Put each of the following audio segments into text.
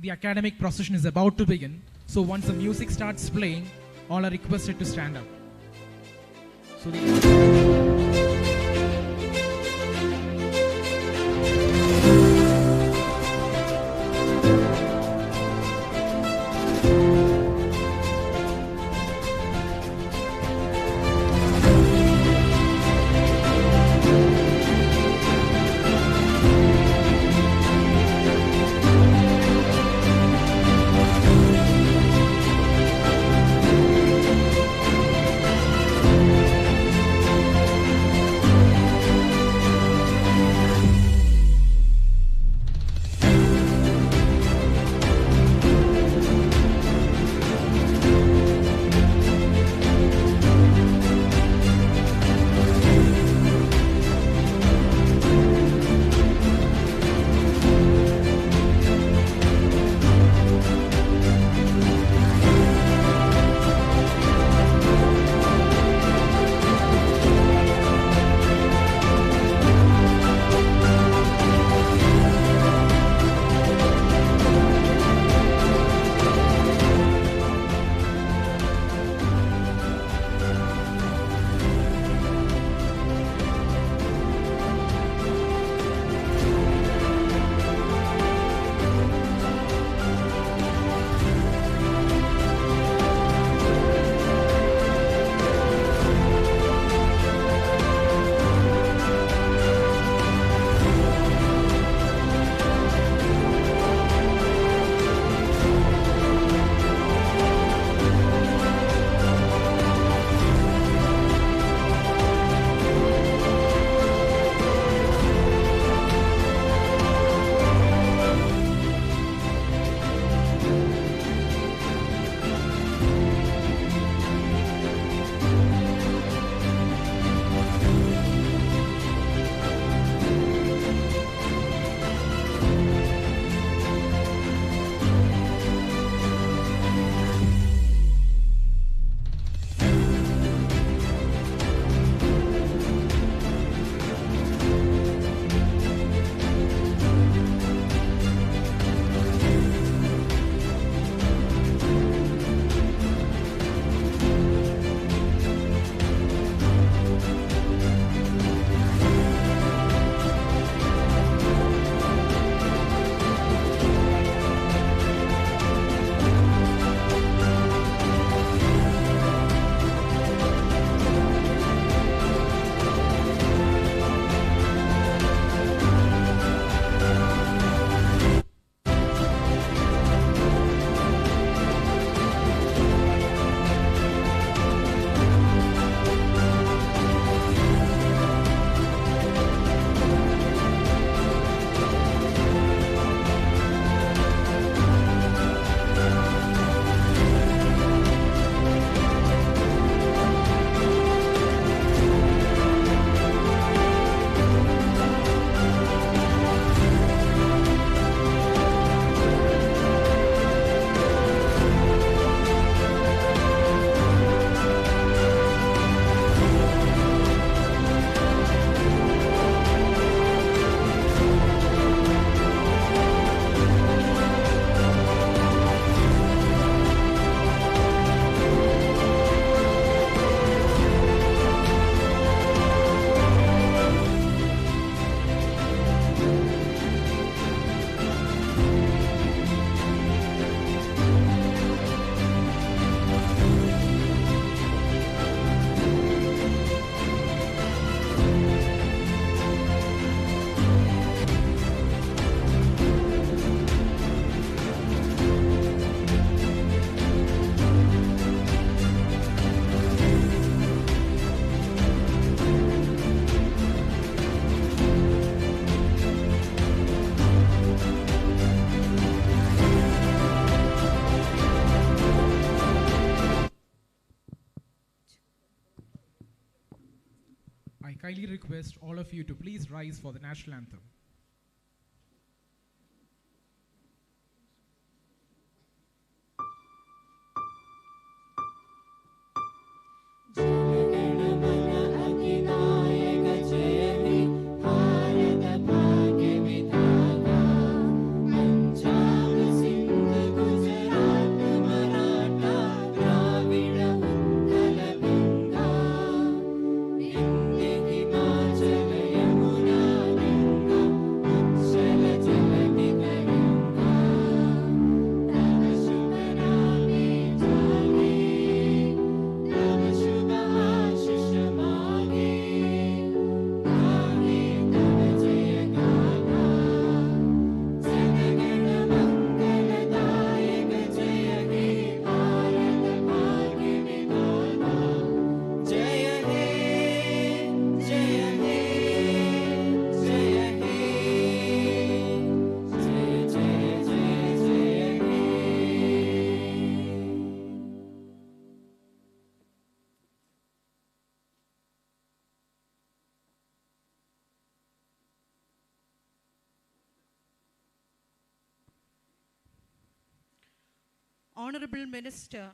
The academic procession is about to begin, so once the music starts playing, all are requested to stand up. So I kindly request all of you to please rise for the national anthem. Bharat भाग्य विधाता Punjab Sindhu Honorable Minister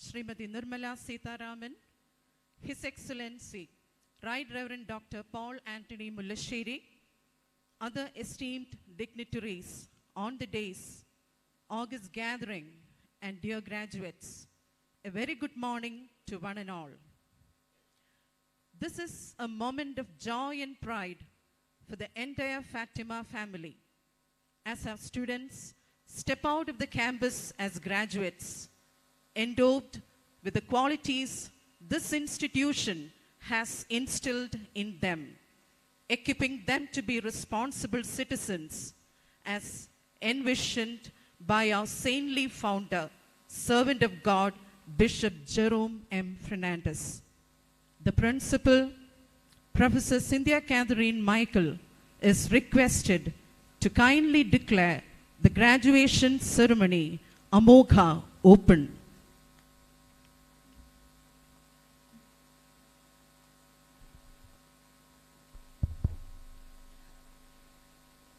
Srimati Nirmala Sitharaman, His Excellency Right Reverend Dr. Paul Anthony Mullasheri, other esteemed dignitaries on the day's August gathering, and dear graduates, a very good morning to one and all. This is a moment of joy and pride for the entire Fatima family as our students step out of the campus as graduates, endowed with the qualities this institution has instilled in them, equipping them to be responsible citizens as envisioned by our saintly founder, servant of God, Bishop Jerome M. Fernandez. The principal, Professor Cynthia Catherine Michael, is requested to kindly declare the graduation ceremony Amogha open.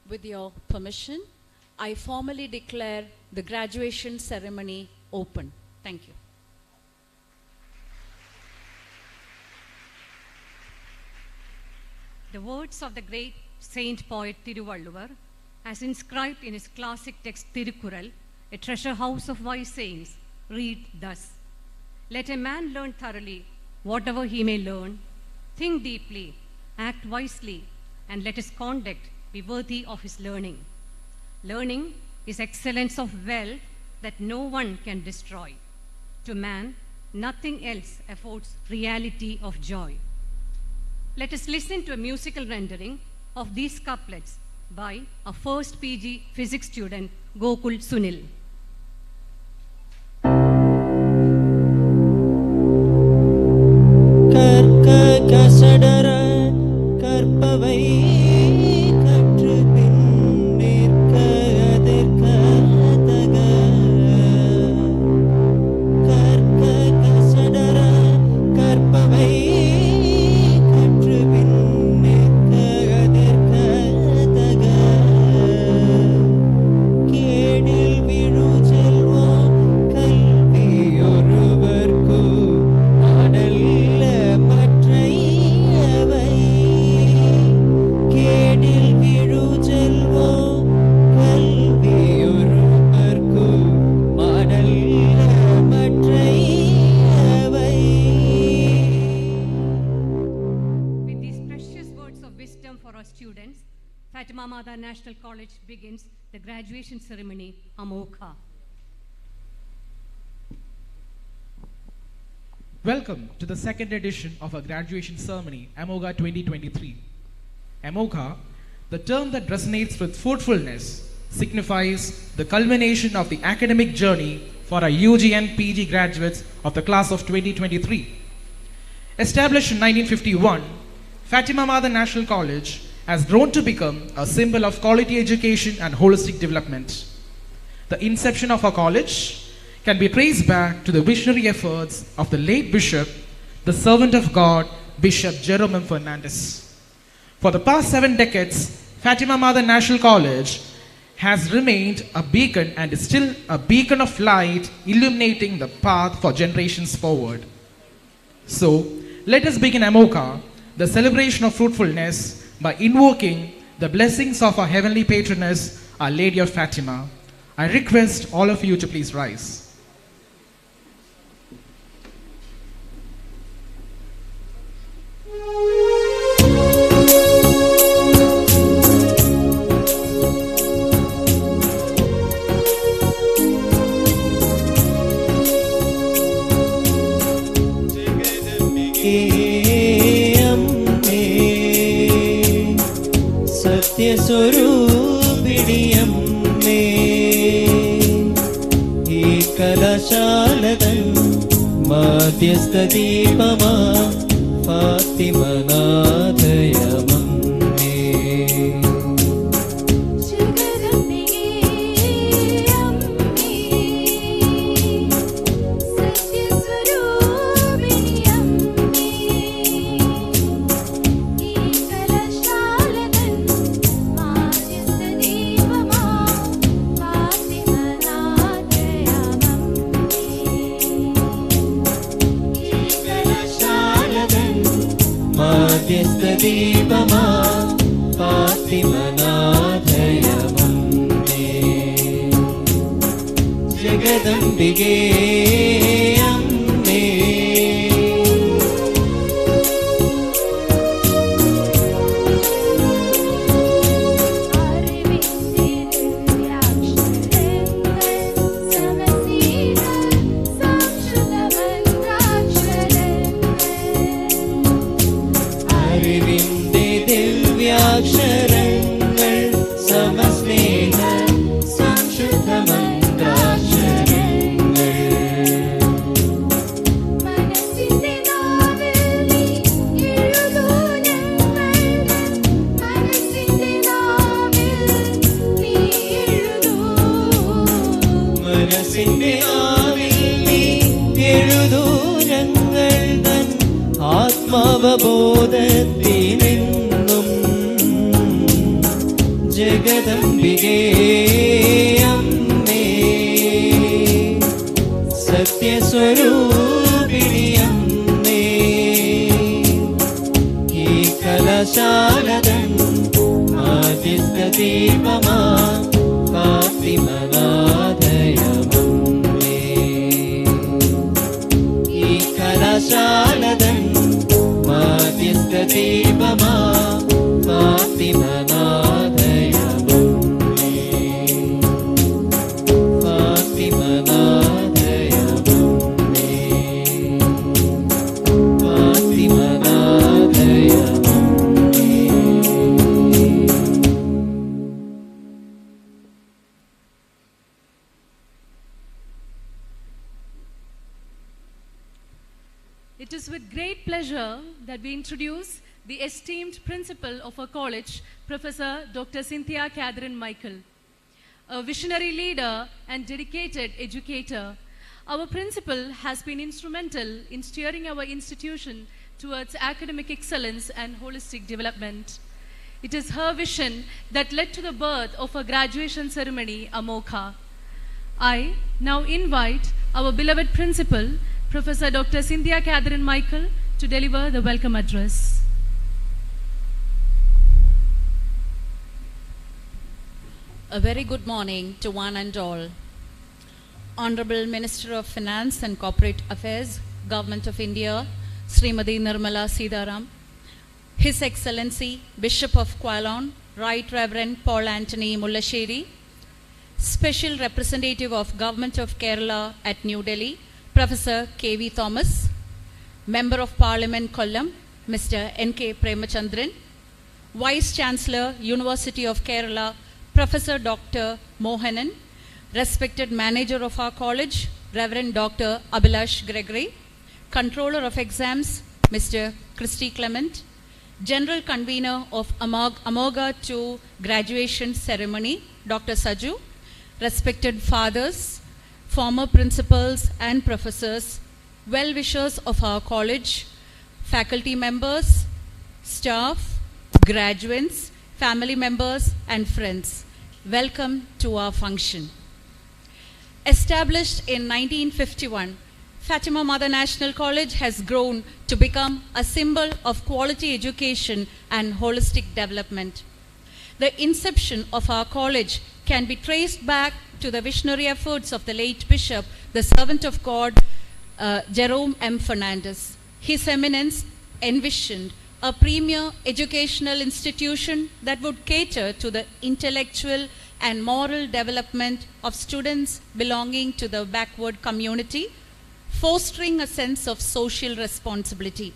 With your permission, I formally declare the graduation ceremony open. Thank you. The words of the great saint poet Thiruvalluvar, as inscribed in his classic text Tirukkural, a treasure house of wise sayings, read thus: Let a man learn thoroughly whatever he may learn, think deeply, act wisely, and let his conduct be worthy of his learning. Learning is excellence of wealth that no one can destroy. To man, nothing else affords reality of joy. Let us listen to a musical rendering of these couplets by our first PG physics student, Gokul Sunil. கற்க கசடர கற்பவை கற்று பின் நிற்க அதிர்க தக கற்க கசடர கற்பவை கற்று பின் நிற்க அதிர்க தக கேடில் விழு செல்வம் கல்வியொருவர்க்கு ஆடல்ல மற்றையவை கேடில் விழு செல்வம் கல்வியொருவர்க்கு ஆடல்ல மற்றையவை. With these precious words of wisdom for our students, Fatima Mada National College begins the graduation ceremony Amogha. Welcome to the second edition of our graduation ceremony, Amogha 2023. Amogha, the term that resonates with fruitfulness, signifies the culmination of the academic journey for our UG and PG graduates of the class of 2023. Established in 1951, Fatima Mada National College has grown to become a symbol of quality education and holistic development. The inception of our college can be traced back to the visionary efforts of the late bishop, the servant of God, Bishop Jerome M. Fernandez. For the past 7 decades, Fatima Mada National College has remained a beacon and is still a beacon of light illuminating the path for generations forward. So, let us begin Amogha, the celebration of fruitfulness, by invoking the blessings of our heavenly patroness, Our Lady of Fatima. I request all of you to please rise. അമ്മേ സത്യസ്വരൂപിണിയമ്മേ ഈ കലാശാലതൻ മാധ്യസ്ഥ ദീപമാ ഫാത്തിമനാഥയമമ്മേ ദീപമാ ഫാത്തിമനാഥയമമ്മേ ജഗദംബികേ അമ്മേ അറിവിന്റെ ദിവ്യാക്ഷരങ്ങൾ സമസ്നേഹ സംശുദ്ധ മന്ത്രാക്ഷരങ്ങൾ മനസ്സിന്റെ നാവിൽ നീ എഴുതൂ മനസ്സിന്റെ നാവിൽ നീ എഴുതൂ മനസ്സിന്റെ ആവിൽ നീ എഴുതൂ ഞങ്ങൾ തൻ ആത്മാവബോധത്തിനെന്നും ജഗദംബികേ അമ്മേ സത്യസ്വരൂപിണി അമ്മേ ഈ കലാശാലതൻ മാധ്യസ്ഥ ദീപമാ ഫാത്തിമനാഥയമമ്മേ ഈ കലാശാലതൻ മാധ്യസ്ഥ ദീപമാ ഫാത്തിമനാഥയമമ്മേ ഫാത്തിമനാഥയമമ്മേ ഫാത്തിമനാഥയമമ്മേ It is with great pleasure that we introduce the esteemed principal of our college, Professor Dr. Cynthia Catherine Michael. A visionary leader and dedicated educator, our principal has been instrumental in steering our institution towards academic excellence and holistic development. It is her vision that led to the birth of a graduation ceremony, Amogha. I now invite our beloved principal, Professor Dr. Cynthia Catherine Michael, to deliver the welcome address. A very good morning to one and all. Honorable Minister of Finance and Corporate Affairs, Government of India, Srimati Nirmala Sitharam, His Excellency Bishop of Kollam, Right Reverend Paul Anthony Mullasheri, Special Representative of Government of Kerala at New Delhi, Professor K.V. Thomas, Member of Parliament Kollam, Mr. N.K. Premachandran, Vice Chancellor, University of Kerala, Professor Dr. Mohanan, respected manager of our college, Reverend Dr. Abhilash Gregory, Controller of Exams, Mr. Christy Clement, General Convener of Amogha II Graduation Ceremony, Dr. Saju, respected fathers, former principals and professors, well-wishers of our college, faculty members, staff, graduates, family members and friends. Welcome to our function. Established in 1951, Fatima Mother National College has grown to become a symbol of quality education and holistic development. The inception of our college can be traced back to the visionary efforts of the late Bishop, the servant of God, Jerome M. Fernandez. His Eminence envisioned a premier educational institution that would cater to the intellectual and moral development of students belonging to the backward community, fostering a sense of social responsibility.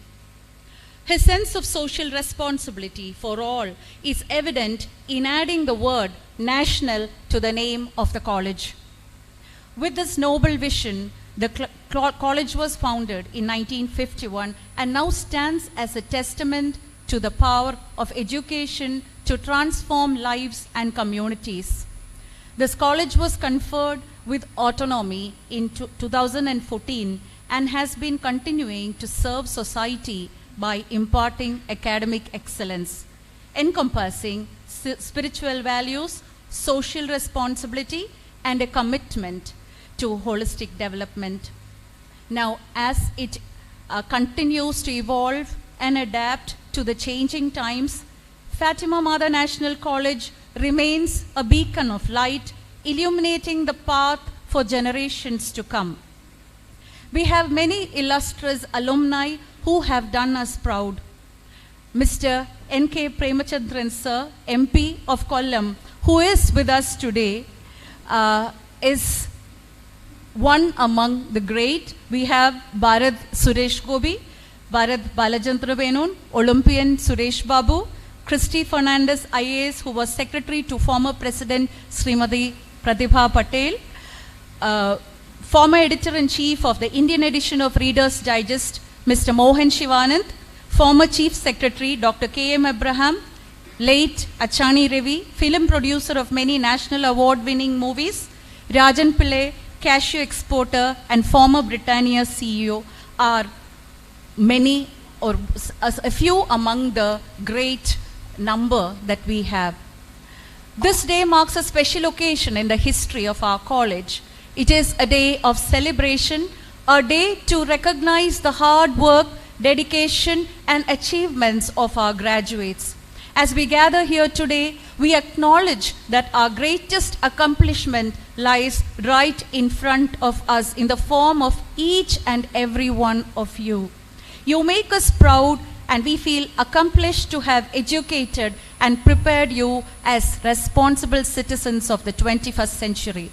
His sense of social responsibility for all is evident in adding the word national to the name of the college. With this noble vision, the college was founded in 1951 and now stands as a testament to the power of education to transform lives and communities. This college was conferred with autonomy in 2014 and has been continuing to serve society by imparting academic excellence, encompassing spiritual values, social responsibility, and a commitment to holistic development. Now, as it continues to evolve and adapt to the changing times, Fatima Mother National College remains a beacon of light, illuminating the path for generations to come. We have many illustrious alumni who have done us proud. Mr. N.K. Premachandran Sir, MP of Kollam, who is with us today, is one among the great. We have Bharat Suresh Gobi, Bharat Balachandra Menon, Olympian Suresh Babu, Christy Fernandez IAS, who was secretary to former President Srimati Pratibha Patel, former editor-in-chief of the Indian edition of Reader's Digest, Mr. Mohan Shivanand, former chief secretary Dr. K.M. Abraham, late Achani Ravi, film producer of many national award-winning movies, Rajan Pillai, cashew exporter and former Britannia CEO are many or a few among the great number that we have. This day marks a special occasion in the history of our college. It is a day of celebration, a day to recognize the hard work, dedication and achievements of our graduates. As we gather here today, we acknowledge that our greatest accomplishment lies right in front of us in the form of each and every one of you. You make us proud and we feel accomplished to have educated and prepared you as responsible citizens of the 21st century.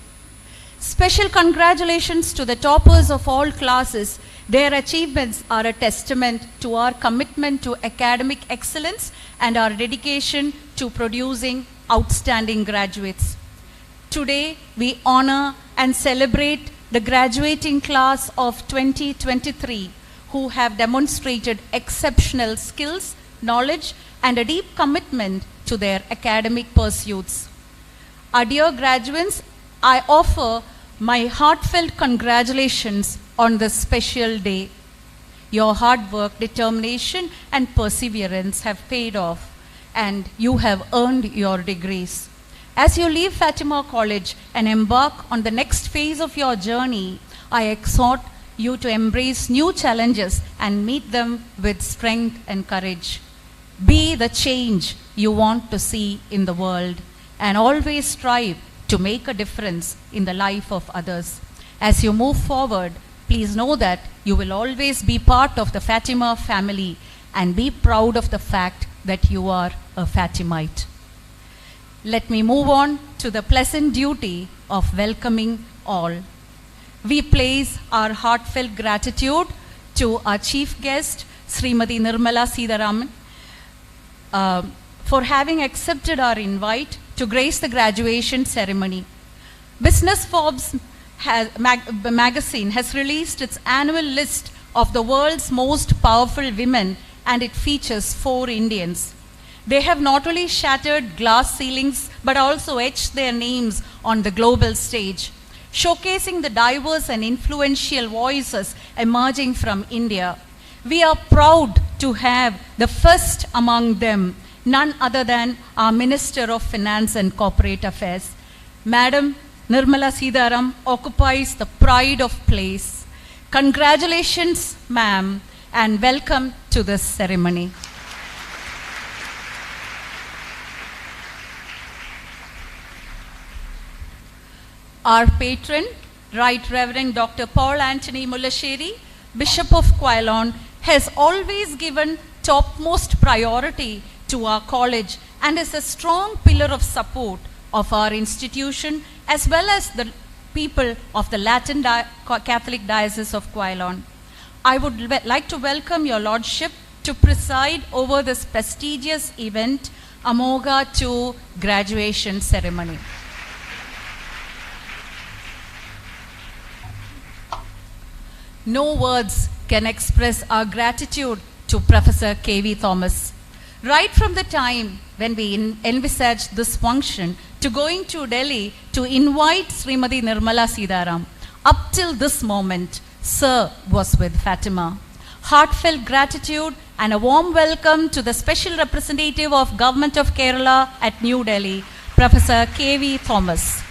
Special congratulations to the toppers of all classes. Their achievements are a testament to our commitment to academic excellence and our dedication to producing outstanding graduates. Today, we honor and celebrate the graduating class of 2023 who have demonstrated exceptional skills, knowledge, and a deep commitment to their academic pursuits. Our dear graduates, I offer my heartfelt congratulations on this special day. Your hard work, determination, and perseverance have paid off, and you have earned your degrees. As you leave Fatima College and embark on the next phase of your journey, I exhort you to embrace new challenges and meet them with strength and courage. Be the change you want to see in the world, and always strive to make a difference in the life of others. As you move forward, please know that you will always be part of the Fatima family and be proud of the fact that you are a Fatimite. Let me move on to the pleasant duty of welcoming all. We place our heartfelt gratitude to our chief guest, Srimati Nirmala Sitharaman, for having accepted our invite to grace the graduation ceremony. Business Forbes magazine has released its annual list of the world's most powerful women, and it features 4 Indians. They have not only shattered glass ceilings but also etched their names on the global stage, showcasing the diverse and influential voices emerging from India. We are proud to have the first among them, none other than our Minister of Finance and Corporate Affairs. Madam Nirmala Sitharaman occupies the pride of place. Congratulations, ma'am, and welcome to this ceremony. Our patron, Right Reverend Dr. Paul Anthony Mullasheri, Bishop of Kollam, has always given topmost priority to our college and is a strong pillar of support of our institution as well as the people of the Latin Catholic Diocese of Kollam. I would like to welcome your Lordship to preside over this prestigious event, Amogha II graduation ceremony. No words can express our gratitude to Professor K.V. Thomas. Right from the time when we envisaged this function to going to Delhi to invite Srimati Nirmala Sitharaman, up till this moment, Sir was with Fatima. Heartfelt gratitude and a warm welcome to the Special Representative of Government of Kerala at New Delhi, Professor K.V. Thomas.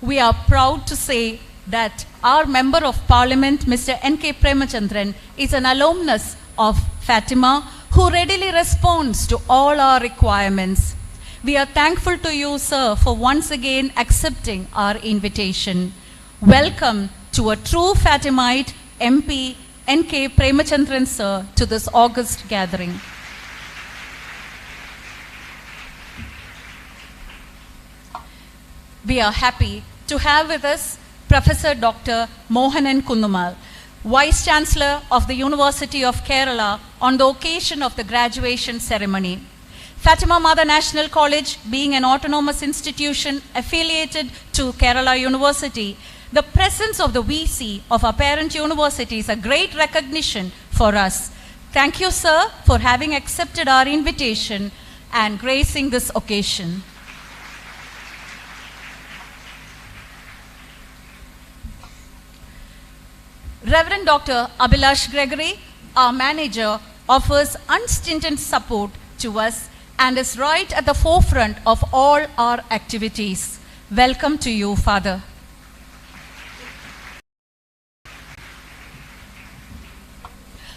We are proud to say that our Member of Parliament, Mr. N.K. Premachandran, is an alumnus of Fatima who readily responds to all our requirements. We are thankful to you, sir, for once again accepting our invitation. Welcome to a true Fatimite MP N.K. Premachandran, sir, to this August gathering. We are happy to have with us Professor Dr. Mohanan Kunnumal, Vice Chancellor of the University of Kerala, on the occasion of the graduation ceremony. Fatima Mother National College, being an autonomous institution affiliated to Kerala University, the presence of the VC of our parent university is a great recognition for us. Thank you, sir, for having accepted our invitation and gracing this occasion. Reverend Dr. Abhilash Gregory, our manager, offers unstinted support to us and is right at the forefront of all our activities. Welcome to you, Father.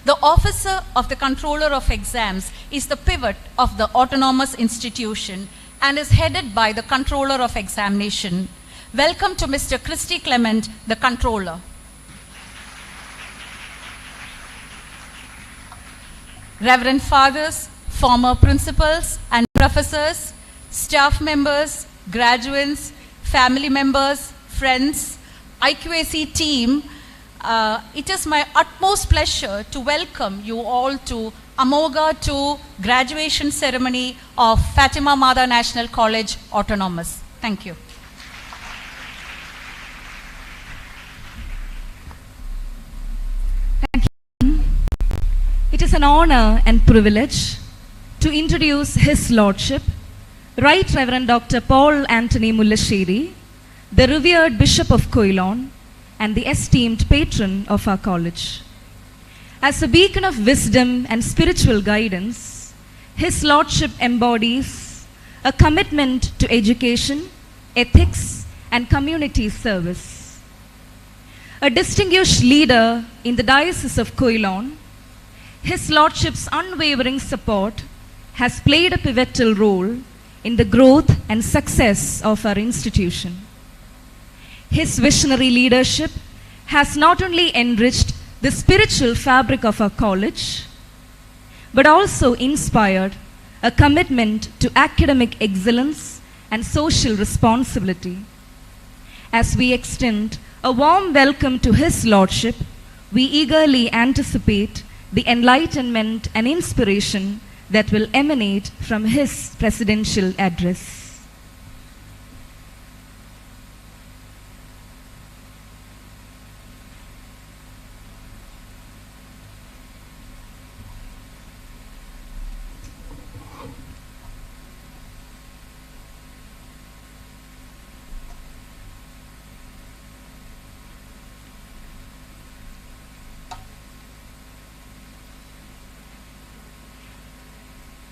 The officer of the Controller of Exams is the pivot of the autonomous institution and is headed by the Controller of Examination. Welcome to Mr. Christy Clement, the Controller. Reverend Fathers, former principals and professors, staff members, graduates, family members, friends, IQAC team, it is my utmost pleasure to welcome you all to Amogha II graduation ceremony of Fatima Mother National College Autonomous. Thank you. It is an honor and privilege to introduce His Lordship, Right Reverend Dr. Paul Anthony Mullasheri, the revered Bishop of Kollam and the esteemed patron of our college. As a beacon of wisdom and spiritual guidance, His Lordship embodies a commitment to education, ethics, and community service. A distinguished leader in the Diocese of Kollam, His Lordship's unwavering support has played a pivotal role in the growth and success of our institution. His visionary leadership has not only enriched the spiritual fabric of our college, but also inspired a commitment to academic excellence and social responsibility. As we extend a warm welcome to His Lordship, we eagerly anticipate the enlightenment and inspiration that will emanate from his presidential address.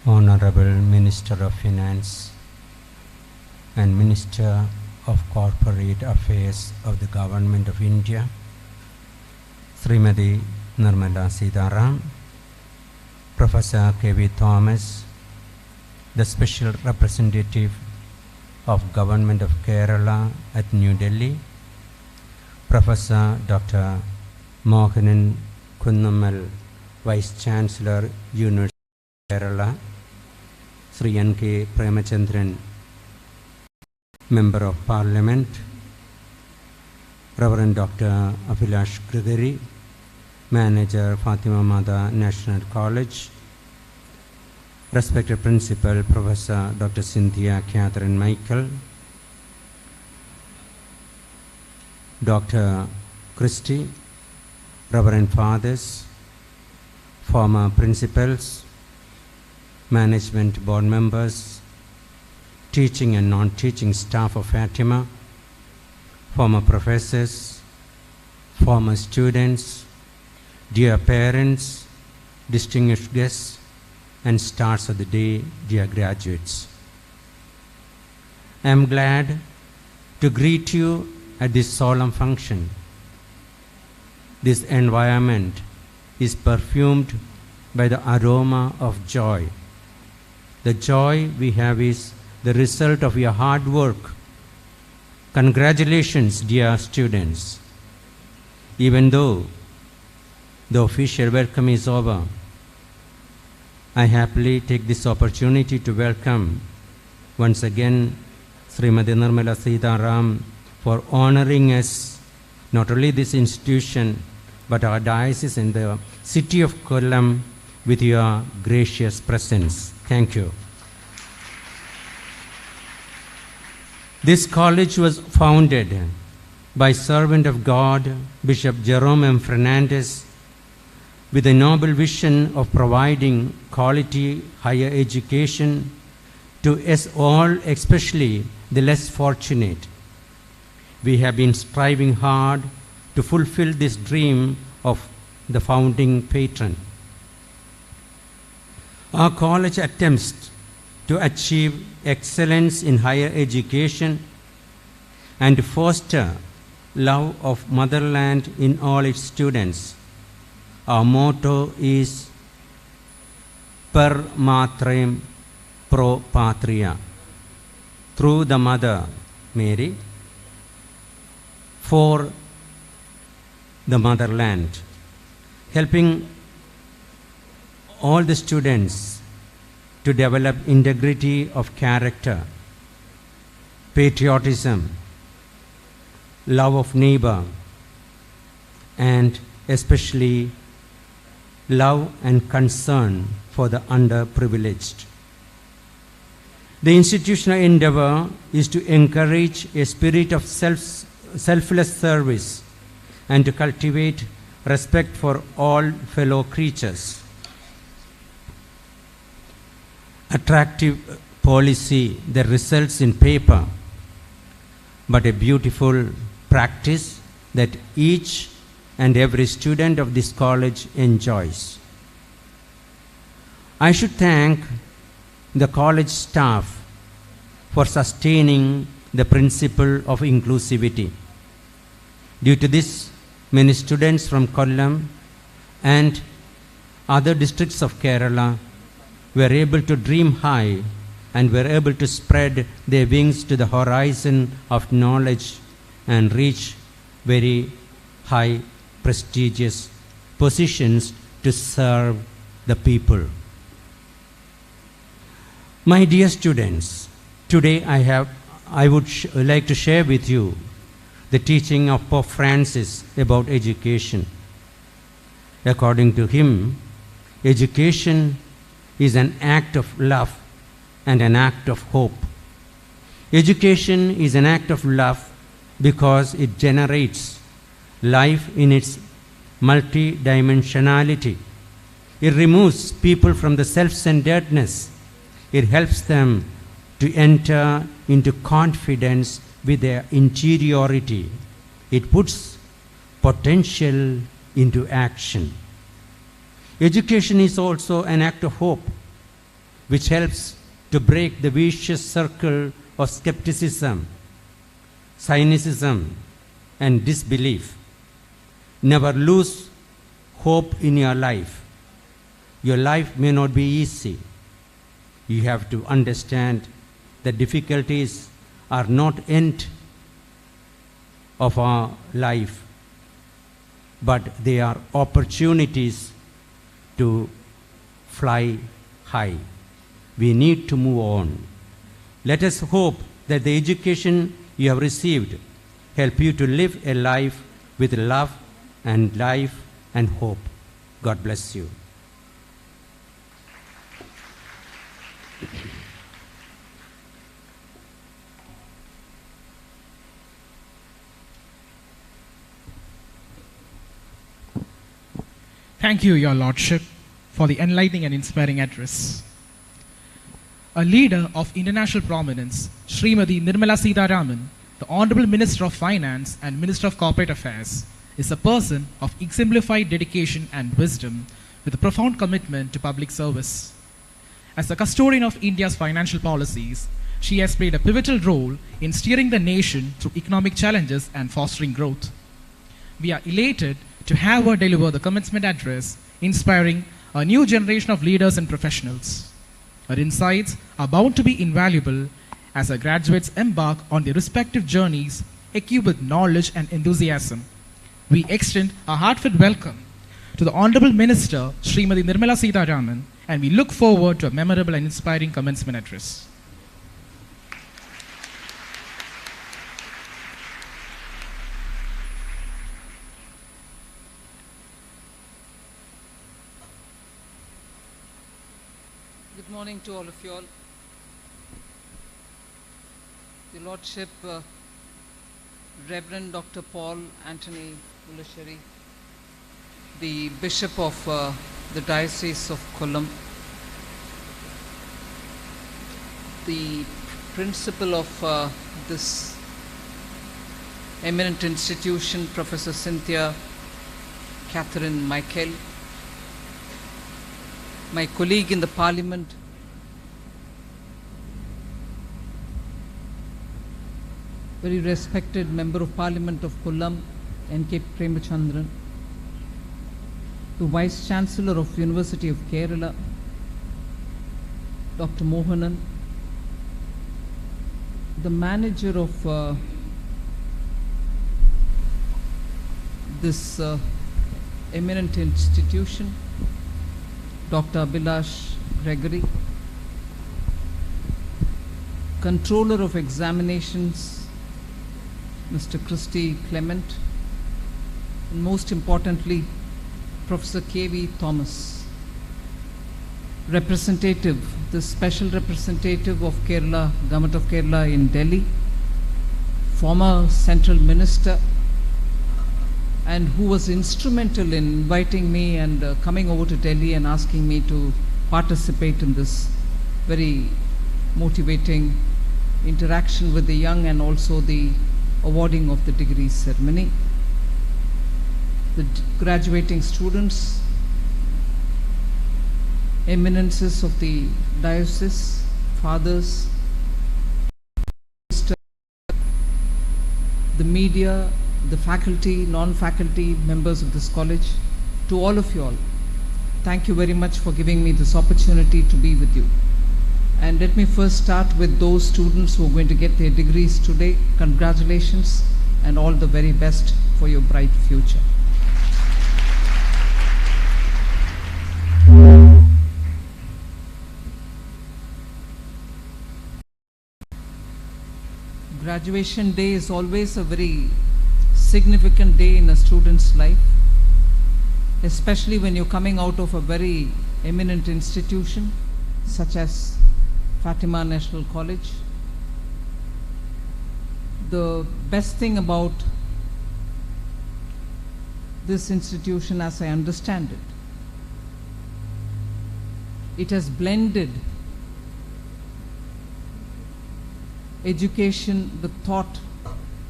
Honorable Minister of Finance and Minister of Corporate Affairs of the Government of India, Srimati Nirmala Sitharam, Professor K.V. Thomas, the Special Representative of Government of Kerala at New Delhi, Professor Dr. Mohanan Kunnumal, Vice Chancellor, University of Kerala, Sri N.K. Premachandran, Member of Parliament, Reverend Dr. Abhilash Gregory, Manager, Fatima Mother National College, respected Principal, Professor Dr. Cynthia Catherine Michael, Dr. Christy, Reverend Fathers, former principals, management board members, teaching and non-teaching staff of Fatima, former professors, former students, dear parents, distinguished guests, and stars of the day, dear graduates. I am glad to greet you at this solemn function. This environment is perfumed by the aroma of joy. The joy we have is the result of your hard work. Congratulations, dear students. Even though the official welcome is over, I happily take this opportunity to welcome once again Srimati Nirmala Sitaram for honoring us, not only this institution, but our diocese in the city of Kollam with your gracious presence. Thank you. This college was founded by servant of God, Bishop Jerome M. Fernandez, with a noble vision of providing quality higher education to us all, especially the less fortunate. We have been striving hard to fulfill this dream of the founding patron. Our college attempts to achieve excellence in higher education and foster love of motherland in all its students. Our motto is Per Matrem Pro Patria, through the Mother Mary, for the motherland, helping all the students to develop integrity of character, patriotism, love of neighbor, and especially love and concern for the underprivileged. The institutional endeavor is to encourage a spirit of selfless service and to cultivate respect for all fellow creatures. Attractive policy that results in paper, but a beautiful practice that each and every student of this college enjoys. I should thank the college staff for sustaining the principle of inclusivity. Due to this, many students from Kollam and other districts of Kerala were able to dream high and were able to spread their wings to the horizon of knowledge and reach very high, prestigious positions to serve the people. My dear students, today I would like to share with you the teaching of Pope Francis about education. According to him, education is an act of love and an act of hope. Education is an act of love because it generates life in its multidimensionality. It removes people from the self-centeredness. It helps them to enter into confidence with their interiority. It puts potential into action. Education is also an act of hope, which helps to break the vicious circle of skepticism, cynicism, and disbelief. Never lose hope in your life. Your life may not be easy. You have to understand that difficulties are not end of our life, but they are opportunities to fly high. We need to move on. Let us hope that the education you have received help you to live a life with love and life and hope. God bless you. Thank you, Your Lordship, for the enlightening and inspiring address. A leader of international prominence, Srimati Nirmala Sitaraman, the Honorable Minister of Finance and Minister of Corporate Affairs, is a person of exemplified dedication and wisdom with a profound commitment to public service. As the custodian of India's financial policies, she has played a pivotal role in steering the nation through economic challenges and fostering growth. We are elated to have her deliver the commencement address, inspiring a new generation of leaders and professionals. Her insights are bound to be invaluable as her graduates embark on their respective journeys, equipped with knowledge and enthusiasm. We extend a heartfelt welcome to the Honorable Minister, Srimati Nirmala Sitharaman, and we look forward to a memorable and inspiring commencement address. Good morning to all of you all. Your Lordship, Reverend Dr. Paul Anthony Mullasheri, the Bishop of the Diocese of Kollam, the Principal of this eminent institution, Professor Cynthia Catherine Michael, my colleague in the Parliament, very respected Member of Parliament of Kollam, N.K. Premachandran, the Vice Chancellor of University of Kerala, Dr. Mohanan, the manager of this eminent institution, Dr. Abhilash Gregory, Controller of Examinations, Mr. Christy Clement, and most importantly, Professor K.V. Thomas, representative, the special representative of Kerala, Government of Kerala in Delhi, former central minister, and who was instrumental in inviting me and coming over to Delhi and asking me to participate in this very motivating interaction with the young and also the awarding of the degree ceremony. The graduating students, eminences of the diocese, fathers, the media, the faculty, non-faculty members of this college, to all of you all, thank you very much for giving me this opportunity to be with you. And let me first start with those students who are going to get their degrees today. Congratulations and all the very best for your bright future. Graduation day is always a very significant day in a student's life, especially when you're coming out of a very eminent institution such as Fatima National College. The best thing about this institution, as I understand it, it has blended education, the thought,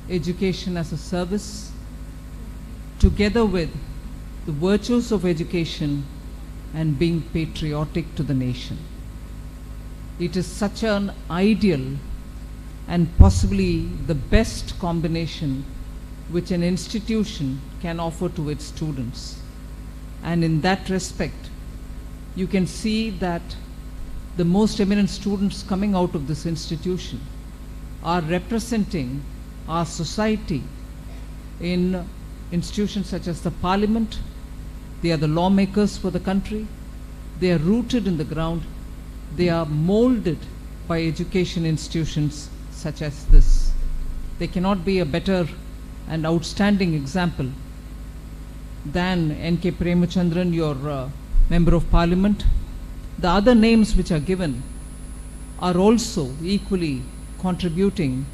education as a service, together with the virtues of education and being patriotic to the nation. It is such an ideal and possibly the best combination which an institution can offer to its students. And in that respect, you can see that the most eminent students coming out of this institution are representing our society in institutions such as the Parliament. They are the lawmakers for the country. They are rooted in the ground. They are molded by education institutions such as this. There cannot be a better and outstanding example than N.K. Premachandran, your Member of Parliament. The other names which are given are also equally contributing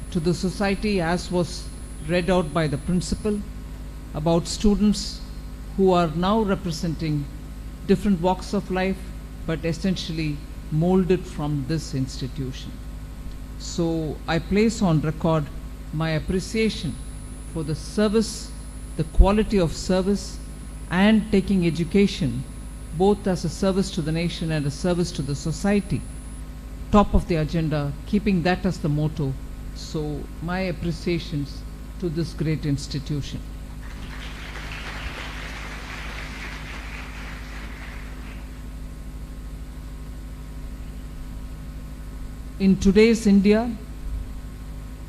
to the society, as was read out by the principal, about students who are now representing different walks of life, but essentially molded from this institution. So I place on record my appreciation for the service, the quality of service, and taking education both as a service to the nation and a service to the society, top of the agenda, keeping that as the motto. So my appreciations to this great institution. In today's India,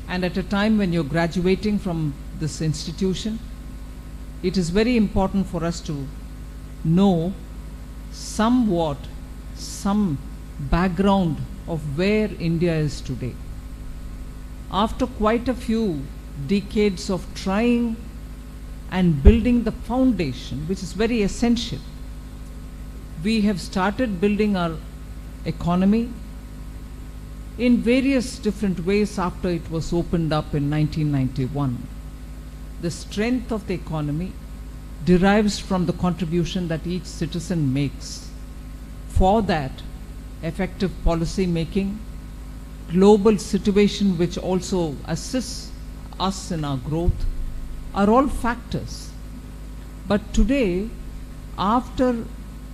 and at a time when you're graduating from this institution, it is very important for us to know somewhat some background of where India is today. After quite a few decades of trying and building the foundation, which is very essential, we have started building our economy in various different ways after it was opened up in 1991. The strength of the economy derives from the contribution that each citizen makes. For that, effective policy making, global situation which also assists us in our growth, are all factors. But today, after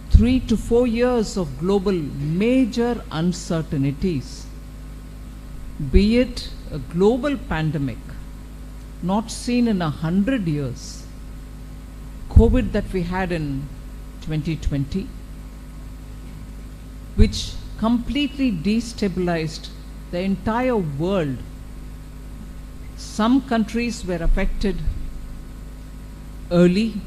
3 to 4 years of global major uncertainties, be it a global pandemic not seen in 100 years, COVID that we had in 2020, which completely destabilized the entire world. Some countries were affected early,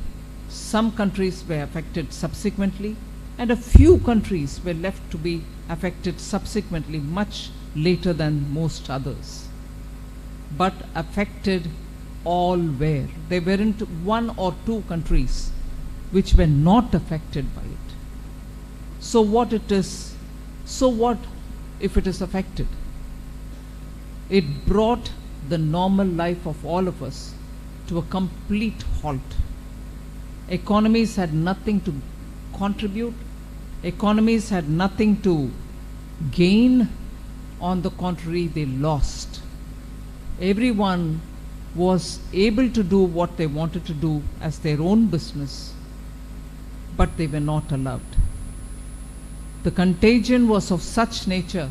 some countries were affected subsequently, and a few countries were left to be affected subsequently much later than most others. But affected all were. There weren't 1 or 2 countries which were not affected by it. So what it is, so what if it is affected? It brought the normal life of all of us to a complete halt. Economies had nothing to contribute. Economies had nothing to gain. On the contrary, they lost. Everyone was able to do what they wanted to do as their own business, but they were not allowed. The contagion was of such nature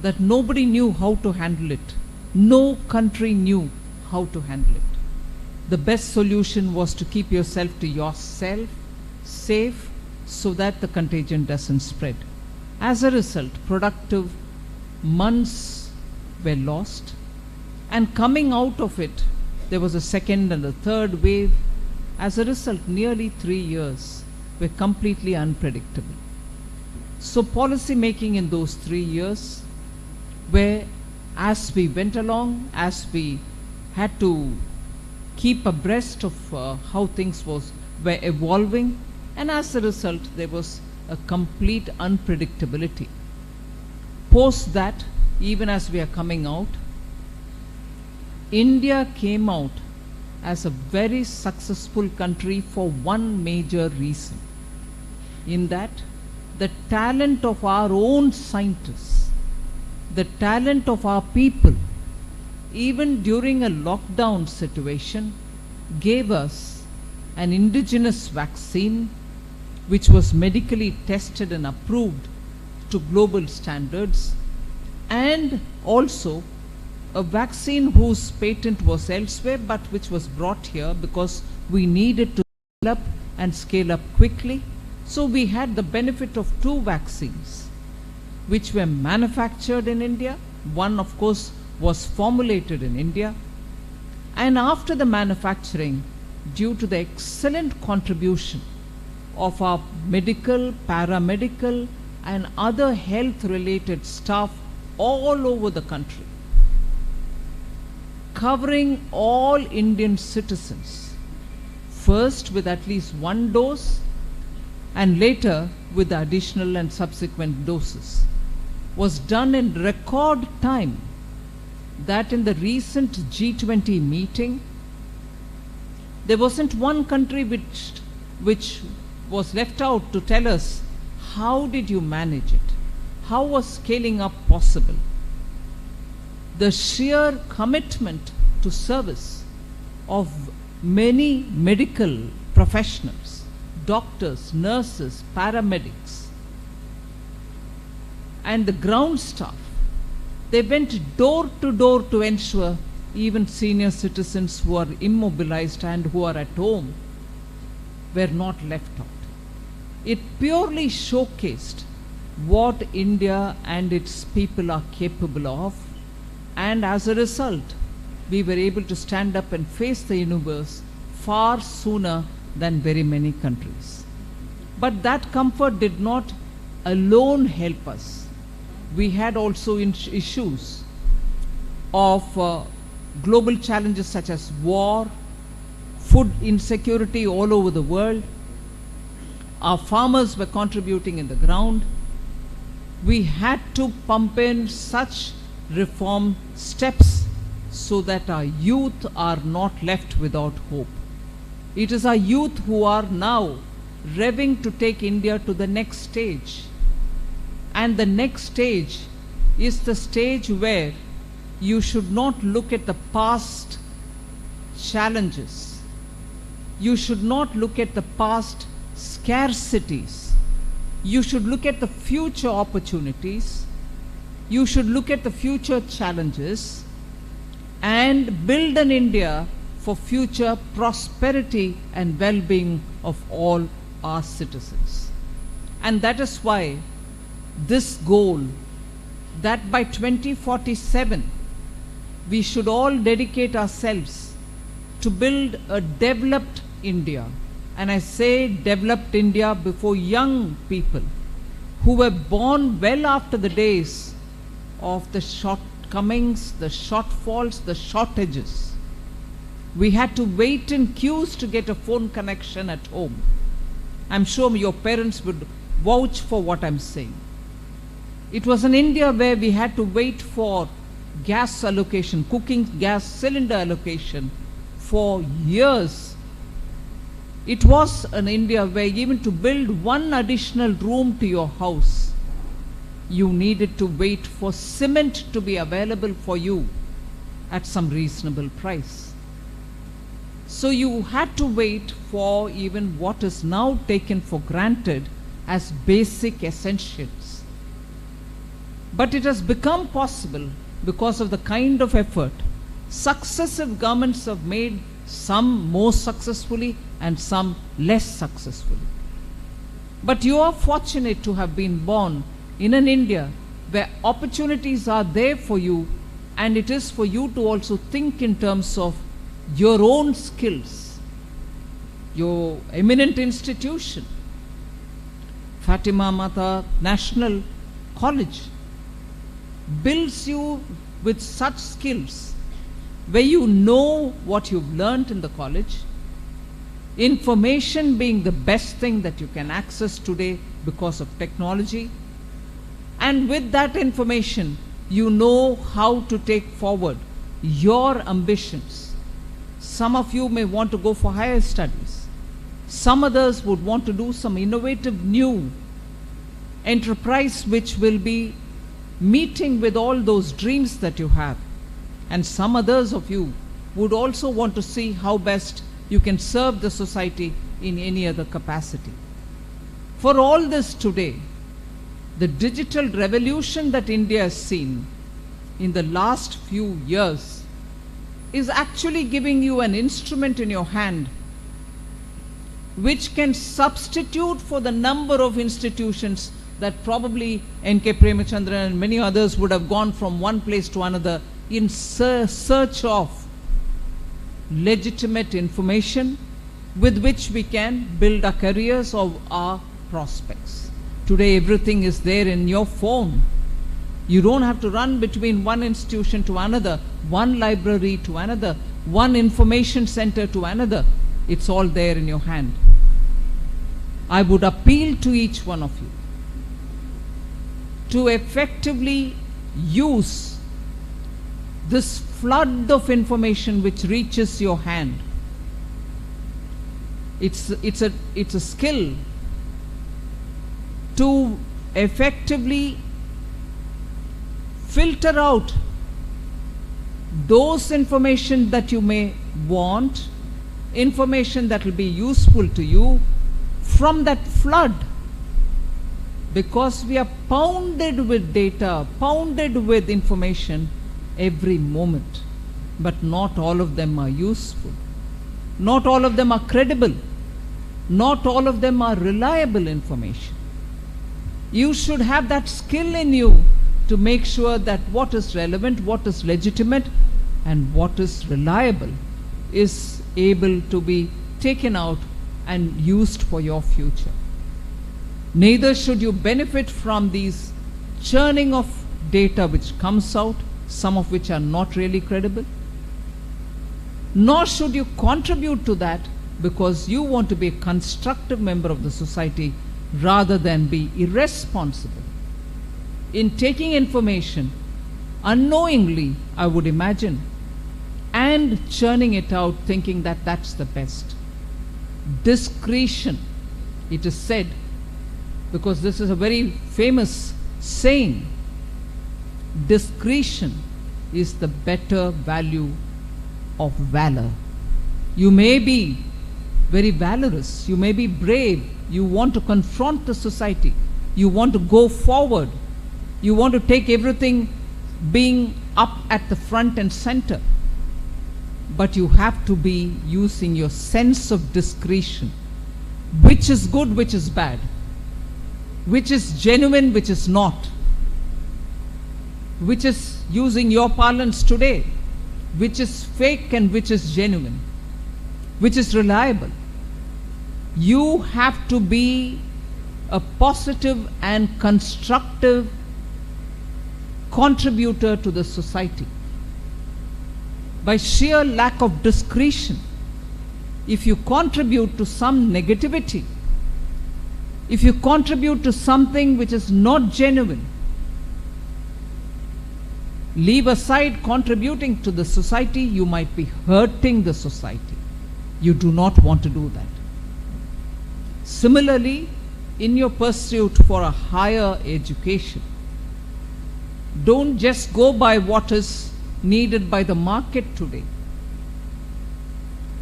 that nobody knew how to handle it. No country knew how to handle it. The best solution was to keep yourself to yourself, safe, so that the contagion doesn't spread. As a result, productive months were lost, and coming out of it, there was a second and a third wave. As a result, nearly 3 years were completely unpredictable. So policy making in those 3 years, where as we went along, as we had to keep abreast of how things were evolving, and as a result, there was a complete unpredictability. Post that, even as we are coming out, India came out as a very successful country for one major reason, in that the talent of our own scientists, the talent of our people, even during a lockdown situation, gave us an indigenous vaccine which was medically tested and approved to global standards, and also a vaccine whose patent was elsewhere but which was brought here because we needed to scale up and scale up quickly. So we had the benefit of 2 vaccines which were manufactured in India. One, of course, was formulated in India, and after the manufacturing, due to the excellent contribution of our medical, paramedical and other health related staff all over the country, covering all Indian citizens, first with at least 1 dose and later with the additional and subsequent doses, was done in record time, that in the recent G20 meeting, there wasn't one country which was left out to tell us, how did you manage it? How was scaling up possible? The sheer commitment to service of many medical professionals, doctors, nurses, paramedics, and the ground staff. They went door to door to ensure even senior citizens who are immobilized and who are at home were not left out. It purely showcased what India and its people are capable of, and as a result, we were able to stand up and face the universe far sooner than very many countries. But that comfort did not alone help us. We had also issues of global challenges such as war, food insecurity all over the world. Our farmers were contributing in the ground. We had to pump in such reform steps so that our youth are not left without hope. It is our youth who are now revving to take India to the next stage. And the next stage is the stage where you should not look at the past challenges. You should not look at the past scarcities. You should look at the future opportunities. You should look at the future challenges and build an India for future prosperity and well-being of all our citizens. And that is why this goal that by 2047 we should all dedicate ourselves to build a developed India. And I say developed India before young people who were born well after the days of the shortcomings, the shortfalls, the shortages. We had to wait in queues to get a phone connection at home. I'm sure your parents would vouch for what I'm saying. It was an India where we had to wait for gas allocation, cooking gas cylinder allocation for years. It was an India where even to build one additional room to your house, you needed to wait for cement to be available for you at some reasonable price. So you had to wait for even what is now taken for granted as basic essentials. But it has become possible because of the kind of effort successive governments have made, some more successfully and some less successfully. But you are fortunate to have been born in an India where opportunities are there for you, and it is for you to also think in terms of your own skills. Your eminent institution, Fatima National College, builds you with such skills where you know what you've learned in the college, information being the best thing that you can access today because of technology, and with that information you know how to take forward your ambitions. Some of you may want to go for higher studies. Some others would want to do some innovative new enterprise which will be meeting with all those dreams that you have. And some others of you would also want to see how best you can serve the society in any other capacity. For all this today, the digital revolution that India has seen in the last few years is actually giving you an instrument in your hand which can substitute for the number of institutions that probably N.K. Premachandran and many others would have gone from one place to another in search of legitimate information with which we can build our careers or our prospects. Today everything is there in your phone. You don't have to run between one institution to another, one library to another, one information center to another. It's all there in your hand. I would appeal to each one of you to effectively use this flood of information which reaches your hand. It's a skill to effectively filter out those information that you may want, information that will be useful to you, from that flood, because we are pounded with data, pounded with information every moment. But not all of them are useful. Not all of them are credible. Not all of them are reliable information. You should have that skill in you to make sure that what is relevant, what is legitimate, and what is reliable is able to be taken out and used for your future. Neither should you benefit from these churning of data which comes out, some of which are not really credible. Nor should you contribute to that because you want to be a constructive member of the society rather than be irresponsible in taking information unknowingly, I would imagine, and churning it out thinking that that's the best. Discretion, it is said, because this is a very famous saying, discretion is the better value of valor. You may be very valorous, you may be brave, you want to confront the society, you want to go forward, you want to take everything being up at the front and center, but you have to be using your sense of discretion, which is good, which is bad, which is genuine, which is not, which is, using your parlance today, which is fake and which is genuine, which is reliable. You have to be a positive and constructive contributor to the society. By sheer lack of discretion, if you contribute to some negativity, if you contribute to something which is not genuine, leave aside contributing to the society, you might be hurting the society. You do not want to do that. Similarly, in your pursuit for a higher education, don't just go by what is needed by the market today.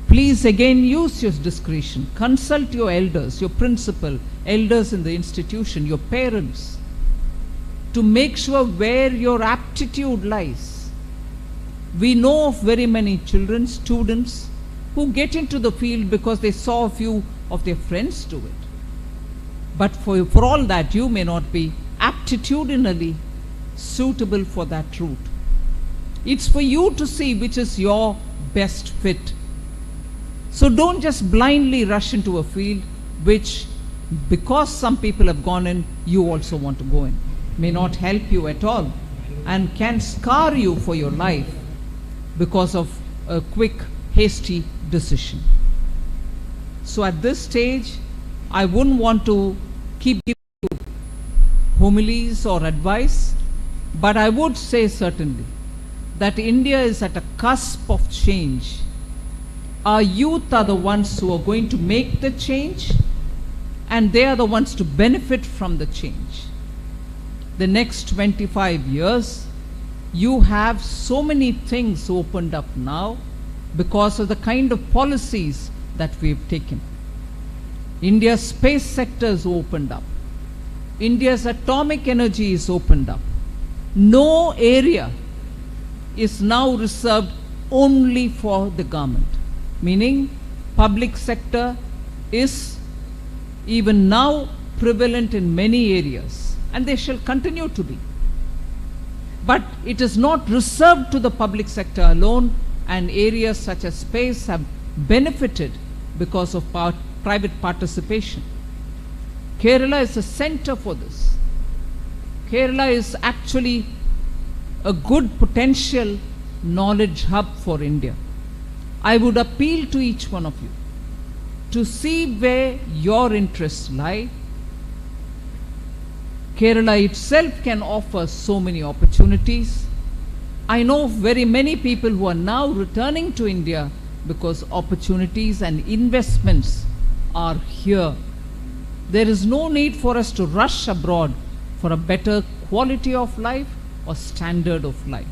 Please again use your discretion. Consult your elders, your principal, elders in the institution, your parents, to make sure where your aptitude lies. We know of very many children, students, who get into the field because they saw a few of their friends do it. But for all that, you may not be aptitudinally suitable for that route. It's for you to see which is your best fit. So don't just blindly rush into a field which, because some people have gone in, you also want to go in. May not help you at all and can scar you for your life because of a quick, hasty decision. So at this stage, I wouldn't want to keep giving you homilies or advice, but I would say certainly that India is at a cusp of change. Our youth are the ones who are going to make the change, and they are the ones to benefit from the change. The next 25 years, you have so many things opened up now because of the kind of policies that we've taken. India's space sector is opened up. India's atomic energy is opened up. No area is now reserved only for the government, meaning public sector is even now prevalent in many areas, and they shall continue to be. But it is not reserved to the public sector alone, and areas such as space have benefited because of private participation. Kerala is a center for this. Kerala is actually a good potential knowledge hub for India. I would appeal to each one of you to see where your interests lie. Kerala itself can offer so many opportunities. I know of very many people who are now returning to India because opportunities and investments are here. There is no need for us to rush abroad for a better quality of life or standard of life.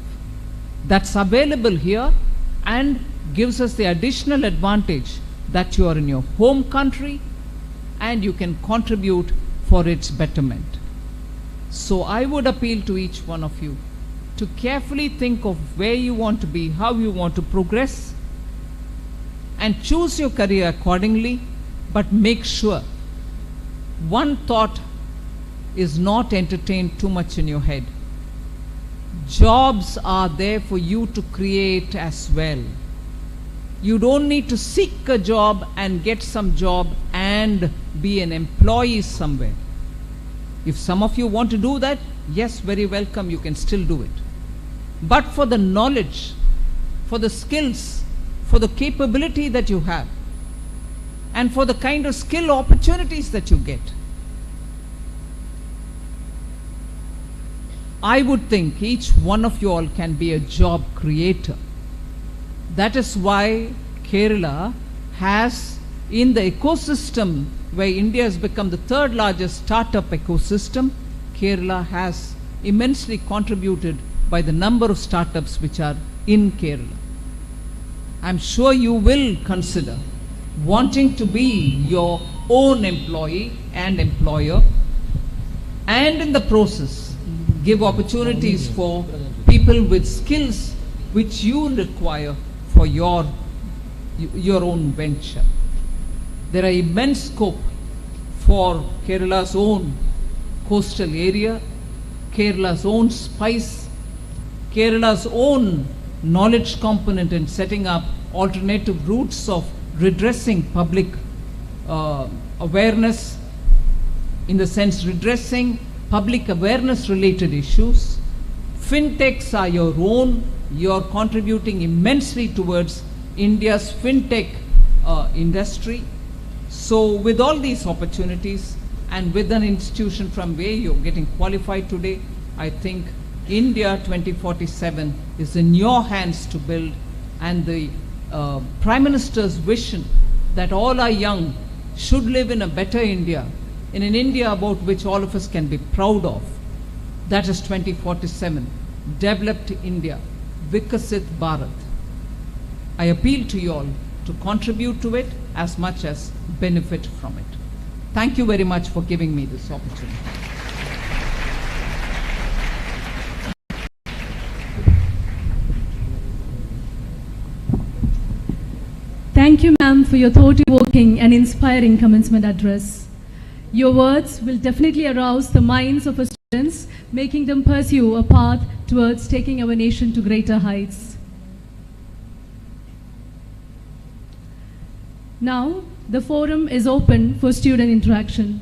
That's available here and gives us the additional advantage that you are in your home country and you can contribute for its betterment. So I would appeal to each one of you to carefully think of where you want to be, how you want to progress, and choose your career accordingly, but make sure one thought is not entertained too much in your head. Jobs are there for you to create as well. You don't need to seek a job and get some job and be an employee somewhere. If some of you want to do that, yes, very welcome, you can still do it. But for the knowledge, for the skills, for the capability that you have, and for the kind of skill opportunities that you get, I would think each one of you all can be a job creator. That is why Kerala has, in the ecosystem where India has become the third largest startup ecosystem, Kerala has immensely contributed by the number of startups which are in Kerala. I'm sure you will consider wanting to be your own employee and employer, and in the process give opportunities for people with skills which you require for your own venture. There are immense scope for Kerala's own coastal area, Kerala's own spice, Kerala's own knowledge component in setting up alternative routes of redressing public awareness, in the sense redressing public awareness related issues. Fintechs are your own. You're contributing immensely towards India's fintech industry. So with all these opportunities and with an institution from where you're getting qualified today, I think India 2047 is in your hands to build, and the Prime Minister's vision that all our young should live in a better India, in an India about which all of us can be proud of. That is 2047, developed India, Vikasit Bharat. I appeal to you all to contribute to it as much as benefit from it. Thank you very much for giving me this opportunity. Thank you, ma'am, for your thought-evoking and inspiring commencement address. Your words will definitely arouse the minds of our students, making them pursue a path towards taking our nation to greater heights. Now, the forum is open for student interaction.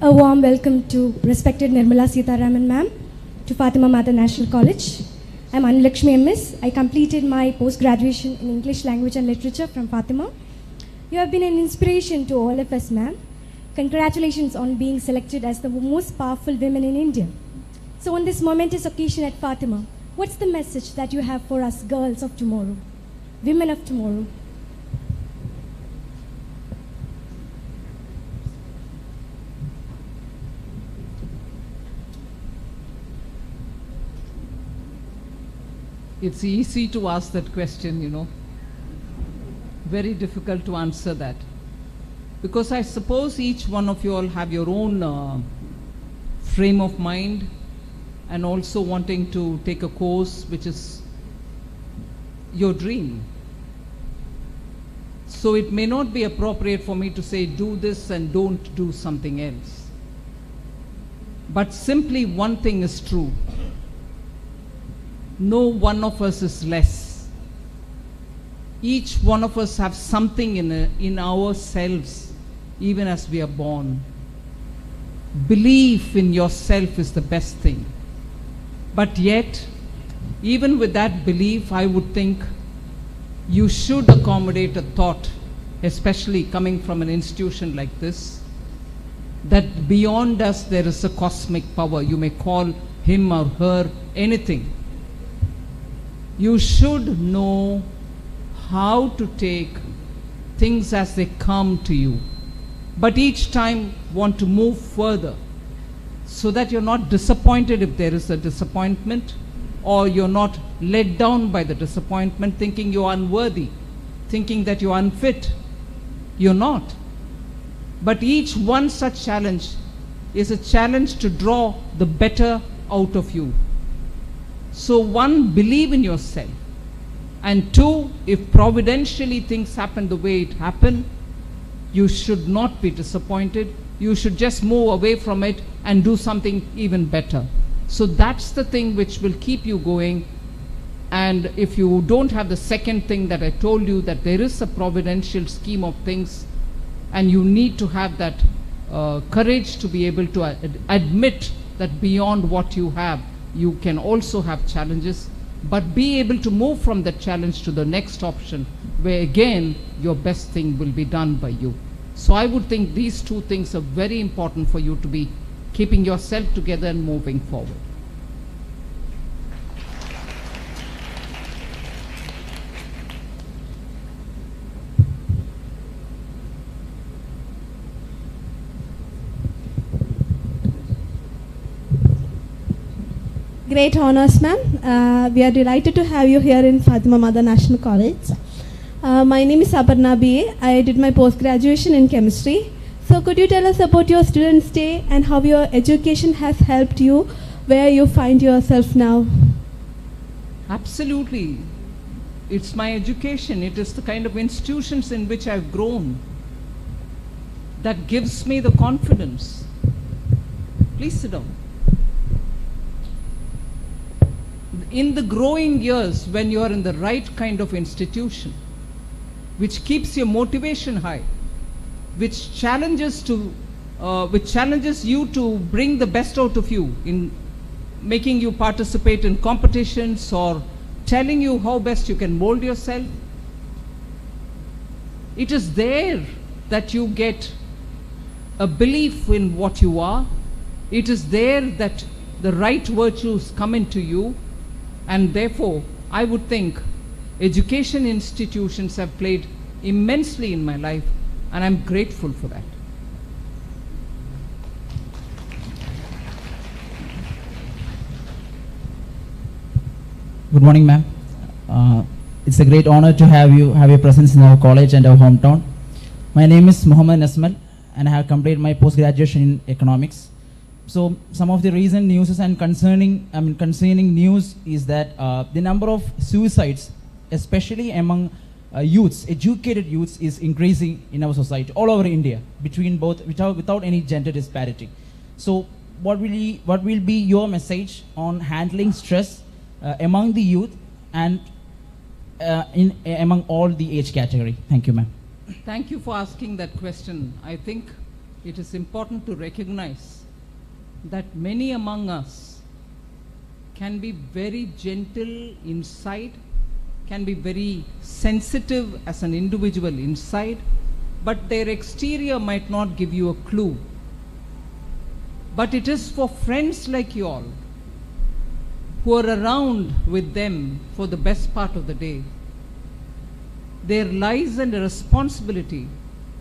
A warm welcome to respected Nirmala Sitharaman ma'am, to Fatima Mother National College. I'm Anulakshmi MS. I completed my post-graduation in English Language and Literature from Fatima. You have been an inspiration to all of us, ma'am. Congratulations on being selected as the most powerful women in India. So on this momentous occasion at Fatima, what's the message that you have for us girls of tomorrow, women of tomorrow? It's easy to ask that question, you know. Very difficult to answer that. Because I suppose each one of you all have your own frame of mind, and also wanting to take a course which is your dream. So it may not be appropriate for me to say do this and don't do something else. But simply one thing is true. No one of us is less. Each one of us have something in ourselves, even as we are born. Belief in yourself is the best thing. But yet, even with that belief, I would think you should accommodate a thought, especially coming from an institution like this, that beyond us there is a cosmic power. You may call him or her anything. You should know how to take things as they come to you, but each time want to move further so that you're not disappointed if there is a disappointment, or you're not let down by the disappointment thinking you're unworthy, thinking that you're unfit. You're not. But each one such challenge is a challenge to draw the better out of you. So one, believe in yourself. And two, if providentially things happen the way it happened, you should not be disappointed. You should just move away from it and do something even better. So that's the thing which will keep you going. And if you don't have the second thing that I told you, that there is a providential scheme of things, and you need to have that courage to be able to admit that beyond what you have, you can also have challenges, but be able to move from that challenge to the next option, where again your best thing will be done by you. So I would think these two things are very important for you to be keeping yourself together and moving forward. Great honors, ma'am. We are delighted to have you here in Fatima Mother National College. My name is Aparna B.A. I did my post-graduation in chemistry. So could you tell us about your student stay and how your education has helped you where you find yourself now? Absolutely. It's my education. It is the kind of institutions in which I've grown that gives me the confidence. Please sit down. In the growing years, when you are in the right kind of institution, which keeps your motivation high, which challenges you to bring the best out of you in making you participate in competitions or telling you how best you can mold yourself, it is there that you get a belief in what you are. It is there that the right virtues come into you, and therefore I would think education institutions have played immensely in my life, and I'm grateful for that. Good morning, ma'am. It's a great honor to have your presence in our college and our hometown. My name is Muhammad Nasmal, and I have completed my post-graduation in economics. So some of the recent news and concerning news is that the number of suicides, especially among youths, educated youths, is increasing in our society all over India, between both without any gender disparity. So what will be your message on handling stress among the youth and among all the age category? Thank you, ma'am. Thank you for asking that question. I think it is important to recognize that many among us can be very gentle inside, can be very sensitive as an individual inside, but their exterior might not give you a clue. But it is for friends like you all, who are around with them for the best part of the day, there lies a responsibility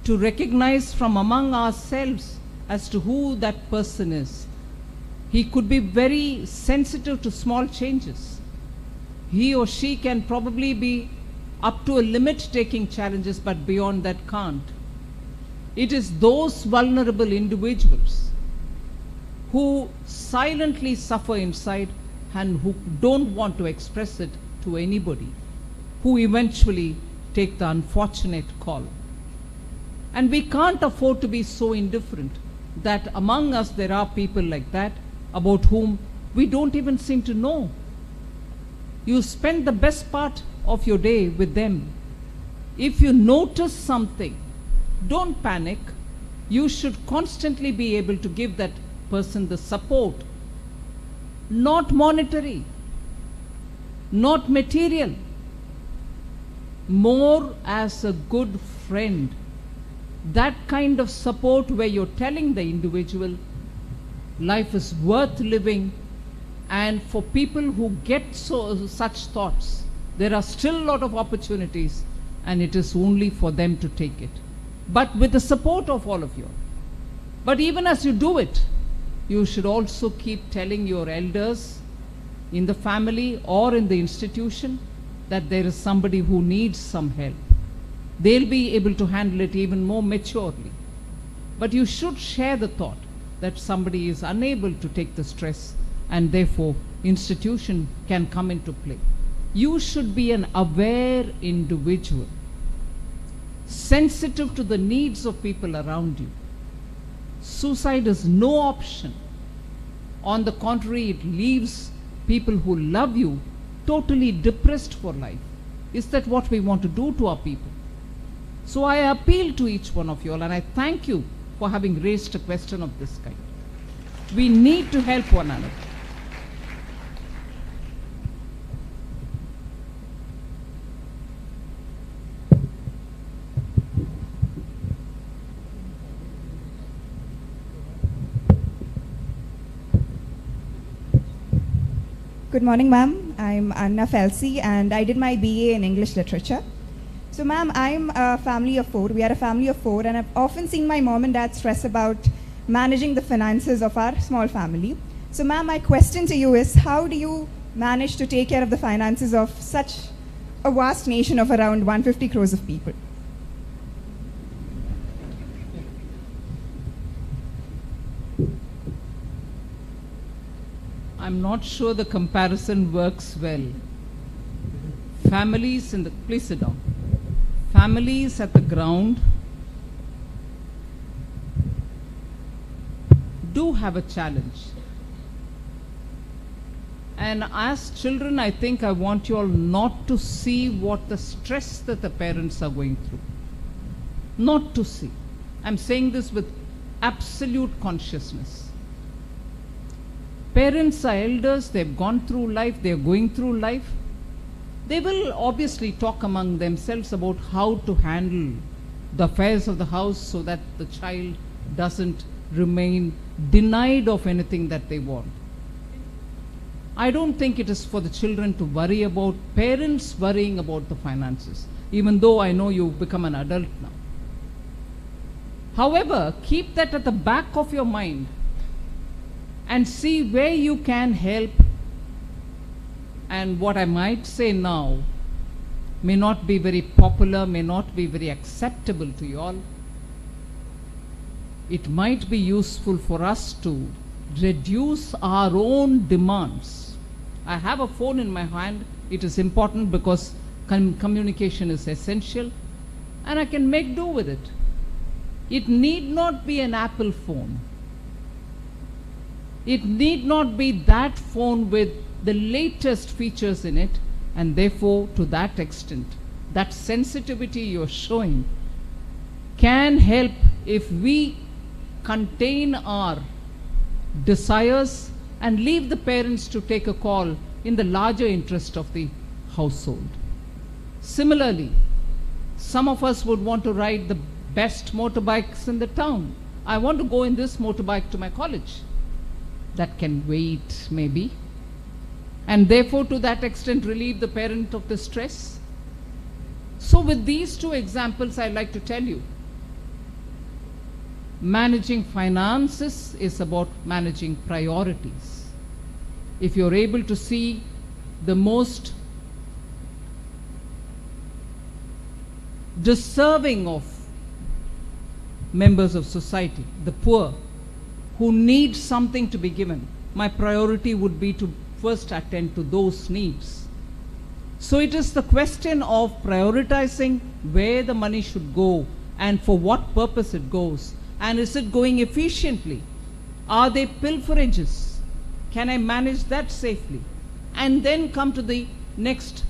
to recognize from among ourselves as to who that person is. He could be very sensitive to small changes. He or she can probably be up to a limit taking challenges, but beyond that can't. It is those vulnerable individuals who silently suffer inside and who don't want to express it to anybody, who eventually take the unfortunate call. And we can't afford to be so indifferent that among us there are people like that about whom we don't even seem to know. You spend the best part of your day with them. If you notice something, don't panic. You should constantly be able to give that person the support, not monetary, not material, more as a good friend. That kind of support where you're telling the individual life is worth living, and for people who get such thoughts, there are still a lot of opportunities, and it is only for them to take it. But with the support of all of you. But even as you do it, you should also keep telling your elders in the family or in the institution that there is somebody who needs some help. They'll be able to handle it even more maturely. But you should share the thought that somebody is unable to take the stress, and therefore institution can come into play. You should be an aware individual, sensitive to the needs of people around you. Suicide is no option. On the contrary, it leaves people who love you totally depressed for life. Is that what we want to do to our people? So I appeal to each one of you all, and I thank you for having raised a question of this kind. We need to help one another. Good morning, ma'am. I'm Anna Felsi, and I did my BA in English Literature. So, ma'am, I'm a family of 4. We are a family of 4, and I've often seen my mom and dad stress about managing the finances of our small family. So, ma'am, my question to you is, how do you manage to take care of the finances of such a vast nation of around 150 crores of people? I'm not sure the comparison works well. Families in the, please sit down. Families at the ground do have a challenge. And as children, I think I want you all not to see what the stress that the parents are going through. Not to see. I'm saying this with absolute consciousness. Parents are elders, they've gone through life, they're going through life. They will obviously talk among themselves about how to handle the affairs of the house so that the child doesn't remain denied of anything that they want. I don't think it is for the children to worry about parents worrying about the finances, even though I know you've become an adult now. However, keep that at the back of your mind and see where you can help. And what I might say now may not be very popular, may not be very acceptable to you all. It might be useful for us to reduce our own demands. I have a phone in my hand. It is important because communication is essential, and I can make do with it. It need not be an Apple phone. It need not be that phone with the latest features in it, and therefore, to that extent, that sensitivity you're showing can help if we contain our desires and leave the parents to take a call in the larger interest of the household. Similarly, some of us would want to ride the best motorbikes in the town. I want to go in this motorbike to my college. That can wait, maybe. And therefore, to that extent, relieve the parent of the stress. So with these two examples, I'd like to tell you, managing finances is about managing priorities. If you're able to see the most deserving of members of society, the poor, who need something to be given, my priority would be to first attend to those needs. So it is the question of prioritizing where the money should go and for what purpose it goes, and is it going efficiently? Are there pilferages? Can I manage that safely? And then come to the next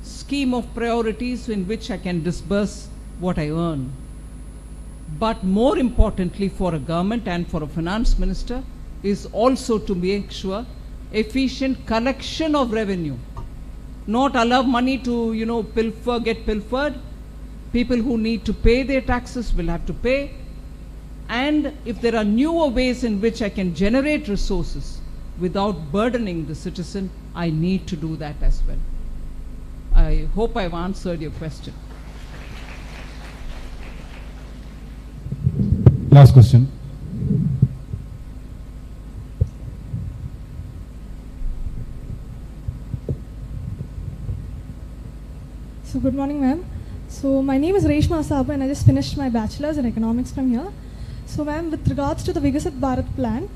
scheme of priorities in which I can disburse what I earn. But more importantly for a government and for a finance minister is also to make sure efficient collection of revenue not allow money to, get pilfered. People who need to pay their taxes will have to pay. And if there are newer ways in which I can generate resources without burdening the citizen, I need to do that as well. I hope I've answered your question. Last question. So good morning, ma'am. So my name is Reshma Sabu and I just finished my bachelor's in economics from here. So ma'am, with regards to the Viksit Bharat plan,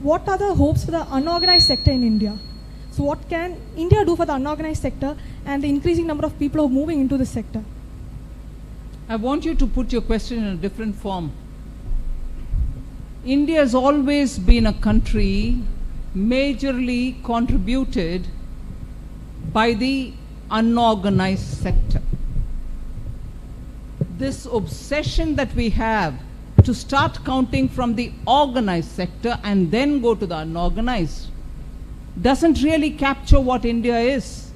what are the hopes for the unorganized sector in India? So what can India do for the unorganized sector and the increasing number of people who are moving into this sector? I want you to put your question in a different form. India has always been a country majorly contributed by the unorganized sector. This obsession that we have to start counting from the organized sector and then go to the unorganized doesn't really capture what India is.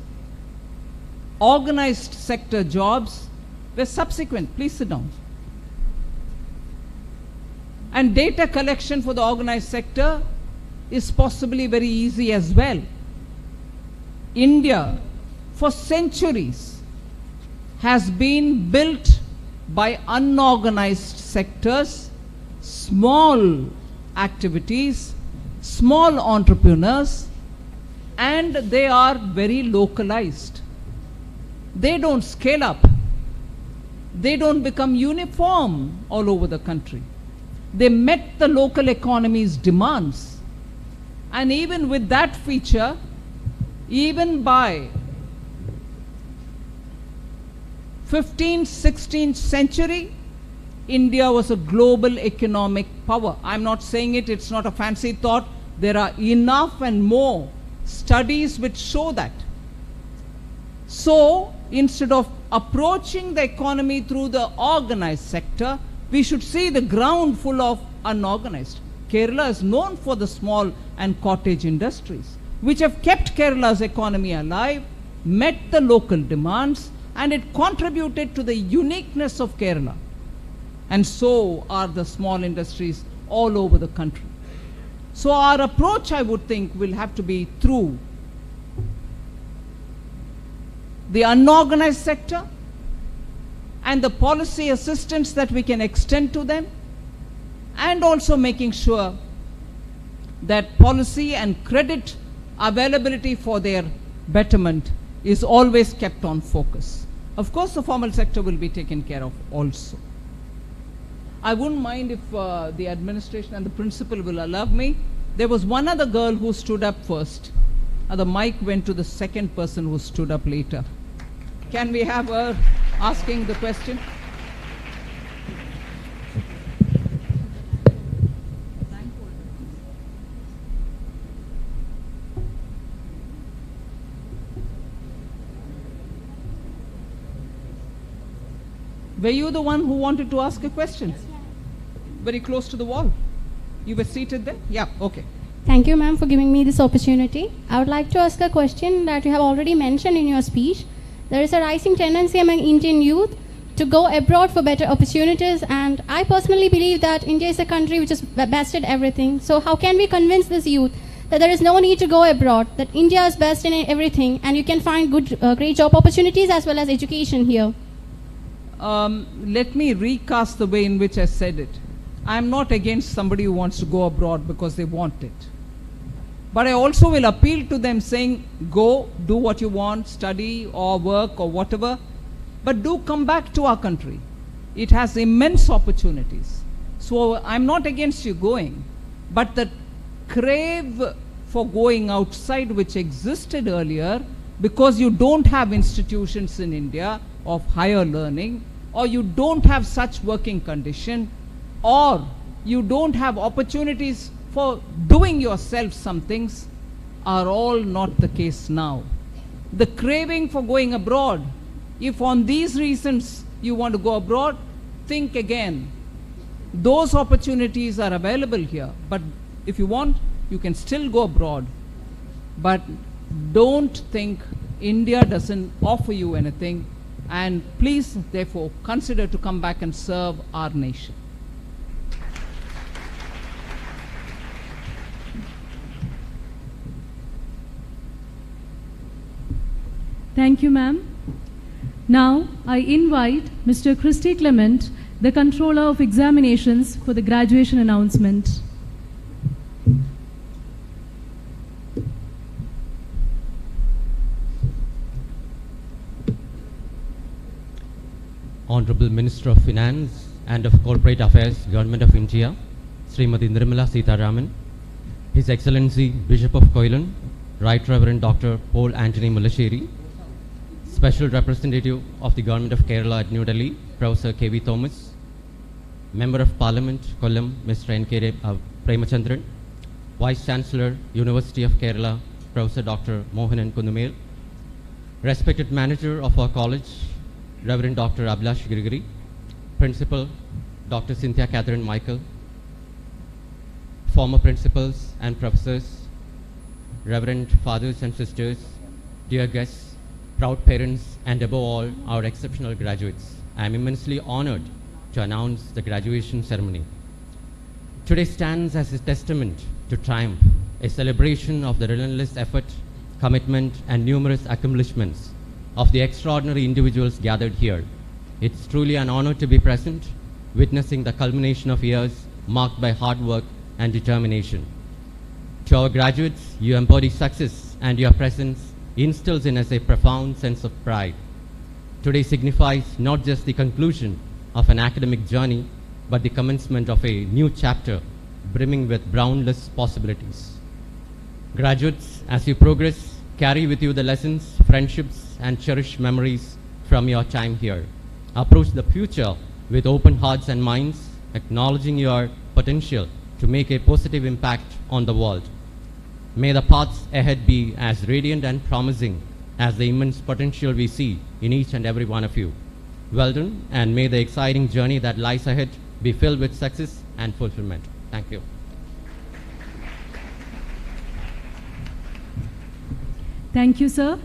Organized sector jobs were subsequent. Please sit down. And data collection for the organized sector is possibly very easy as well. India, for centuries, has been built by unorganized sectors, small activities, small entrepreneurs, and they are very localized. They don't scale up. They don't become uniform all over the country. They met the local economy's demands. And even with that feature, even by 15th, 16th century, India was a global economic power. I'm not saying it, it's not a fancy thought. There are enough and more studies which show that. So, instead of approaching the economy through the organized sector, we should see the ground full of unorganized. Kerala is known for the small and cottage industries, which have kept Kerala's economy alive, met the local demands, and it contributed to the uniqueness of Kerala. And so are the small industries all over the country. So our approach, I would think, will have to be through the unorganized sector and the policy assistance that we can extend to them, and also making sure that policy and credit availability for their betterment is always kept on focus. Of course, the formal sector will be taken care of also. I wouldn't mind if the administration and the principal will allow me. There was one other girl who stood up first. The mic went to the second person who stood up later. Can we have her asking the question? Were you the one who wanted to ask a question? Very close to the wall. You were seated there? Yeah, okay. Thank you, ma'am, for giving me this opportunity. I would like to ask a question that you have already mentioned in your speech. There is a rising tendency among Indian youth to go abroad for better opportunities, and I personally believe that India is a country which has bested everything. So how can we convince this youth that there is no need to go abroad, that India is best in everything, and you can find good, great job opportunities as well as education here? Let me recast the way in which I said it. I'm not against somebody who wants to go abroad because they want it. But I also will appeal to them saying, go, do what you want, study or work or whatever, but do come back to our country. It has immense opportunities. So I'm not against you going, but the crave for going outside which existed earlier, because you don't have institutions in India of higher learning, or you don't have such working condition, or you don't have opportunities for doing yourself some things, are all not the case now. The craving for going abroad, if on these reasons you want to go abroad, think again. Those opportunities are available here, but if you want, you can still go abroad. But don't think India doesn't offer you anything, and please, therefore, consider to come back and serve our nation. Thank you, ma'am. Now, I invite Mr. Christy Clement, the Controller of Examinations, for the graduation announcement. Honorable Minister of Finance and of Corporate Affairs, Government of India, Srimati Nirmala Sitharaman, His Excellency Bishop of Kollam, Right Reverend Dr. Paul Anthony Mullasheri, Special Representative of the Government of Kerala at New Delhi, Professor K.V. Thomas, Member of Parliament, Kollam, Mr. N.K. Premachandran, Vice Chancellor, University of Kerala, Professor Dr. Mohanan Kundumel, respected Manager of our college, Reverend Dr. Abhilash Girigiri, Principal, Dr. Cynthia Catherine Michael, former principals and professors, Reverend fathers and sisters, dear guests, proud parents, and above all, our exceptional graduates. I am immensely honored to announce the graduation ceremony. Today stands as a testament to triumph, a celebration of the relentless effort, commitment, and numerous accomplishments of the extraordinary individuals gathered here. It's truly an honor to be present, witnessing the culmination of years marked by hard work and determination. To our graduates, you embody success, and your presence instills in us a profound sense of pride. Today signifies not just the conclusion of an academic journey, but the commencement of a new chapter brimming with boundless possibilities. Graduates, as you progress, carry with you the lessons, friendships, and cherished memories from your time here. Approach the future with open hearts and minds, acknowledging your potential to make a positive impact on the world. May the paths ahead be as radiant and promising as the immense potential we see in each and every one of you. Well done, and may the exciting journey that lies ahead be filled with success and fulfillment. Thank you. Thank you, sir.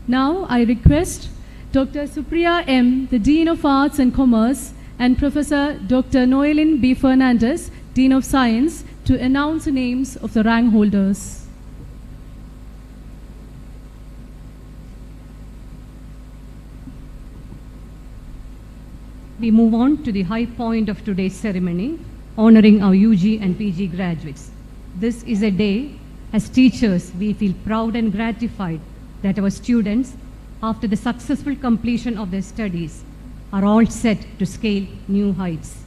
Now I request Dr. Supriya M., the Dean of Arts and Commerce, and Professor Dr. Noelin B. Fernandez, Dean of Science, to announce the names of the rank holders. We move on to the high point of today's ceremony, honoring our UG and PG graduates. This is a day, as teachers, we feel proud and gratified that our students, after the successful completion of their studies, are all set to scale new heights.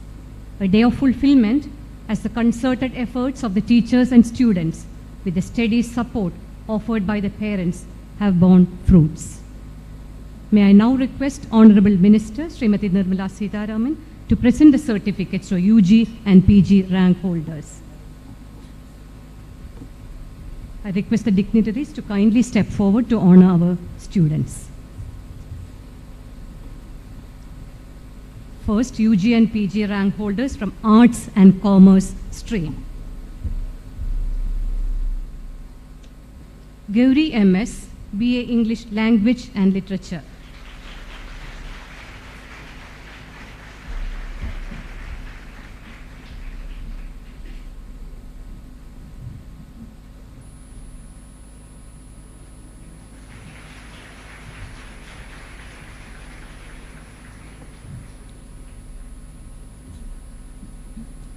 A day of fulfillment as the concerted efforts of the teachers and students, with the steady support offered by the parents, have borne fruits. May I now request Honorable Minister Srimati Nirmala Sitharaman to present the certificates to UG and PG rank holders. I request the dignitaries to kindly step forward to honor our students. First, UG and PG rank holders from Arts and Commerce stream. Gauri MS, BA English Language and Literature.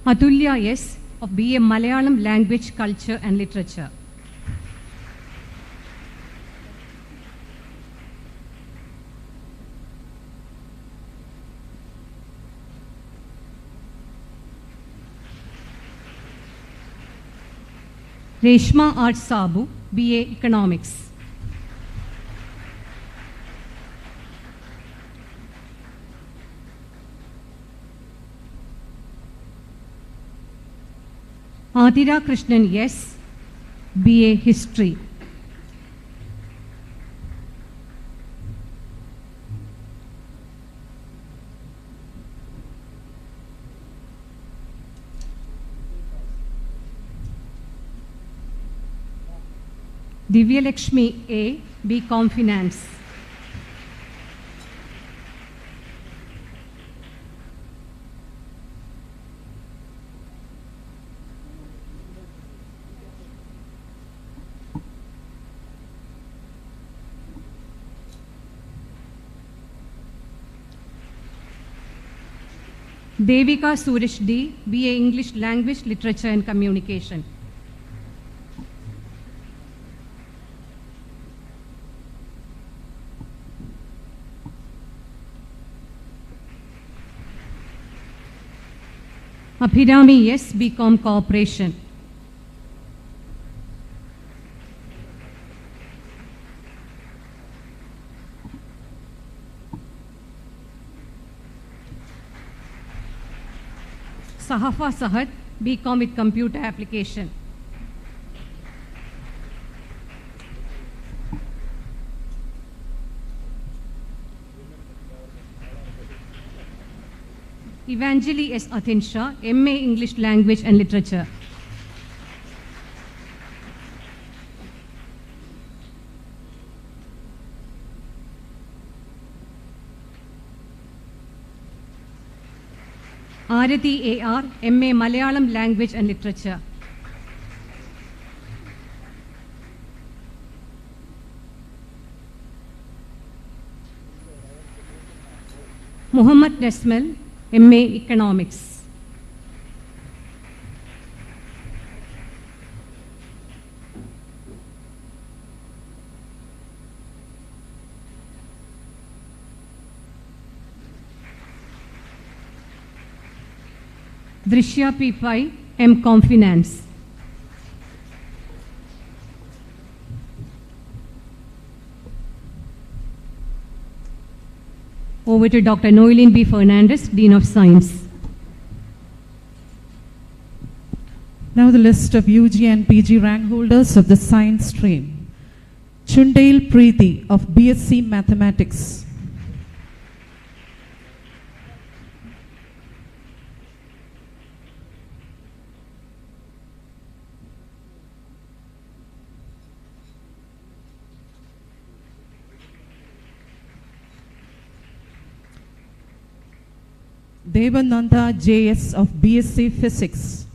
Atulya S. of BA Malayalam Language, Culture and Literature. Reshma R. Sabu, BA Economics. Adira Krishnan S., BA History. Divya Lakshmi A., BCom Finance. Devika Suresh D, BA English Language, Literature and Communication. Abhirami S, BCom Cooperation. Sahafa Sahad, BCom with Computer Application. Evangeline S. Athinsha, MA English Language and Literature. Arati AR, MA Malayalam Language and Literature. Muhammad Nesmal, MA Economics. Drishya P5, MCom Finance. Over to Dr. Noeline B. Fernandez, Dean of Science. Now the list of UG and PG rank holders of the science stream. Chundail Preeti of BSc Mathematics. Devananda JS of BSc Physics.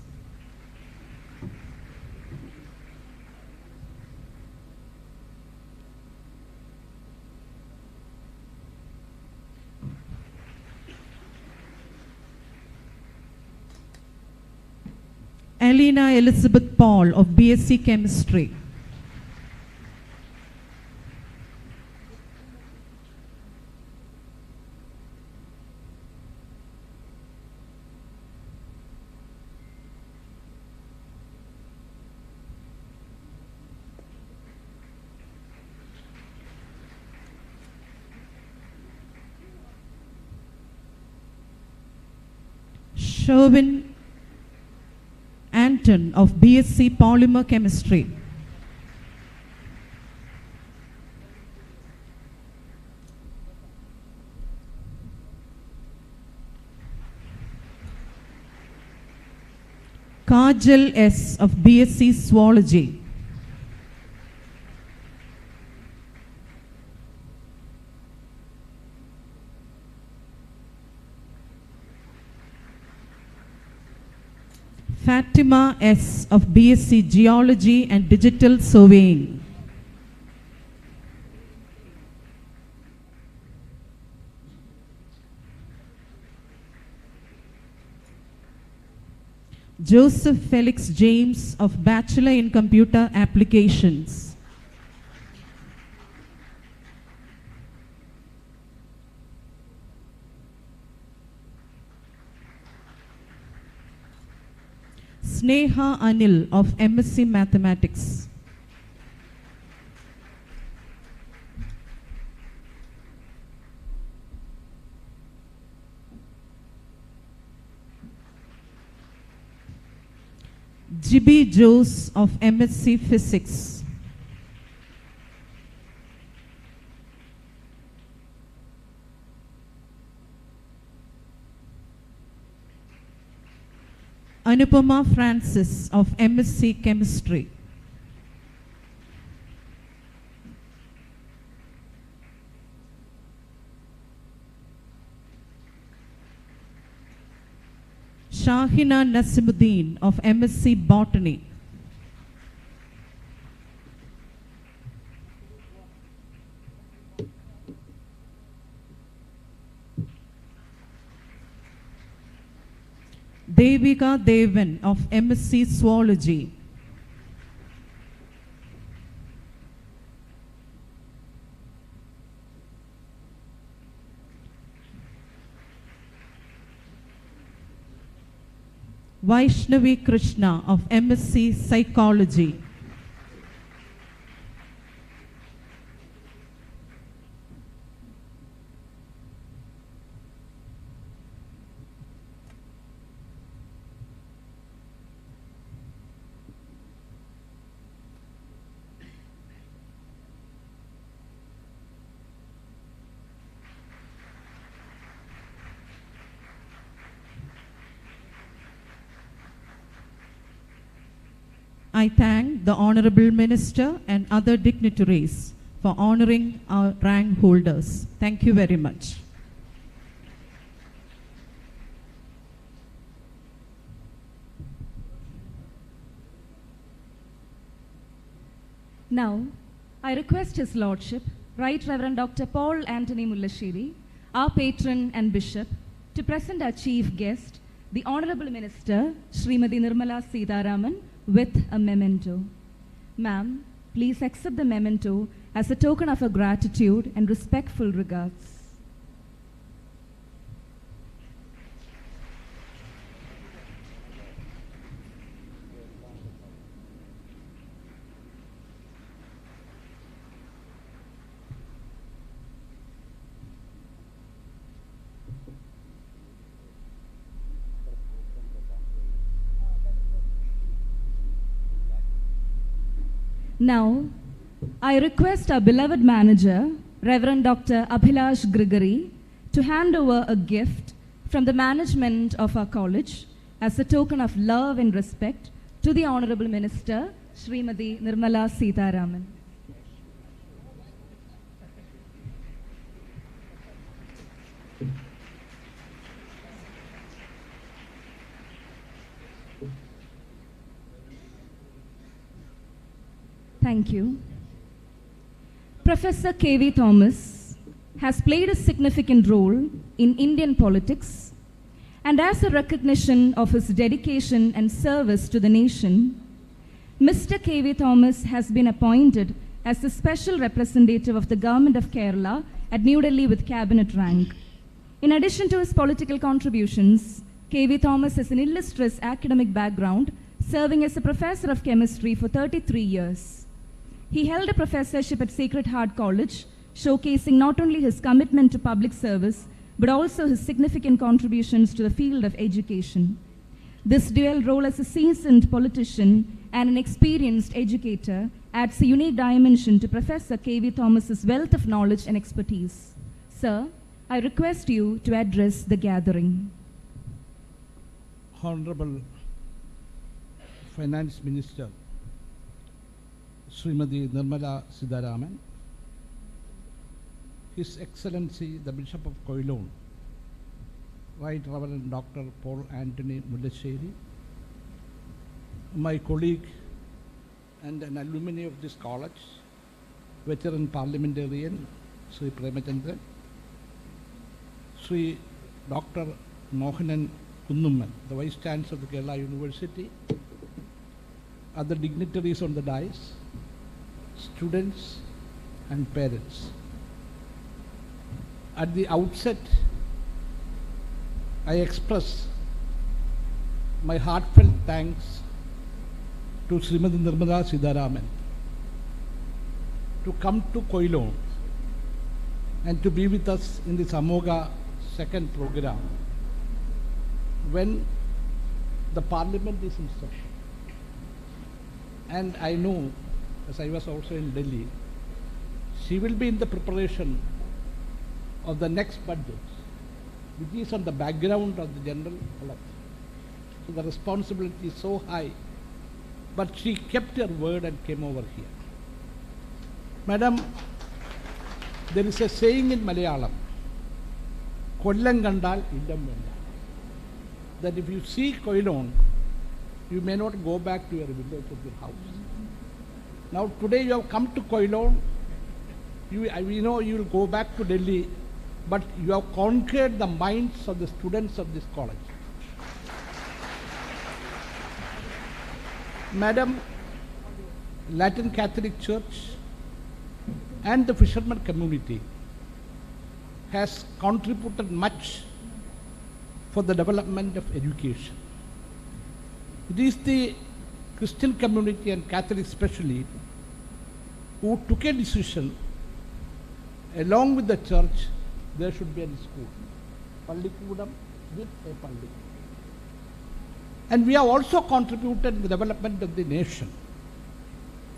Alina Elizabeth Paul of BSc Chemistry. Sherwin Anton of BSc Polymer Chemistry. Kajal S of BSc Zoology. Fatima S of BSc Geology and Digital Surveying. Joseph Felix James of Bachelor in Computer Applications. Sneha Anil of MSc Mathematics. Jibby Jose of MSc Physics. Anupama Francis of MSc Chemistry. Shahina Nasimuddin of MSc Botany. Devika Devan of MSc Zoology. Vaishnavi Krishna of MSc Psychology. I thank the Honorable Minister and other dignitaries for honoring our rank holders. Thank you very much. Now, I request His Lordship, Right Reverend Dr. Paul Anthony Mullashiri, our patron and bishop, to present our chief guest, the Honorable Minister, Srimati Nirmala Sitharaman, with a memento. Ma'am, please accept the memento as a token of our gratitude and respectful regards. Now, I request our beloved manager, Reverend Dr. Abhilash Grigory, to hand over a gift from the management of our college as a token of love and respect to the Honorable Minister, Srimati Nirmala Sitharaman. Thank you. Professor K.V. Thomas has played a significant role in Indian politics, and as a recognition of his dedication and service to the nation, Mr. K.V. Thomas has been appointed as the special representative of the Government of Kerala at New Delhi with cabinet rank. In addition to his political contributions, K.V. Thomas has an illustrious academic background, serving as a professor of chemistry for 33 years. He held a professorship at Sacred Heart College, showcasing not only his commitment to public service, but also his significant contributions to the field of education. This dual role as a seasoned politician and an experienced educator adds a unique dimension to Professor K.V. Thomas's wealth of knowledge and expertise. Sir, I request you to address the gathering. Honorable Finance Minister, Srimati Nirmala Sitharaman, His Excellency the Bishop of Kollam, Right Reverend Dr. Paul Anthony Mullashiri, my colleague and an alumni of this college, veteran parliamentarian Sri Premachandran, Sri Dr. Mohanan Kunnumman, the Vice Chancellor of the Kerala University, other dignitaries on the dais, students and parents. At the outset, I express my heartfelt thanks to Srimati Nirmala Sitharaman to come to Kollam and to be with us in this Amogha II program when the Parliament is in session. And I know, as I was also in Delhi, she will be in the preparation of the next budget, which is on the background of the general election. So the responsibility is so high, but she kept her word and came over here. Madam, there is a saying in Malayalam, Kollam kandal illam venda. that if you see Kollam, you may not go back to your village or your house. Now today you have come to Kollam, we know you will go back to Delhi, but you have conquered the minds of the students of this college. Madam, Latin Catholic Church and the fisherman community has contributed much for the development of education. It is the Christian community and Catholic especially who took a decision along with the church there should be a school. Pallikudam with a Palli. And we have also contributed to the development of the nation.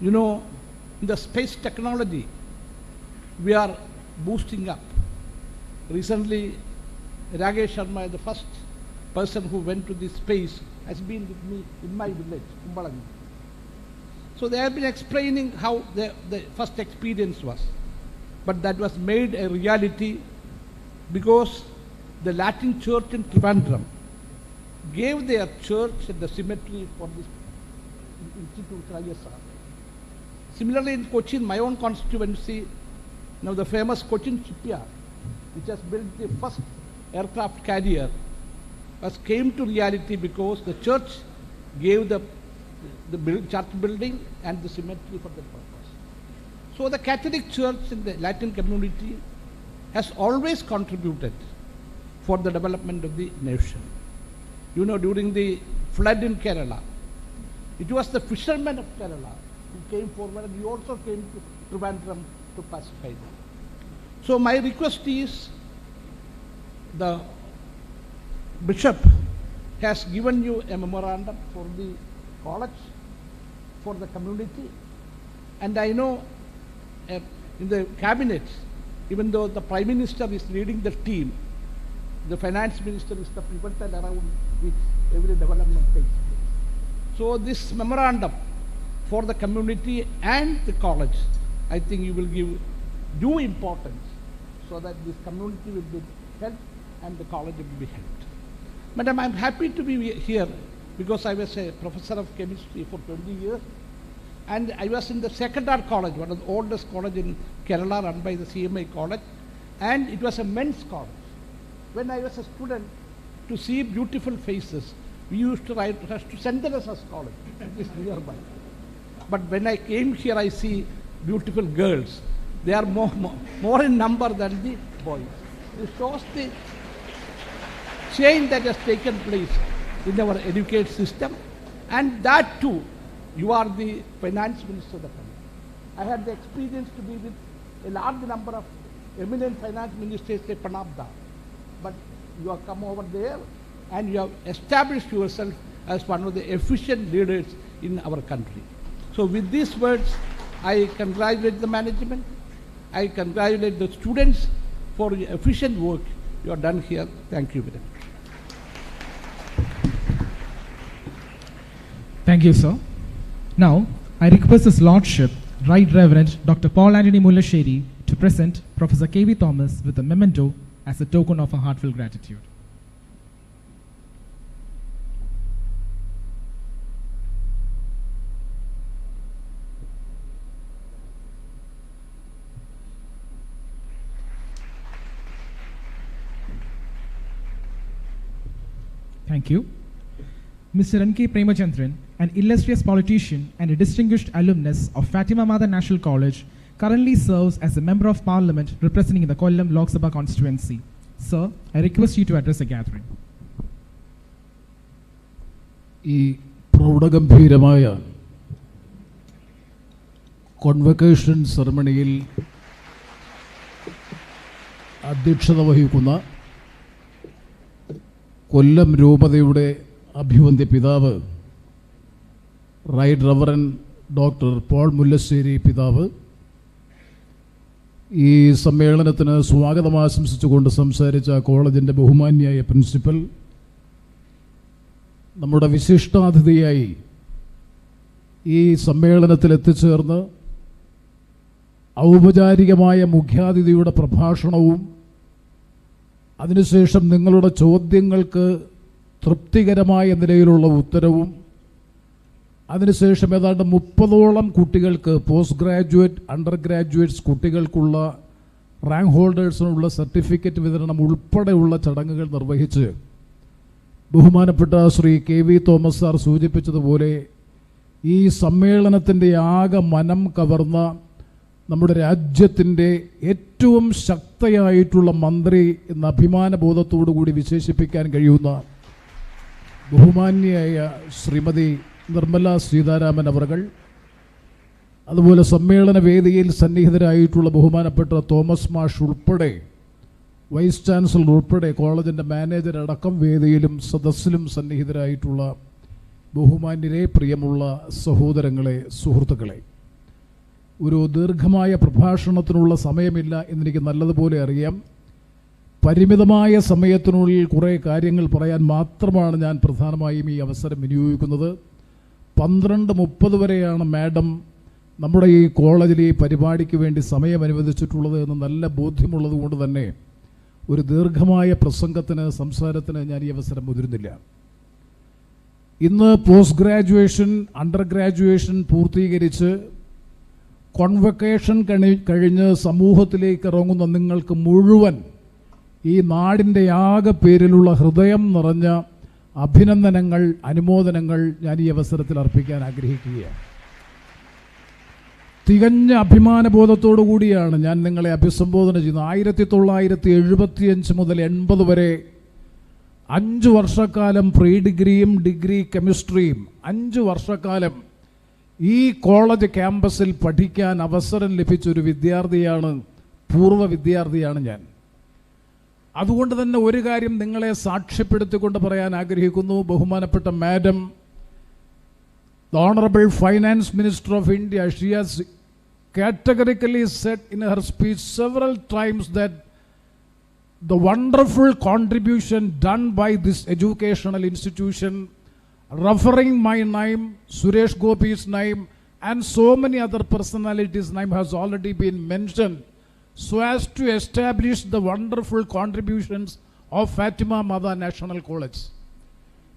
You know, in the space technology, we are boosting up. Recently, Rakesh Sharma, the first person who went to the space, has been with me in my village, Kumbalangi. So they have been explaining how the first experience was. But that was made a reality because the Latin Church in Trivandrum gave their church and the cemetery for this institute ISR. Similarly in Cochin, my own constituency, now the famous Cochin shipyard, which has built the first aircraft carrier, came to reality because the church gave the church building and the cemetery for that purpose. So the Catholic Church in the Latin community has always contributed for the development of the nation. You know, during the flood in Kerala, it was the fishermen of Kerala who came forward, and you also came to Trivandrum to pacify them. So my request is, the bishop has given you a memorandum for the college, for the community, and I know in the cabinet, even though the Prime Minister is leading the team, the Finance Minister is the pivotal around which every development takes place. So this memorandum for the community and the college, I think you will give due importance so that this community will be helped and the college will be helped. Madam, I am happy to be here because I was a professor of chemistry for 20 years and I was in the Secondary College, one of the oldest college in Kerala run by the CMI college, and it was a men's college. When I was a student, to see beautiful faces, we used to write to St. Teresa's College, which is nearby. But when I came here, I see beautiful girls. They are more in number than the boys. This shows the change that has taken place in our education system, and that too, you are the finance minister of the country. I had the experience to be with a large number of eminent finance ministers, say Panabda, but you have come over there and you have established yourself as one of the efficient leaders in our country. So with these words, I congratulate the management, I congratulate the students for the efficient work you have done here. Thank you very much. Thank you, sir. Now, I request His Lordship, Right Reverend Dr. Paul Anthony Mullasheri, to present Professor K.V. Thomas with a memento as a token of our heartfelt gratitude. Thank you. Mr. N.K. Premachandran, an illustrious politician and a distinguished alumnus of Fatima Mother National College, currently serves as a Member of Parliament representing the Kollam Lok Sabha constituency. Sir, I request you to address the gathering. ഈ പ്രൗഢഗംഭീരമായ convocation സെറമണിയിൽ അധ്യക്ഷത വഹിക്കുന്ന കൊല്ലം രൂപതയുടെ അഭിവന്ദ്യ പിതാവ് right reverend doctor Paul Mullassery പിതാവ്, ഈ സമ്മേളനത്തിന് സ്വാഗതം ആശംസിച്ചുകൊണ്ട് സംസാരിച്ച കോളേജിൻ്റെ ബഹുമാന്യായ പ്രിൻസിപ്പൽ, നമ്മുടെ വിശിഷ്ടാതിഥിയായി ഈ സമ്മേളനത്തിൽ എത്തിച്ചേർന്ന് ഔപചാരികമായ മുഖ്യാതിഥിയുടെ പ്രഭാഷണവും അതിനുശേഷം നിങ്ങളുടെ ചോദ്യങ്ങൾക്ക് തൃപ്തികരമായ നിലയിലുള്ള ഉത്തരവും അതിനുശേഷം ഏതാണ്ട് 30ഓളം കുട്ടികൾക്ക് പോസ്റ്റ് ഗ്രാജുവേറ്റ് അണ്ടർ ഗ്രാജുവേറ്റ്സ് കുട്ടികൾക്കുള്ള റാങ്ക് ഹോൾഡേഴ്സിനുള്ള സർട്ടിഫിക്കറ്റ് വിതരണം ഉൾപ്പെടെയുള്ള ചടങ്ങുകൾ നിർവഹിച്ച് ബഹുമാനപ്പെട്ട ശ്രീ KV തോമസ് സാർ സൂചിപ്പിച്ചതുപോലെ ഈ സമ്മേളനത്തിൻ്റെ ആകെ മനം കവർന്ന നമ്മുടെ രാജ്യത്തിൻ്റെ ഏറ്റവും ശക്തയായിട്ടുള്ള മന്ത്രി എന്ന അഭിമാനബോധത്തോടു കൂടി വിശേഷിപ്പിക്കാൻ കഴിയുന്ന ബഹുമാന്യയായ ശ്രീമതി നിർമ്മല സീതാരാമൻ അവർകൾ, അതുപോലെ സമ്മേളന വേദിയിൽ സന്നിഹിതരായിട്ടുള്ള ബഹുമാനപ്പെട്ട തോമസ് മാഷ് ഉൾപ്പെടെ വൈസ് ചാൻസലർ ഉൾപ്പെടെ കോളേജിൻ്റെ മാനേജർ അടക്കം വേദിയിലും സദസ്സിലും സന്നിഹിതരായിട്ടുള്ള ബഹുമാന്യരെ, പ്രിയമുള്ള സഹോദരങ്ങളെ, സുഹൃത്തുക്കളെ, ഒരു ദീർഘമായ പ്രഭാഷണത്തിനുള്ള സമയമില്ല എന്നെനിക്ക് നല്ലതുപോലെ അറിയാം. പരിമിതമായ സമയത്തിനുള്ളിൽ കുറേ കാര്യങ്ങൾ പറയാൻ മാത്രമാണ് ഞാൻ പ്രധാനമായും ഈ അവസരം വിനിയോഗിക്കുന്നത്. 12:30 വരെയാണ് മാഡം നമ്മുടെ ഈ കോളേജിൽ ഈ പരിപാടിക്ക് വേണ്ടി സമയം അനുവദിച്ചിട്ടുള്ളത് എന്ന് നല്ല ബോധ്യമുള്ളത് കൊണ്ട് തന്നെ ഒരു ദീർഘമായ സംസാരത്തിന് ഞാൻ ഈ അവസരം മുതിരുന്നില്ല. ഇന്ന് പോസ്റ്റ് ഗ്രാജുവേഷൻ, അണ്ടർ ഗ്രാജുവേഷൻ പൂർത്തീകരിച്ച് കോൺവൊക്കേഷൻ കഴിഞ്ഞ് സമൂഹത്തിലേക്ക് ഇറങ്ങുന്ന നിങ്ങൾക്ക് മുഴുവൻ ഈ നാടിൻ്റെ ആകെ പേരിലുള്ള ഹൃദയം നിറഞ്ഞ അഭിനന്ദനങ്ങൾ, അനുമോദനങ്ങൾ ഞാൻ ഈ അവസരത്തിൽ അർപ്പിക്കാൻ ആഗ്രഹിക്കുകയാണ്. തികഞ്ഞ അഭിമാനബോധത്തോടു കൂടിയാണ് ഞാൻ നിങ്ങളെ അഭിസംബോധന ചെയ്യുന്നത്. 1975 മുതൽ 80 വരെ 5 വർഷക്കാലം പ്രീ ഡിഗ്രിയും ഡിഗ്രി കെമിസ്ട്രിയും 5 വർഷക്കാലം ഈ കോളേജ് ക്യാമ്പസിൽ പഠിക്കാൻ അവസരം ലഭിച്ചൊരു വിദ്യാർത്ഥിയാണ്, പൂർവ്വ വിദ്യാർത്ഥിയാണ് ഞാൻ. അതുകൊണ്ട് തന്നെ ഒരു കാര്യം നിങ്ങളെ സാക്ഷ്യപ്പെടുത്തിക്കൊണ്ട് പറയാൻ ആഗ്രഹിക്കുന്നു. ബഹുമാനപ്പെട്ട madam, the Honorable Finance Minister of India, she has categorically said in her speech several times that the wonderful contribution done by this educational institution, referring my name, Suresh Gopi's name, and so many other personalities' name has already been mentioned, so as to establish the wonderful contributions of Fatima Mother National College.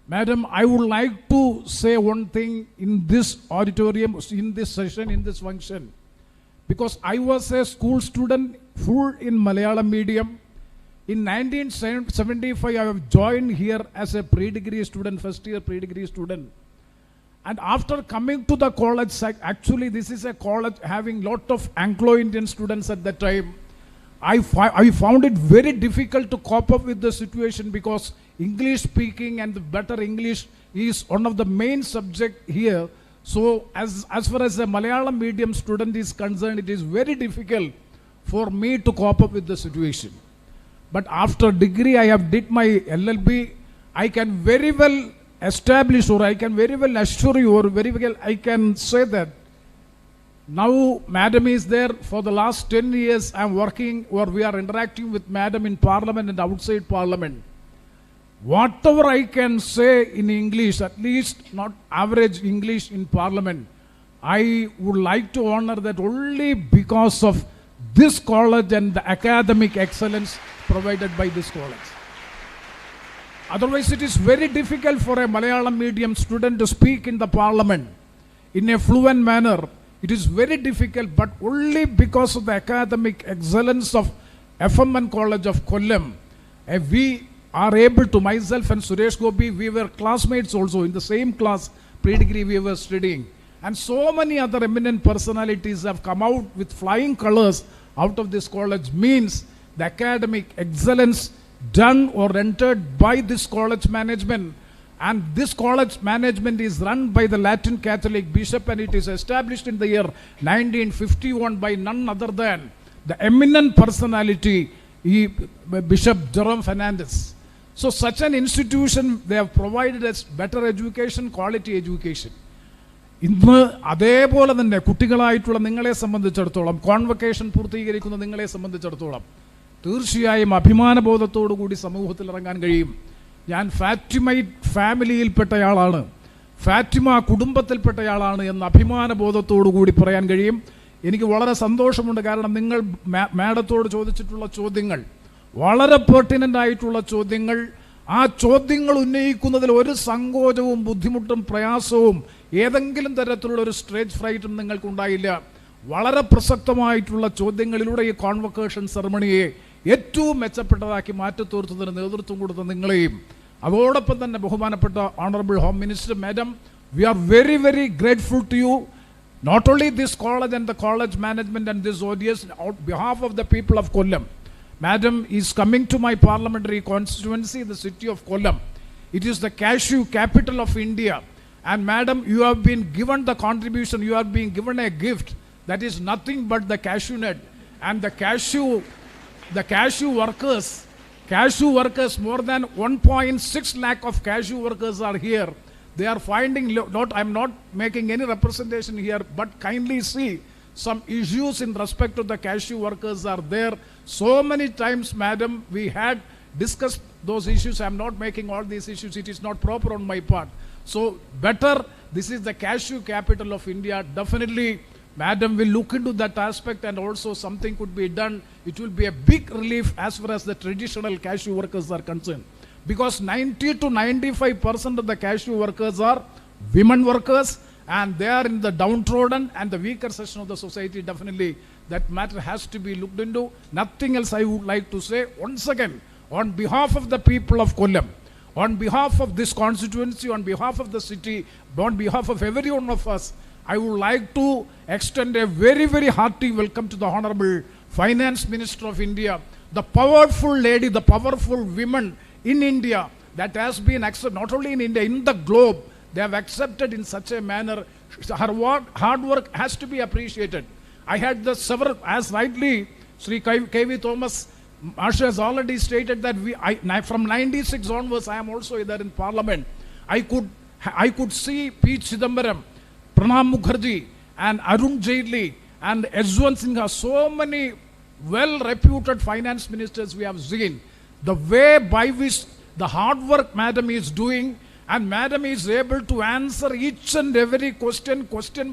Madam, I would like to say one thing in this auditorium, in this session, in this function, because I was a school student full in Malayalam medium. In 1975, I have joined here as a pre-degree student, first year pre-degree student. And after coming to the college, actually this is a college having lot of Anglo-Indian students at that time. I found it very difficult to cope up with the situation because English speaking and the better English is one of the main subject here. So as far as a Malayalam medium student is concerned, it is very difficult for me to cope up with the situation. But after degree, I have did my LLB. I can very well establish, or I can very well assure you, or very well I can say that now Madam is there. For the last 10 years I am working, or we are interacting with Madam in Parliament and outside Parliament. Whatever I can say in English, at least not average English in Parliament, I would like to honor that only because of this college and the academic excellence provided by this college. Otherwise, it is very difficult for a Malayalam medium student to speak in the Parliament in a fluent manner. It is very difficult, but only because of the academic excellence of FMN College of Kollam, we are able to, myself and Suresh Gopi, we were classmates also in the same class, pre-degree we were studying. And so many other eminent personalities have come out with flying colors out of this college, means the academic excellence done or entered by this college management. And this college management is run by the Latin Catholic Bishop, and it is established in the year 1951 by none other than the eminent personality, Bishop Jerome Fernandez. So such an institution, they have provided us better education, quality education. ഇന്ന് അതേപോലെ തന്നെ കുട്ടികളായിട്ടുള്ള നിങ്ങളെ സംബന്ധിച്ചിടത്തോളം, convocation പൂർത്തീകരിക്കുന്ന നിങ്ങളെ സംബന്ധിച്ചിടത്തോളം തീർച്ചയായും അഭിമാനബോധത്തോടു കൂടി സമൂഹത്തിൽ ഇറങ്ങാൻ കഴിയും. ഞാൻ ഫാറ്റിമൈറ്റ് ഫാമിലിയിൽപ്പെട്ടയാളാണ്, ഫാറ്റിമ കുടുംബത്തിൽപ്പെട്ടയാളാണ് എന്ന അഭിമാനബോധത്തോടു കൂടി പറയാൻ കഴിയും. എനിക്ക് വളരെ സന്തോഷമുണ്ട്. കാരണം നിങ്ങൾ മാഡത്തോട് ചോദിച്ചിട്ടുള്ള ചോദ്യങ്ങൾ വളരെ പെർട്ടിനൻ്റ് ആയിട്ടുള്ള ചോദ്യങ്ങൾ, ആ ചോദ്യങ്ങൾ ഉന്നയിക്കുന്നതിൽ ഒരു സങ്കോചവും ബുദ്ധിമുട്ടും പ്രയാസവും ഏതെങ്കിലും തരത്തിലുള്ള ഒരു സ്റ്റേജ് ഫ്രൈറ്റും നിങ്ങൾക്കുണ്ടായില്ല. വളരെ പ്രസക്തമായിട്ടുള്ള ചോദ്യങ്ങളിലൂടെ ഈ കോൺവൊക്കേഷൻ സെറമണിയെ ഏറ്റവും മെച്ചപ്പെട്ടതാക്കി മാറ്റിത്തീർത്തതിന് നേതൃത്വം കൊടുത്ത നിങ്ങളെയും അതോടൊപ്പം തന്നെ ബഹുമാനപ്പെട്ട honourable home minister madam, we are very, very grateful to you. Not only this college and the college management and this audience, on behalf of the people of Kollam. Madam is coming to my parliamentary constituency, the city of Kollam. It is the cashew capital of India. And Madam, you have been given the contribution, you have been given a gift that is nothing but the cashew nut. And the cashew workers, more than 1.6 lakh of cashew workers are here. They are finding, I'm not making any representation here, but kindly see some issues in respect to the cashew workers are there. So many times, Madam, we had discussed those issues. I'm not making all these issues. It is not proper on my part. So better, this is the cashew capital of India. Definitely, Madam will look into that aspect, and also something could be done. It will be a big relief as far as the traditional cashew workers are concerned. Because 90 to 95% of the cashew workers are women workers, and they are in the downtrodden and the weaker section of the society. Definitely that matter has to be looked into. Nothing else I would like to say. Once again, on behalf of the people of Kollam, on behalf of this constituency, on behalf of the city, on behalf of every one of us, I would like to extend a very, very hearty welcome to the Honorable Finance Minister of India, the powerful lady, the powerful women in India that has been accepted, not only in India, in the globe. They have accepted in such a manner. Her hard work has to be appreciated. I had the several, as rightly Sri K.V. Thomas Marsha has already stated that from 96 onwards, I am also there in Parliament. I could see P. Chidambaram, Pranab Mukherjee, and Arun Jaitley, and Yashwant Sinha, so many well-reputed finance ministers we have seen. The way by which the hard work Madam is doing, and Madam is able to answer each and every question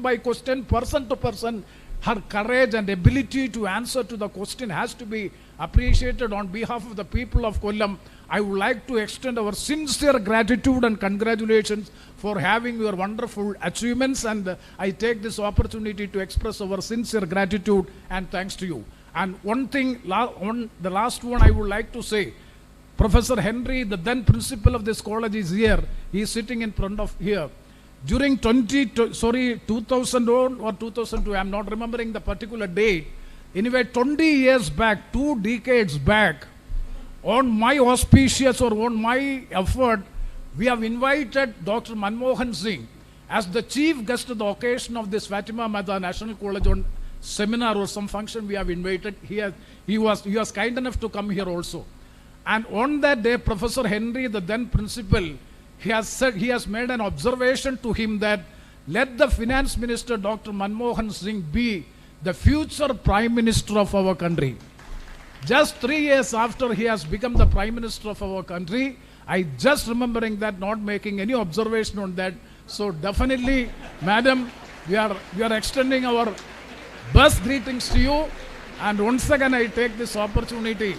by question, person to person. Her courage and ability to answer to the question has to be appreciated. On behalf of the people of Kollam, I would like to extend our sincere gratitude and congratulations for having your wonderful achievements, and I take this opportunity to express our sincere gratitude and thanks to you. And one thing, the last one I would like to say, Professor Henry, the then principal of this college, is here. He is sitting in front of here. During 2001 or 2002, I am not remembering the particular date. Anyway, 20 years back, 2 decades back, on my auspicious or on my effort, we have invited Dr. Manmohan Singh as the chief guest of the occasion of this Fatima Mata National College on seminar or some function we have invited. He was kind enough to come here also. And on that day, Professor Henry, the then principal, he has made an observation to him that let the finance minister, Dr. Manmohan Singh, be the future prime minister of our country. Just 3 years after he has become the prime minister of our country, I just remembering that, not making any observation on that. So definitely, Madam, we are extending our best greetings to you. And once again, I take this opportunity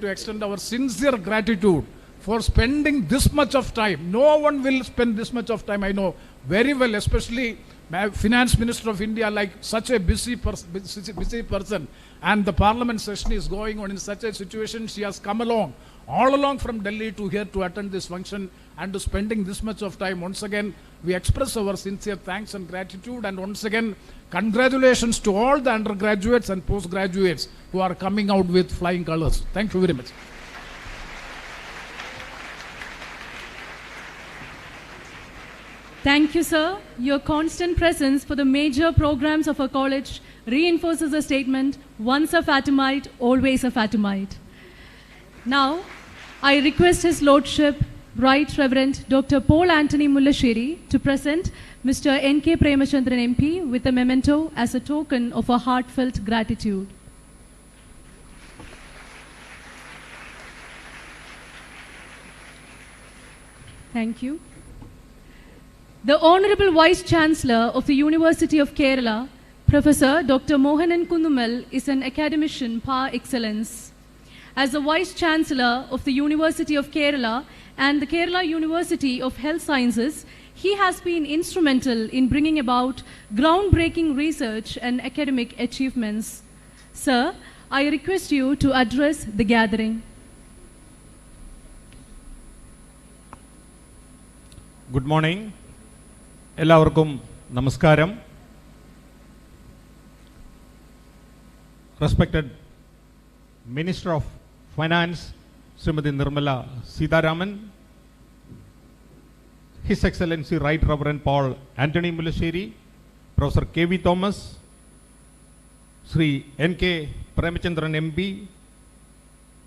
to extend our sincere gratitude for spending this much of time. No one will spend this much of time, I know very well, especially Finance Minister of India, like such a busy person, and the Parliament session is going on. In such a situation, she has come all along from Delhi to here to attend this function and to spending this much of time. Once again, we express our sincere thanks and gratitude, and once again, congratulations to all the undergraduates and postgraduates who are coming out with flying colors. Thank you very much. Thank you, sir. Your constant presence for the major programs of our college reinforces the statement, once a Fatimite, always a Fatimite. Now, I request His Lordship, Right Reverend Dr. Paul Anthony Mullasheri, to present Mr. N.K. Premachandran MP with a memento as a token of our heartfelt gratitude. Thank you. The Honorable Vice Chancellor of the University of Kerala, Professor Dr. Mohanan Kundumal, is an academician par excellence. As the Vice Chancellor of the University of Kerala and the Kerala University of Health Sciences, he has been instrumental in bringing about groundbreaking research and academic achievements. Sir, I request you to address the gathering. Good morning. എല്ലാവർക്കും നമസ്കാരം. Respected Minister of Finance, Srimati Nirmala Sitharaman, His Excellency Right Reverend Paul Anthony Mullasheri, Professor K.V. Thomas, Sri N.K. Premachandran MP,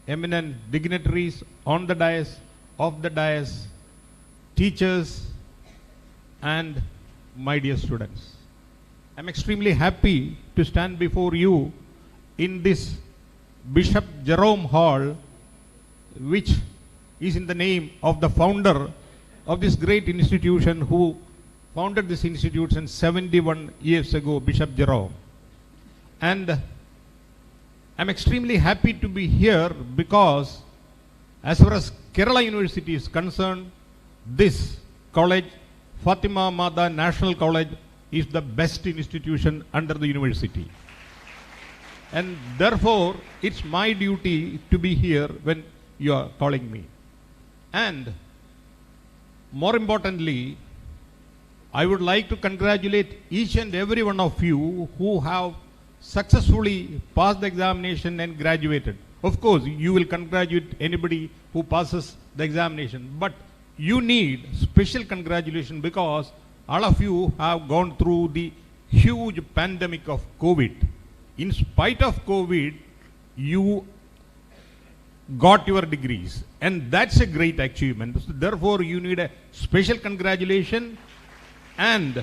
eminent dignitaries on the dais, off the dais, teachers, and my dear students. I'm extremely happy to stand before you in this Bishop Jerome Hall, which is in the name of the founder of this great institution who founded this institution 71 years ago, Bishop Jerome. And I'm extremely happy to be here because as far as Kerala University is concerned, this college, Fatima Mada National College, is the best institution under the university. And therefore, it's my duty to be here when you are calling me. And more importantly, I would like to congratulate each and every one of you who have successfully passed the examination and graduated. Of course, you will congratulate anybody who passes the examination, but you need special congratulations because all of you have gone through the huge pandemic of COVID. In spite of COVID, you got your degrees, and that's a great achievement. So therefore, you need a special congratulation, and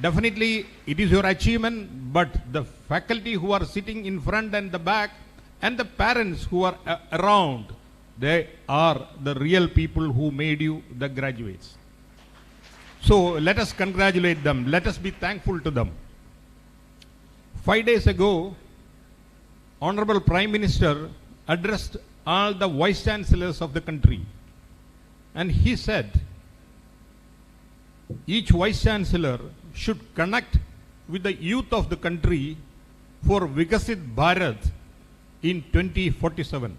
definitely it is your achievement, but the faculty who are sitting in front and the back, and the parents who are around, they are the real people who made you the graduates. So let us congratulate them. Let us be thankful to them. 5 days ago, Honorable Prime Minister addressed all the Vice Chancellors of the country. And he said, each Vice Chancellor should connect with the youth of the country for Vikasit Bharat in 2047.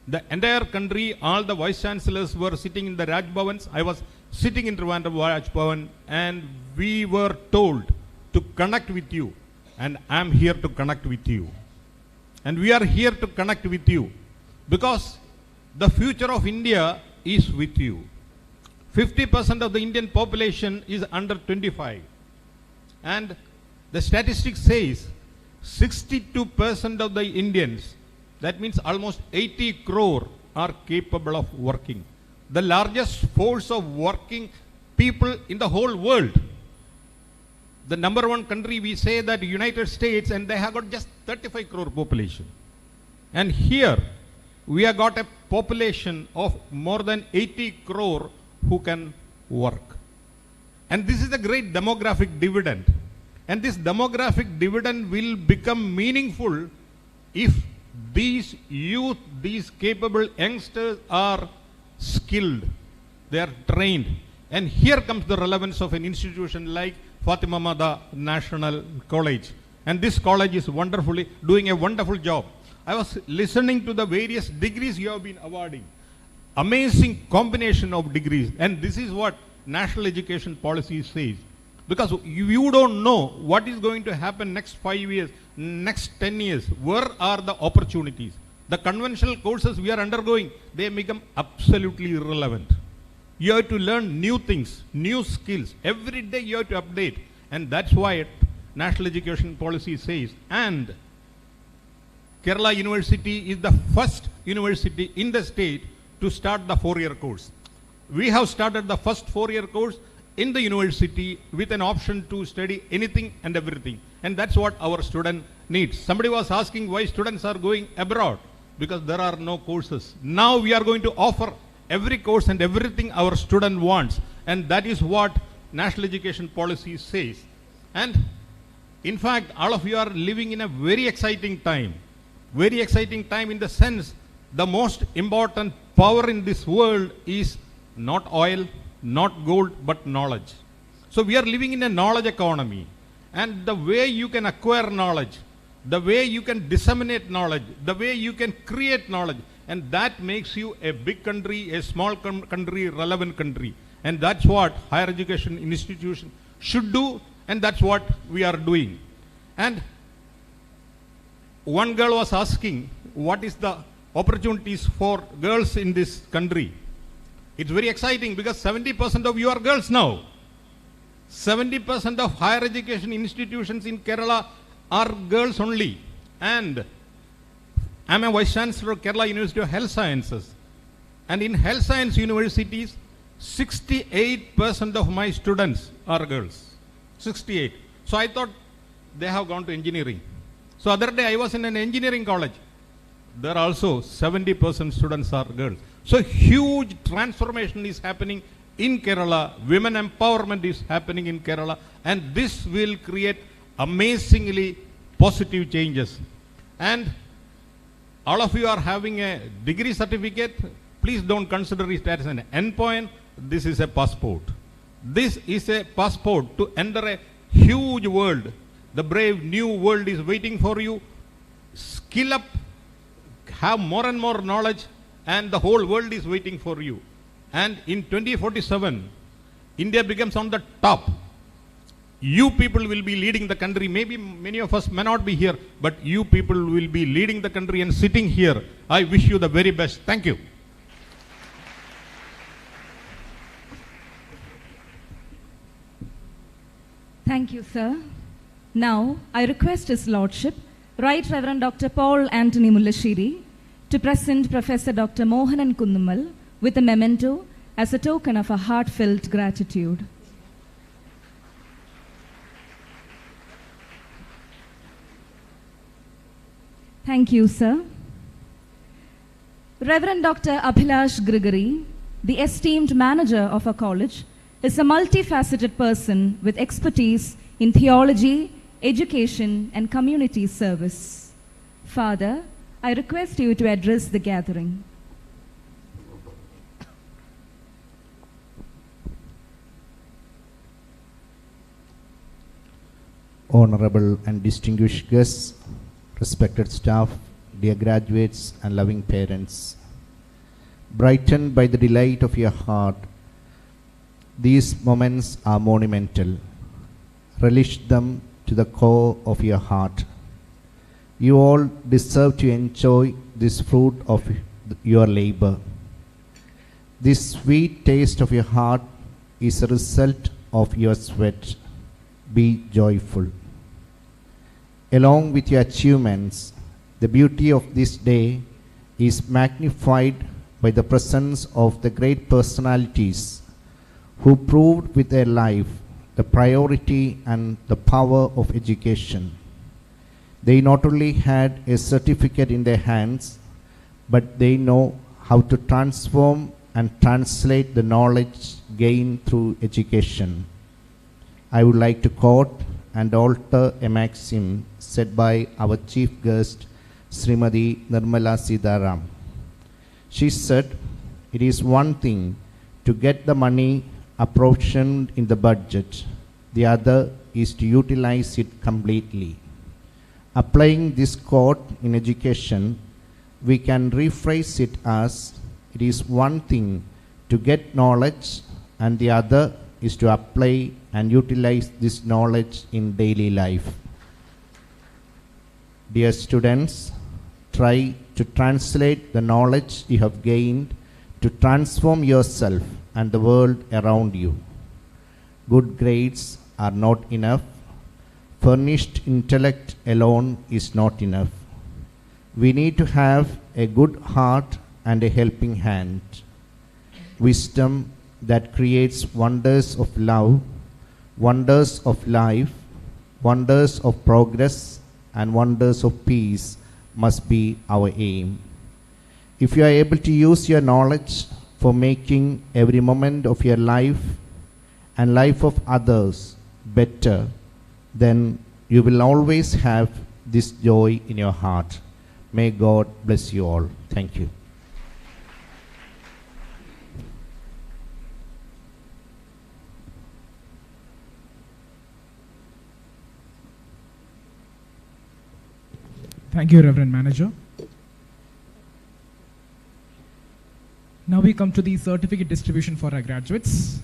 The entire country, all the Vice Chancellors were sitting in the Raj Bhavans. I was sitting in Trivandrum Raj Bhavan, and we were told to connect with you. And I am here to connect with you. And we are here to connect with you because the future of India is with you. 50% of the Indian population is under 25. And the statistics says 62% of the Indians, that means almost 80 crore, are capable of working. The largest force of working people in the whole world. The number one country, we say that United States, and they have got just 35 crore population. And here, we have got a population of more than 80 crore who can work. And this is a great demographic dividend. And this demographic dividend will become meaningful if these youth, these capable youngsters are skilled, they are trained. And here comes the relevance of an institution like Fatima Mada National College. And this college is doing a wonderful job. I was listening to the various degrees you have been awarding. Amazing combination of degrees. And this is what national education policy says. Because you don't know what is going to happen next 5 years, next 10 years. Where are the opportunities? The conventional courses we are undergoing, they become absolutely irrelevant. You have to learn new things, new skills. Every day you have to update. And that's why national education policy says. And Kerala University is the first university in the state to start the 4-year course. We have started the first 4-year course in the university with an option to study anything and everything. And that's what our student needs. Somebody was asking why students are going abroad. Because there are no courses. Now we are going to offer every course and everything our student wants. And that is what national education policy says. And in fact, all of you are living in a very exciting time. very exciting time in the sense the most important power in this world is not oil, not gold, but knowledge. So we are living in a knowledge economy. And the way you can acquire knowledge, the way you can disseminate knowledge, the way you can create knowledge, and that makes you a big country, a small country, relevant country. And that's what higher education institution should do, and that's what we are doing. And one girl was asking, what is the opportunities for girls in this country? It's very exciting because 70% of you are girls now. 70% of higher education institutions in Kerala are girls only. And I'm a Vice Chancellor of Kerala University of Health Sciences. And in health science universities, 68% of my students are girls. 68. So I thought they have gone to engineering. So other day I was in an engineering college. There also 70% students are girls. So huge transformation is happening in Kerala. Women empowerment is happening in Kerala. And this will create amazingly positive changes. And all of you are having a degree certificate. Please don't consider it as an endpoint. This is a passport. This is a passport to enter a huge world. The brave new world is waiting for you. Skill up, have more and more knowledge, and the whole world is waiting for you. And in 2047, India becomes on the top. You people will be leading the country. Maybe many of us may not be here, but you people will be leading the country and sitting here. I wish you the very best. Thank you. Thank you, sir. Now, I request His Lordship, Right Reverend Dr. Paul Anthony Mullashiri, to present Professor Dr. Mohanan Kunnumal with a memento as a token of a heartfelt gratitude. Thank you, sir. Reverend Dr. Abhilash Grigory, the esteemed manager of our college, is a multifaceted person with expertise in theology, education, and community service. Father, I request you to address the gathering. Honorable and distinguished guests, respected staff, dear graduates and loving parents, brightened by the delight of your heart, these moments are monumental. Relish them to the core of your heart. You all deserve to enjoy this fruit of your labor. This sweet taste of your heart is a result of your sweat. Be joyful. Along with your achievements, the beauty of this day is magnified by the presence of the great personalities who proved with their life the priority and the power of education. They not only had a certificate in their hands, but they know how to transform and translate the knowledge gained through education. I would like to quote and alter a maxim said by our chief guest, Srimati Nirmala Sitharam. She said, "It is one thing to get the money apportioned in the budget. The other is to utilize it completely." Applying this quote in education, we can rephrase it as, it is one thing to get knowledge and the other is to apply and utilize this knowledge in daily life. Dear students, try to translate the knowledge you have gained to transform yourself and the world around you. Good grades are not enough. Furnished intellect alone is not enough. We need to have a good heart and a helping hand. Wisdom that creates wonders of love, wonders of life, wonders of progress, and wonders of peace must be our aim. If you are able to use your knowledge for making every moment of your life and life of others better, then you will always have this joy in your heart. May God bless you all. Thank you. Thank you, Reverend Manager. Now we come to the certificate distribution for our graduates.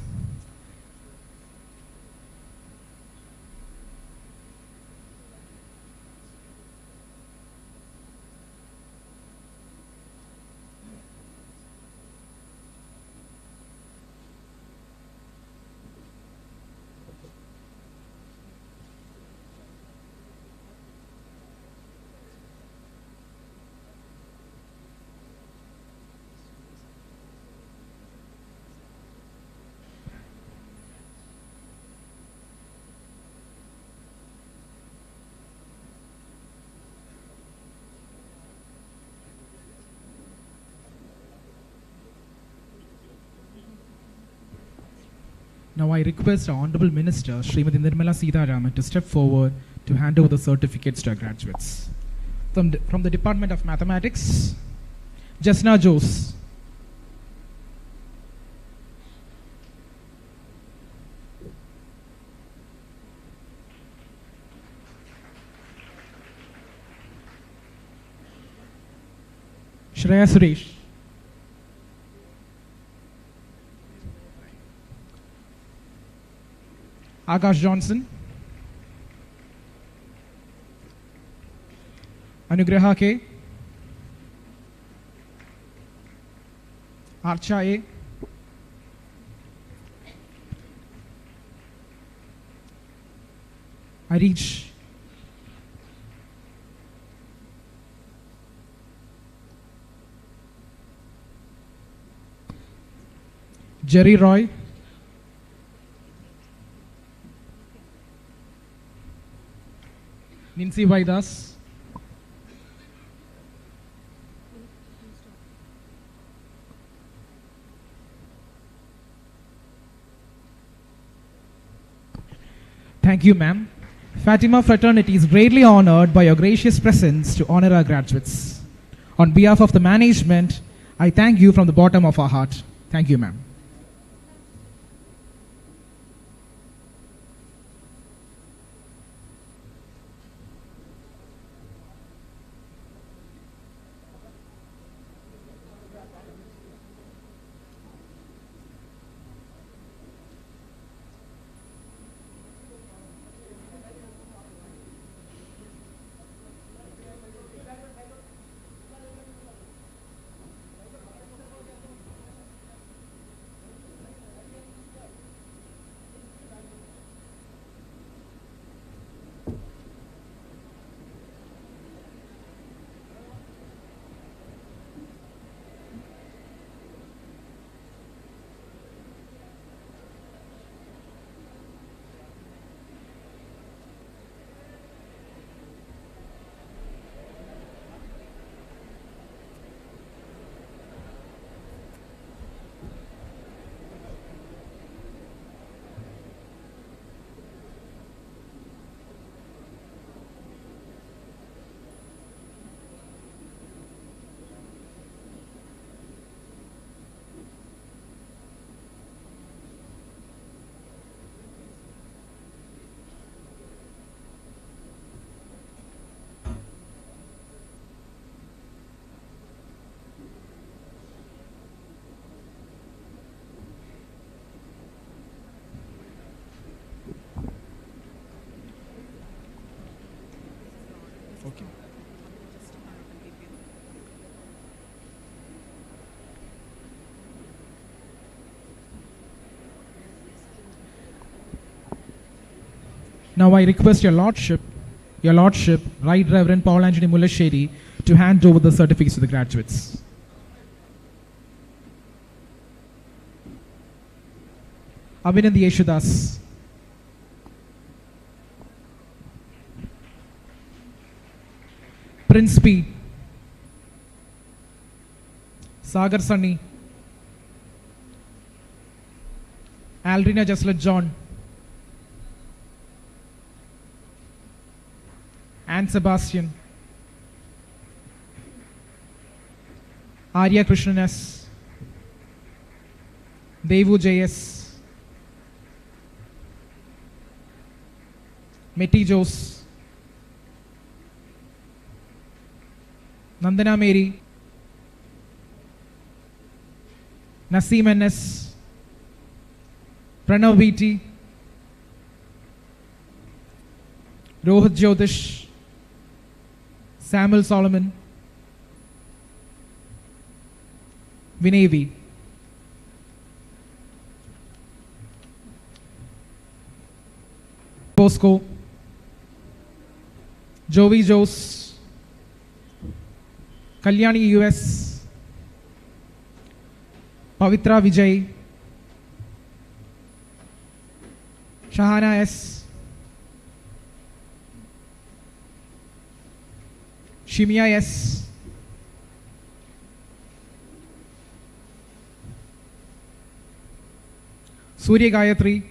Now I request our Honorable Minister, Srimati Nirmala Sitharaman, to step forward to hand over the certificates to our graduates. From the Department of Mathematics, Jasna Jose. Shreya Suresh. Akash Johnson, Anugraha K, Archa A, Arish, Jerry Roy, Ninsi Vaidas, thank you, ma'am. Fatima Fraternity is greatly honored by your gracious presence to honor our graduates. On behalf of the management, I thank you from the bottom of our heart. Thank you, ma'am. Okay. Now I request your Lordship, Right Reverend Paul Anthony Mulasheri, to hand over the certificates to the graduates. Abhinand Yeshudas. Prince P. Sagar Sunny. Aldrina Jaslet John. Anne Sebastian. Arya Krishnan S, Devu JS, Meti Jose, Nandana Mary, Naseem NS, Pranav VT, Rohit Jyotish, Samuel Solomon, Vinay V. Bosco, Jovi Jose, Kalyani US, Pavitra Vijay, Shahana S, Shimia S, Surya Gayatri,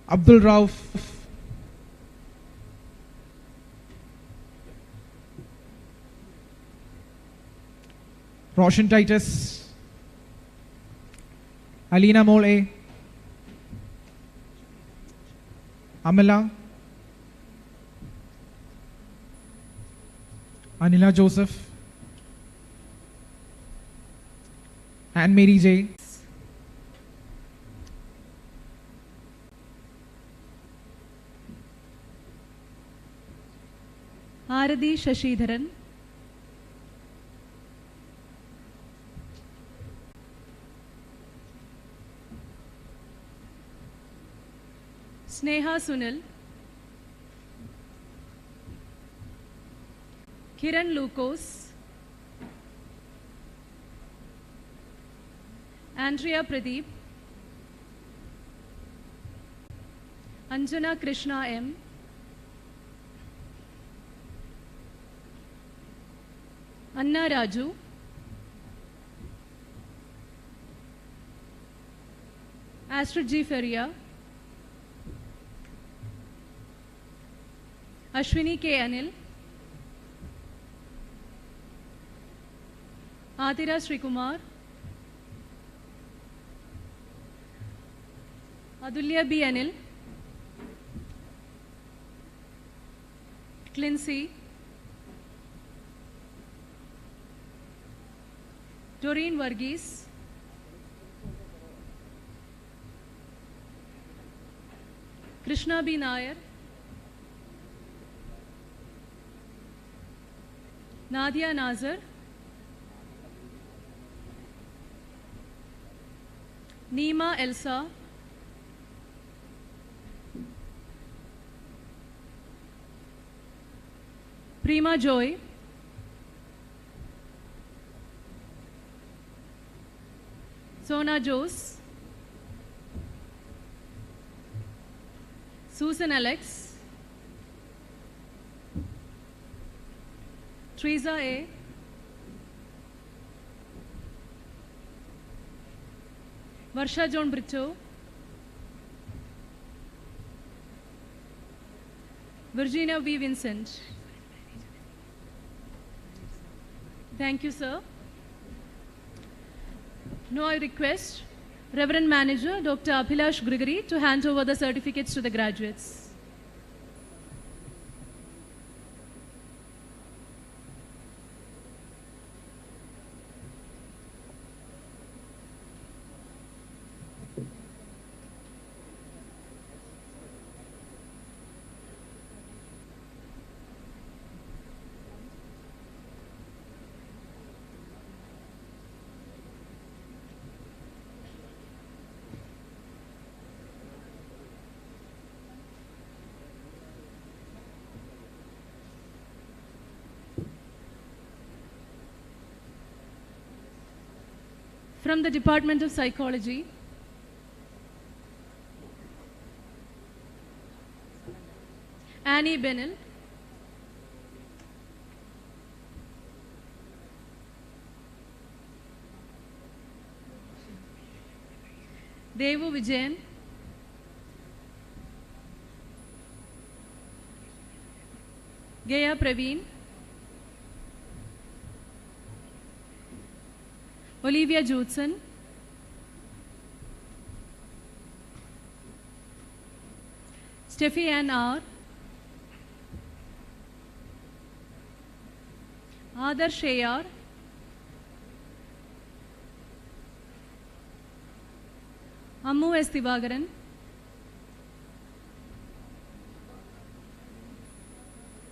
Abdul Rauf, Roshan Titus, Alina Mole, Amala, Anila Joseph, Anne Mary J. Aradi Shashidharan, Sneha Sunil, Kiran Lucas, Andrea Pradeep, Anjana Krishna M, Anna Raju, Astrid G. Feria, Ashwini K. Anil, Atira Srikumar, Adulya B. Anil, Clincy, Doreen Varghese, Krishna B. Nair, Nadia Nazar, Neema Elsa, Prima Joy, Sona Jose, Susan Alex, Teresa A, Varsha John Brito, Virginia V. Vincent. Thank you, sir. Now I request Reverend Manager Dr. Abhilash Grigory to hand over the certificates to the graduates. From the Department of Psychology, Annie Benel, Devu Vijayan, Gaya Praveen, Olivia Judson, Steffi Ann R, Adarsh AR, Ammu S. Divagaran,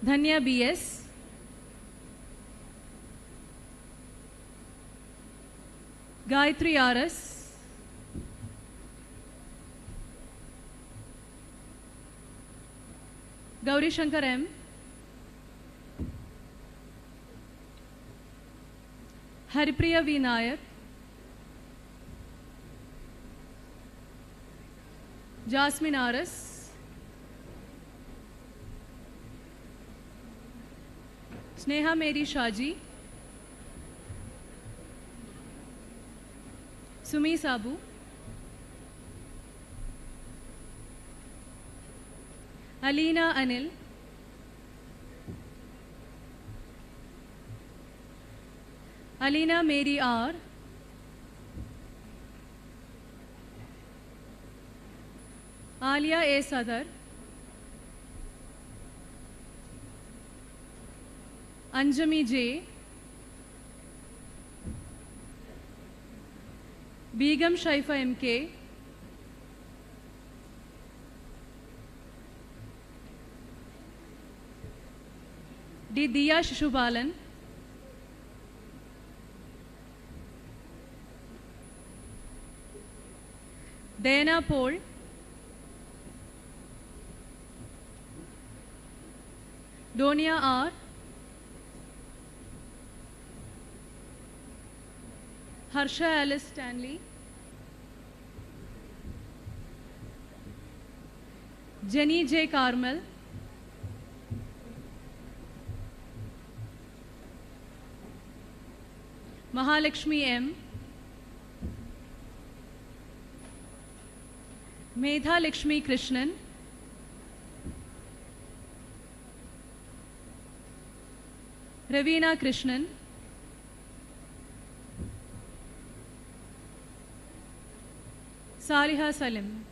Dhanya BS, Gayatri RS, Gauri Shankar M, Haripriya V. Nayak, Jasmine RS, Sneha Mary Shaji, Sumi Sabu, Alina Anil, Alina Mary R, Alia A. Sadar, Anjami J, Begum Shaifa MK, D. Diya Shishubalan, Dana Paul, Donia R, Harsha Alice Stanley, Jenny J. Carmel, Mahalakshmi M, Medha Lakshmi Krishnan, Ravina Krishnan, Saliha Salim,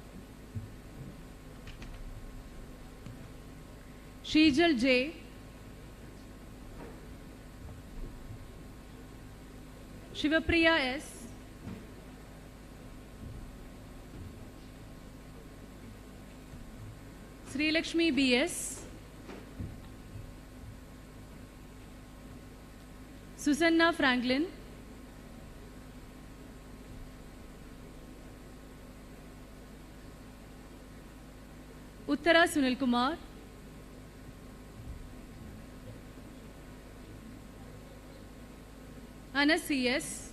Shijal J, Shivapriya S, Sri Lakshmi BS, Susanna Franklin, Uttara Sunil Kumar, Anna CS,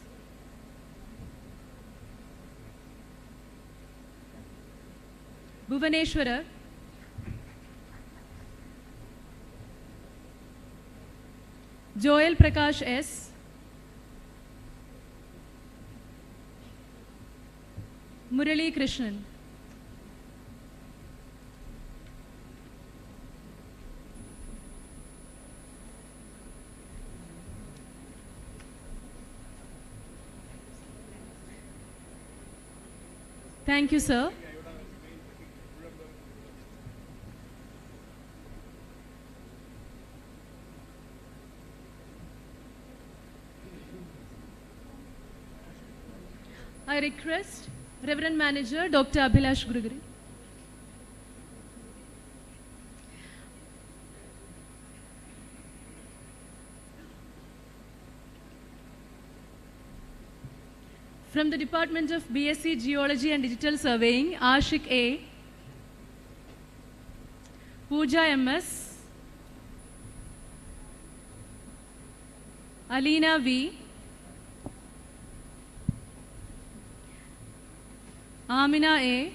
Bhuvaneshwara, Joel Prakash S, Murali Krishnan, thank you, sir. I request Reverend Manager Dr. Abhilash Guruguri. From the Department of BSc Geology and Digital Surveying, Ashik A, Pooja MS, Alina V, Amina A,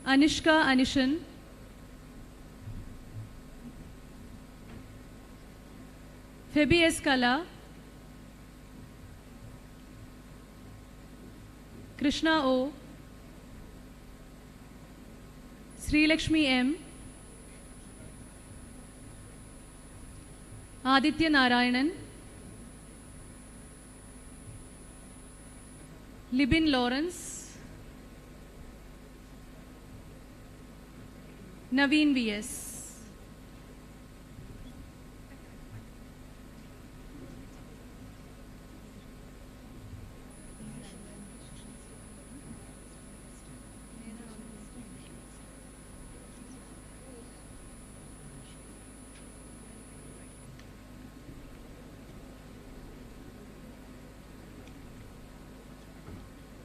Anishka Anishan, Febi S. Kala, Krishna O, Sri Lakshmi M, Aditya Narayanan, Libin Lawrence, Naveen V.S.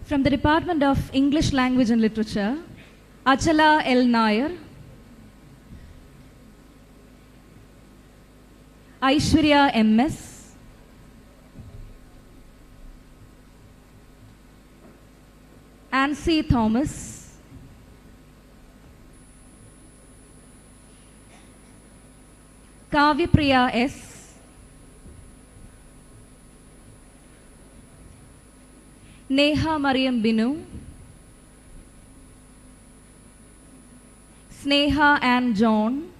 From the Department of English Language and Literature, Achala L. Nair, Aishwarya M.S., Ansi Thomas, Kavyapriya S., Neha Mariam Binu, Sneha Ann John,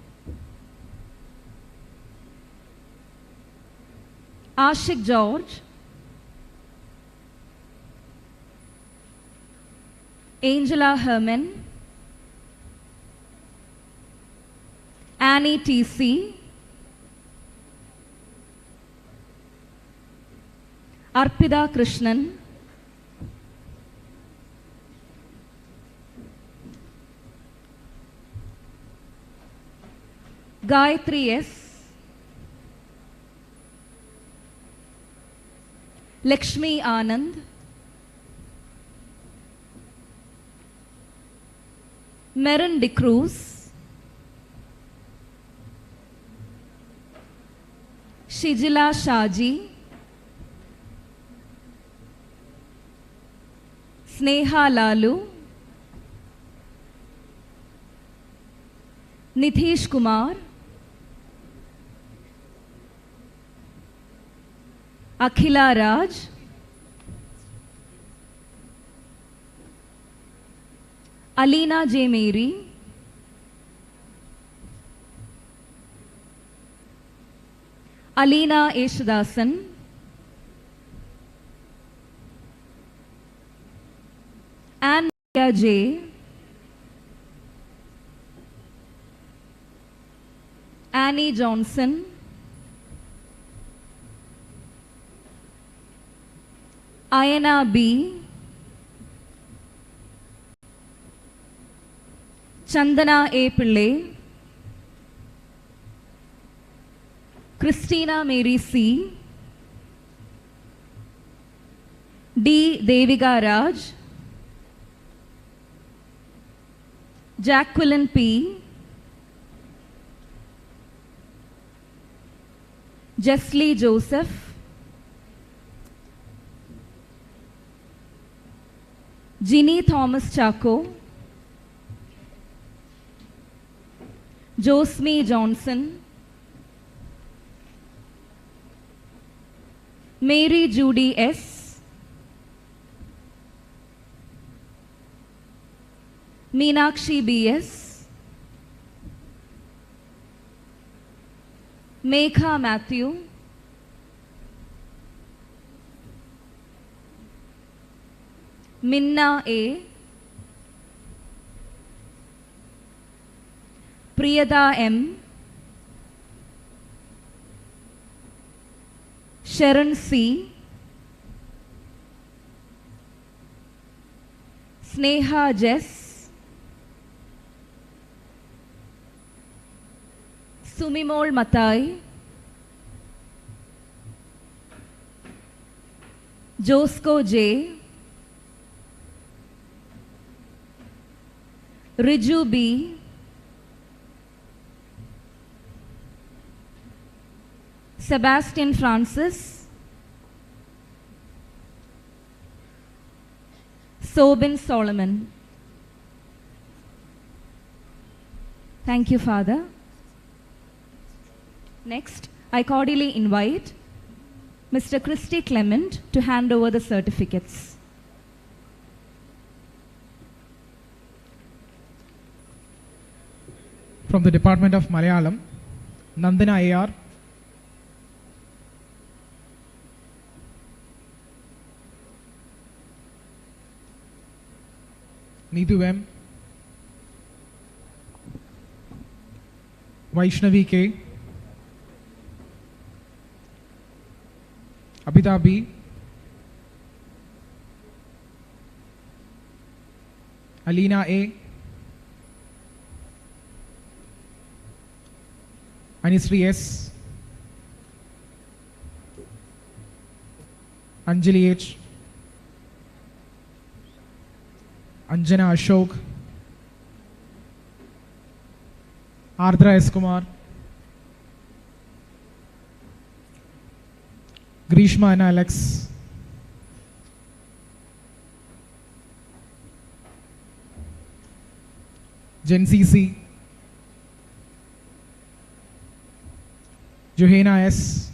Ashik George, Angela Herman, Annie T.C., Arpida Krishnan, Gayatri S., Lakshmi Anand, Meron De Cruz, Shijila Shaji, Sneha Lalu, Nitish Kumar, Akhila Raj, Alina J. Mary, Alina Eshadasan, Anne J., Annie Johnson, Ayana B., Chandana A. Pillai, Christina Mary C., D. Deviga Raj, Jacqueline P., Jeslie Joseph, Ginny Thomas Chaco, Josme Johnson, Mary Judy S., Meenakshi B.S., Megha Matthew, Minna A., Priyada M., Sharon C., Sneha Jess, Sumimol Matai, Josko J., Riju B., Sebastian Francis, Sobin Solomon. Thank you, Father. Next, I cordially invite Mr. Christy Clement to hand over the certificates. From the Department of Malayalam, Nandana A.R., Nidhu M, Vaishnavi K, Abhita B, Alina A, Anisri S, Anjali H, Anjana Ashok, Ardra S. Kumar, Grishma and Alex, Jen CC, Johanna S,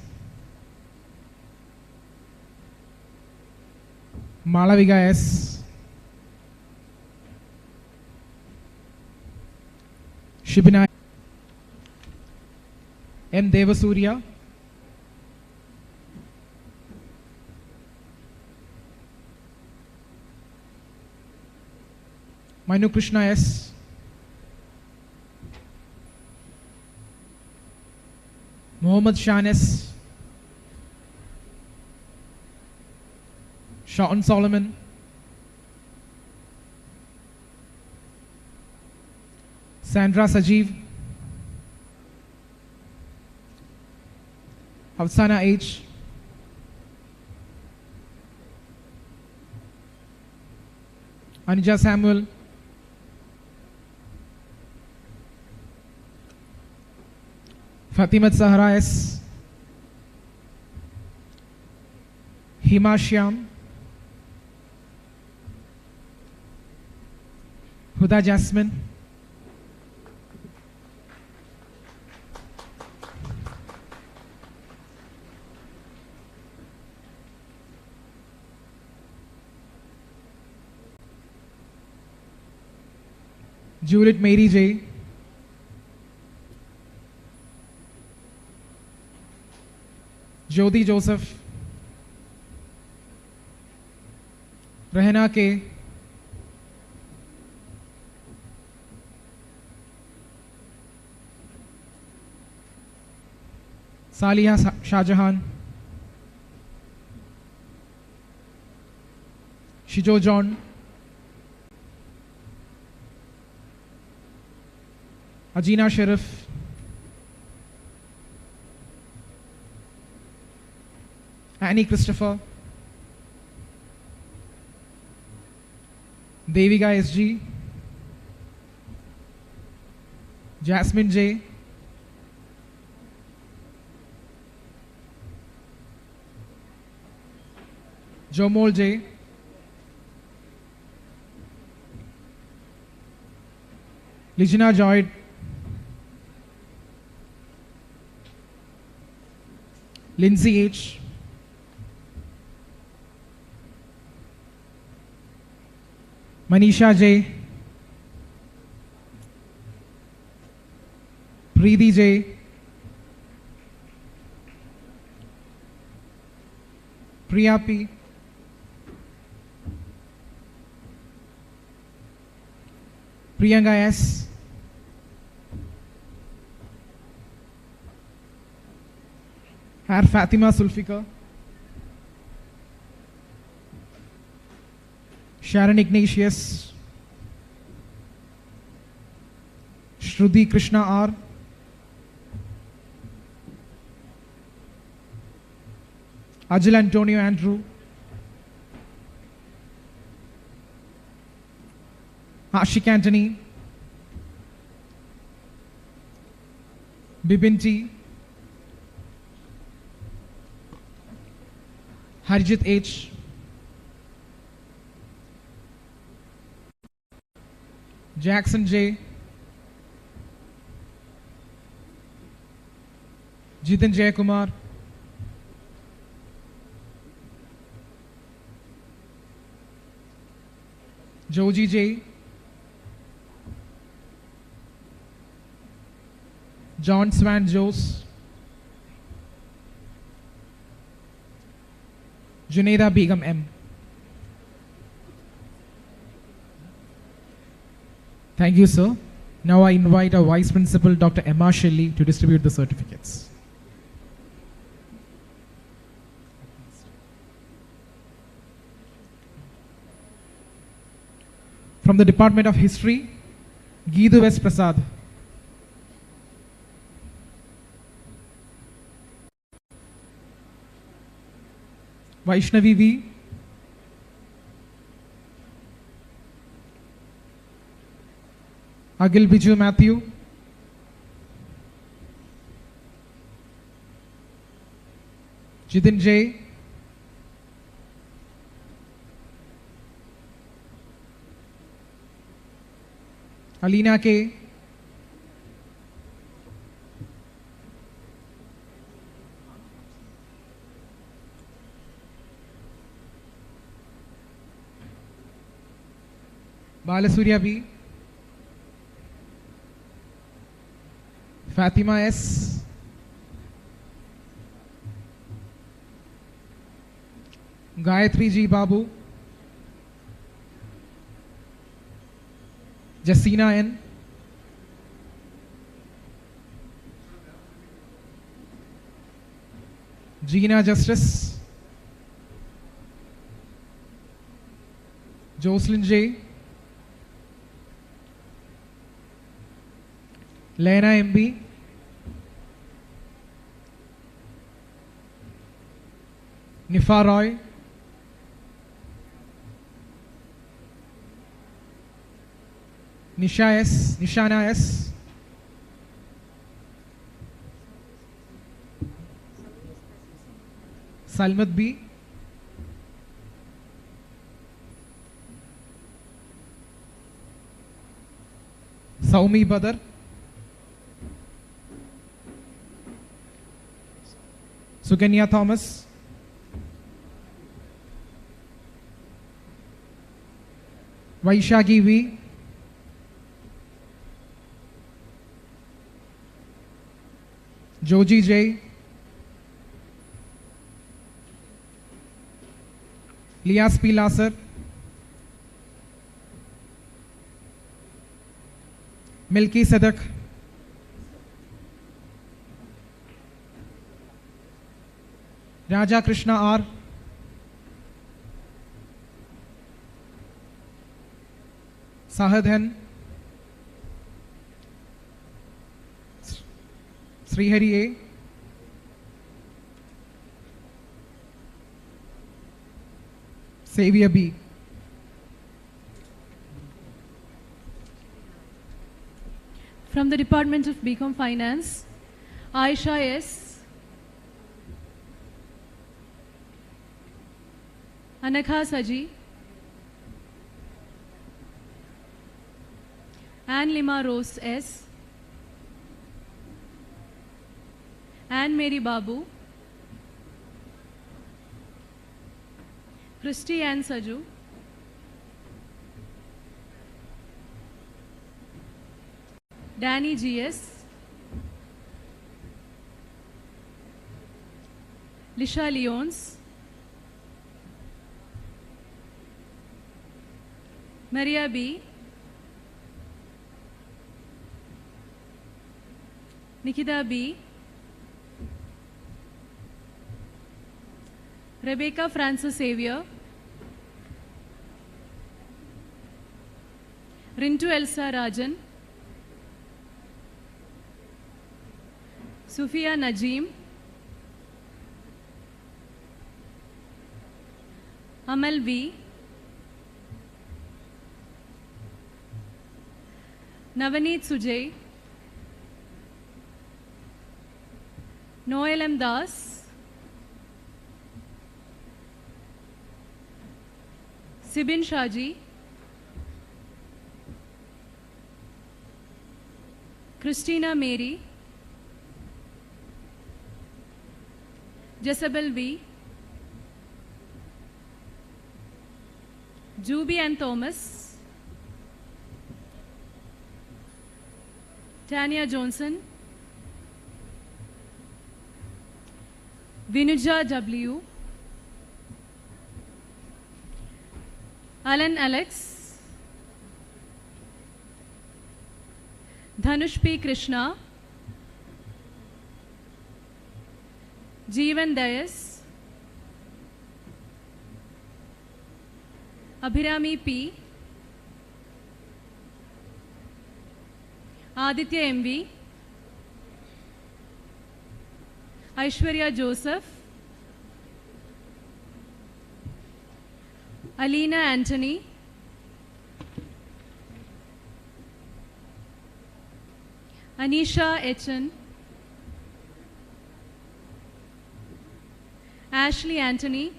Malaviga S, Shibina M. Devasurya, Manu Krishna S, Mohammad Shan S, Shaun Solomon, Sandra Sajeev, Afsana H, Anuja Samuel, Fatima Zahra S, Hima Shyam, Huda Jasmine, Juliet Mary J, Jyoti Joseph, Rehna K, Saliha Shahjahan, Shijo John, Ajina Sharif, Annie Christopher, Devika SG, Jasmine J, Jomol J, Lijina Joyd, Lindsay H, Manisha J, Preeti J, Priya P, Priyanka S, Har Fatima Sulfika, Sharon Ignatius, Shruti Krishna R, Ajil Antonio Andrew, Ashik Anthony, Bibin T, Harjit H, Jackson J, Jitin Jayakumar, Joji J, John Swan Jose, Junaida Begum M, Thank you, sir. Now I invite our Vice Principal, Dr. Emma Shelley, to distribute the certificates. From the Department of History, Geedu S. Prasad. Vaishnavi V. Agil Biju Matthew. Jitin J. Alina K. Balasurya B. Fatima S. Gayatri G. Babu. Jasina N. Gina Justice. Jocelyn J. Lena MB. Nifa Roy. Nisha S. Nishana S. Salmat B. Saumi Badar. Sukanya Thomas. Vaishagi V. Joji J. Lias P. Lasser. Milky Sadak. Raja Krishna R. Sahadhan. Srihari A. Xavier B. From the Department of BCom Finance, Aisha S. Anakha Saji. Anne Lima Rose S. Anne Mary Babu. Christy Ann Saju. Danny GS. Lisha Leons. Maria B. Nikita B. Rebecca Francis Xavier. Rintu Elsa Rajan. Sufia Najim. Amal V. Navaneet Sujay. Noel M. Das. Sibin Shaji. Christina Mary. Jezebel V. Juby and Thomas. Tanya Johnson. Vinuja W. Alan Alex. Dhanush P. Krishna, Jeevan Dayas, Abhirami P, Aditya MV, Aishwarya Joseph, Alina Anthony, Anisha Etchen, Ashley Anthony,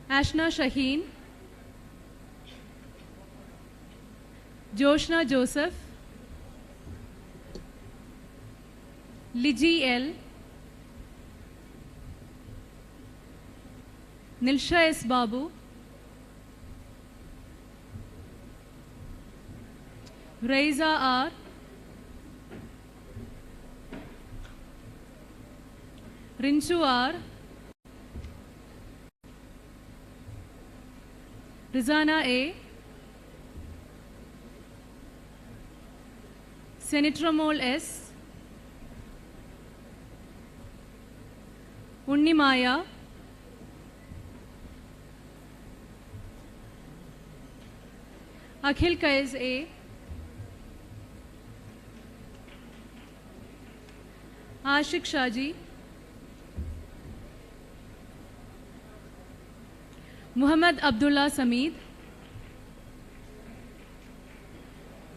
Ashna Shaheen, Joshna Joseph, Liji L, Nilsha S. Babu, Raiza R, Rinchu R, Rizana A, Senitramol S, Unnimaya, Akhil Kais A, Ashik Shaji, Muhammad Abdullah Sameed,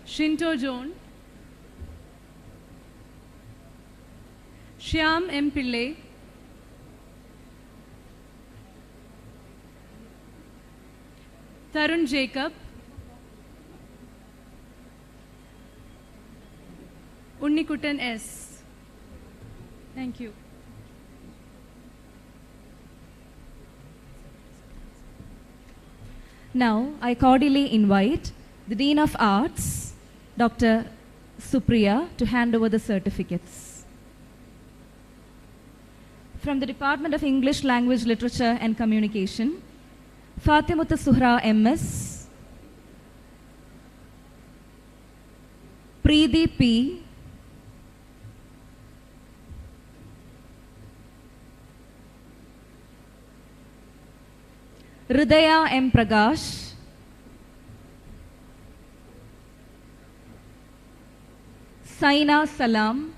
Shinto Joan, Shyam M. Pillai, Tarun Jacob, Unnikutan S. Thank you. Now, I cordially invite the Dean of Arts, Dr. Supriya, to hand over the certificates. From the Department of English Language, Literature and Communication, Fatima Suhra MS, Preeti P, Hridaya M. Prakash, Saina Salam,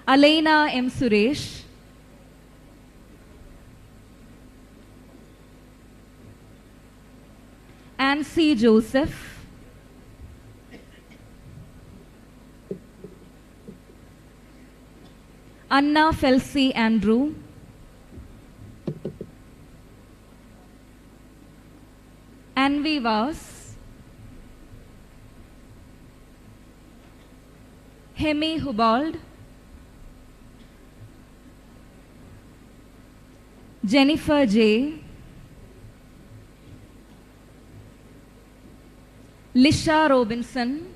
Alaina M. Suresh, Anne C. Joseph, Anna Felsi Andrew, Anvi Vas, Hemi Hubald, Jennifer J, Lisha Robinson,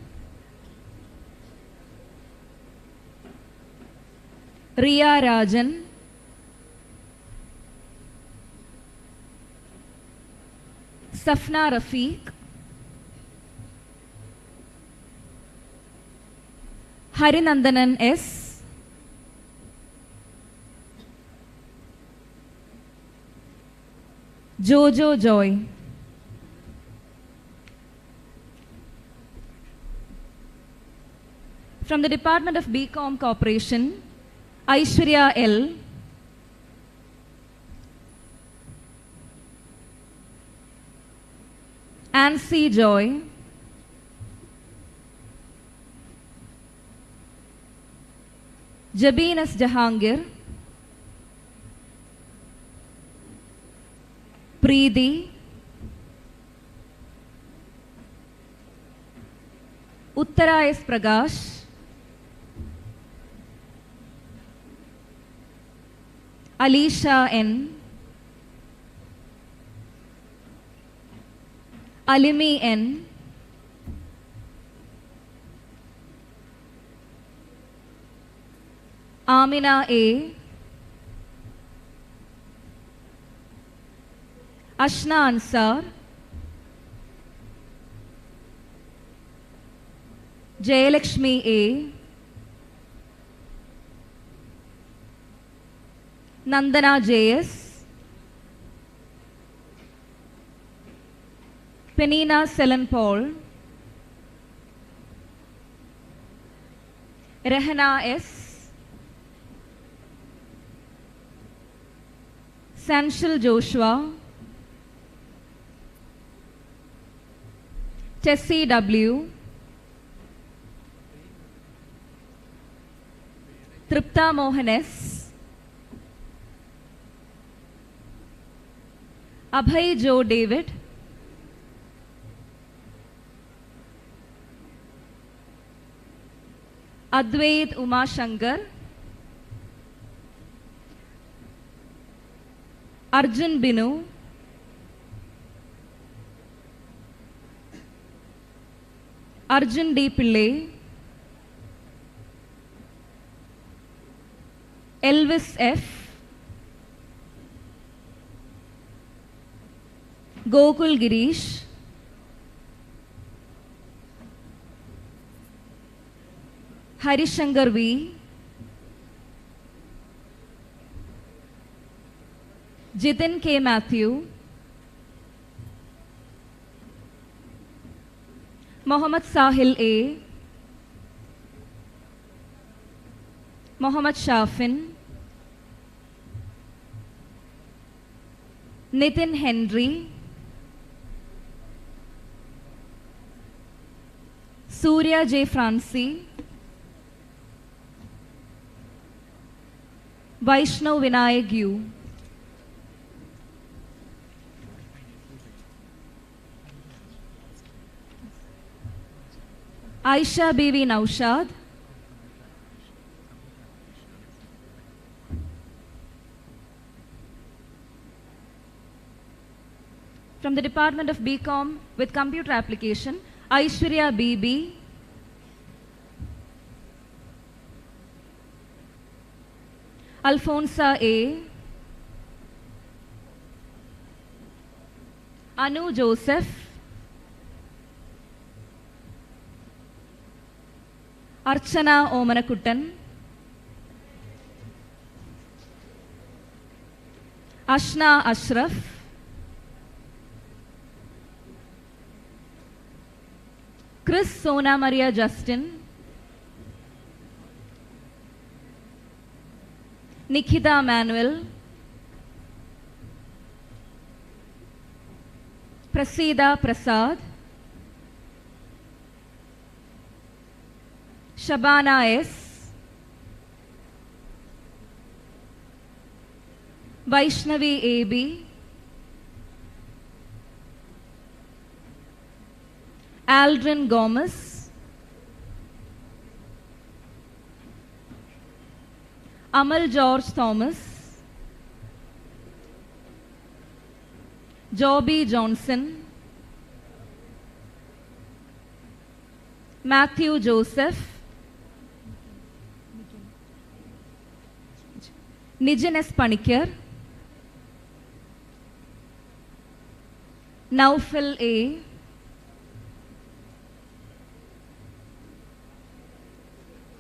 Riya Rajan, Safna Rafiq, Harinandanan S, Jojo Joy, from the Department of BCom Corporation, Aishwarya L, Ansi Joy, Jabin S. Jahangir, Preeti, Uttara S. Prakash, Alisha N, Alimi N, Amina A, Ashna Ansar, Jayalakshmi A, Nandana JS, Penina Selen Paul, Rehana S, Sanshil Joshua, Tessie W, Tripta Mohan S, Abhay Joe David, Advait Uma Shankar, Arjun Binu, Arjun D. Pillai, Elvis F, Gokul Girish, Harishankar V, Jitin K. Matthew, Mohammad Sahil A, Mohammad Shafin, Nitin Henry, Surya J. Franci, Vaishnav Vinayak U, Aisha Bibi Naushad, from the Department of BCom with Computer Application, Aishwarya BB, Alfonsa A, Anu Joseph, Archana Omanakuttan, Ashna Ashraf, Chris Sona Maria Justin, Nikita Manuel, Prasida Prasad, Shabana S, Vaishnavi AB, Aldrin Gomez, Amal George Thomas, Joby Johnson, Matthew Joseph, Nijan S. Panikar, Naufal A,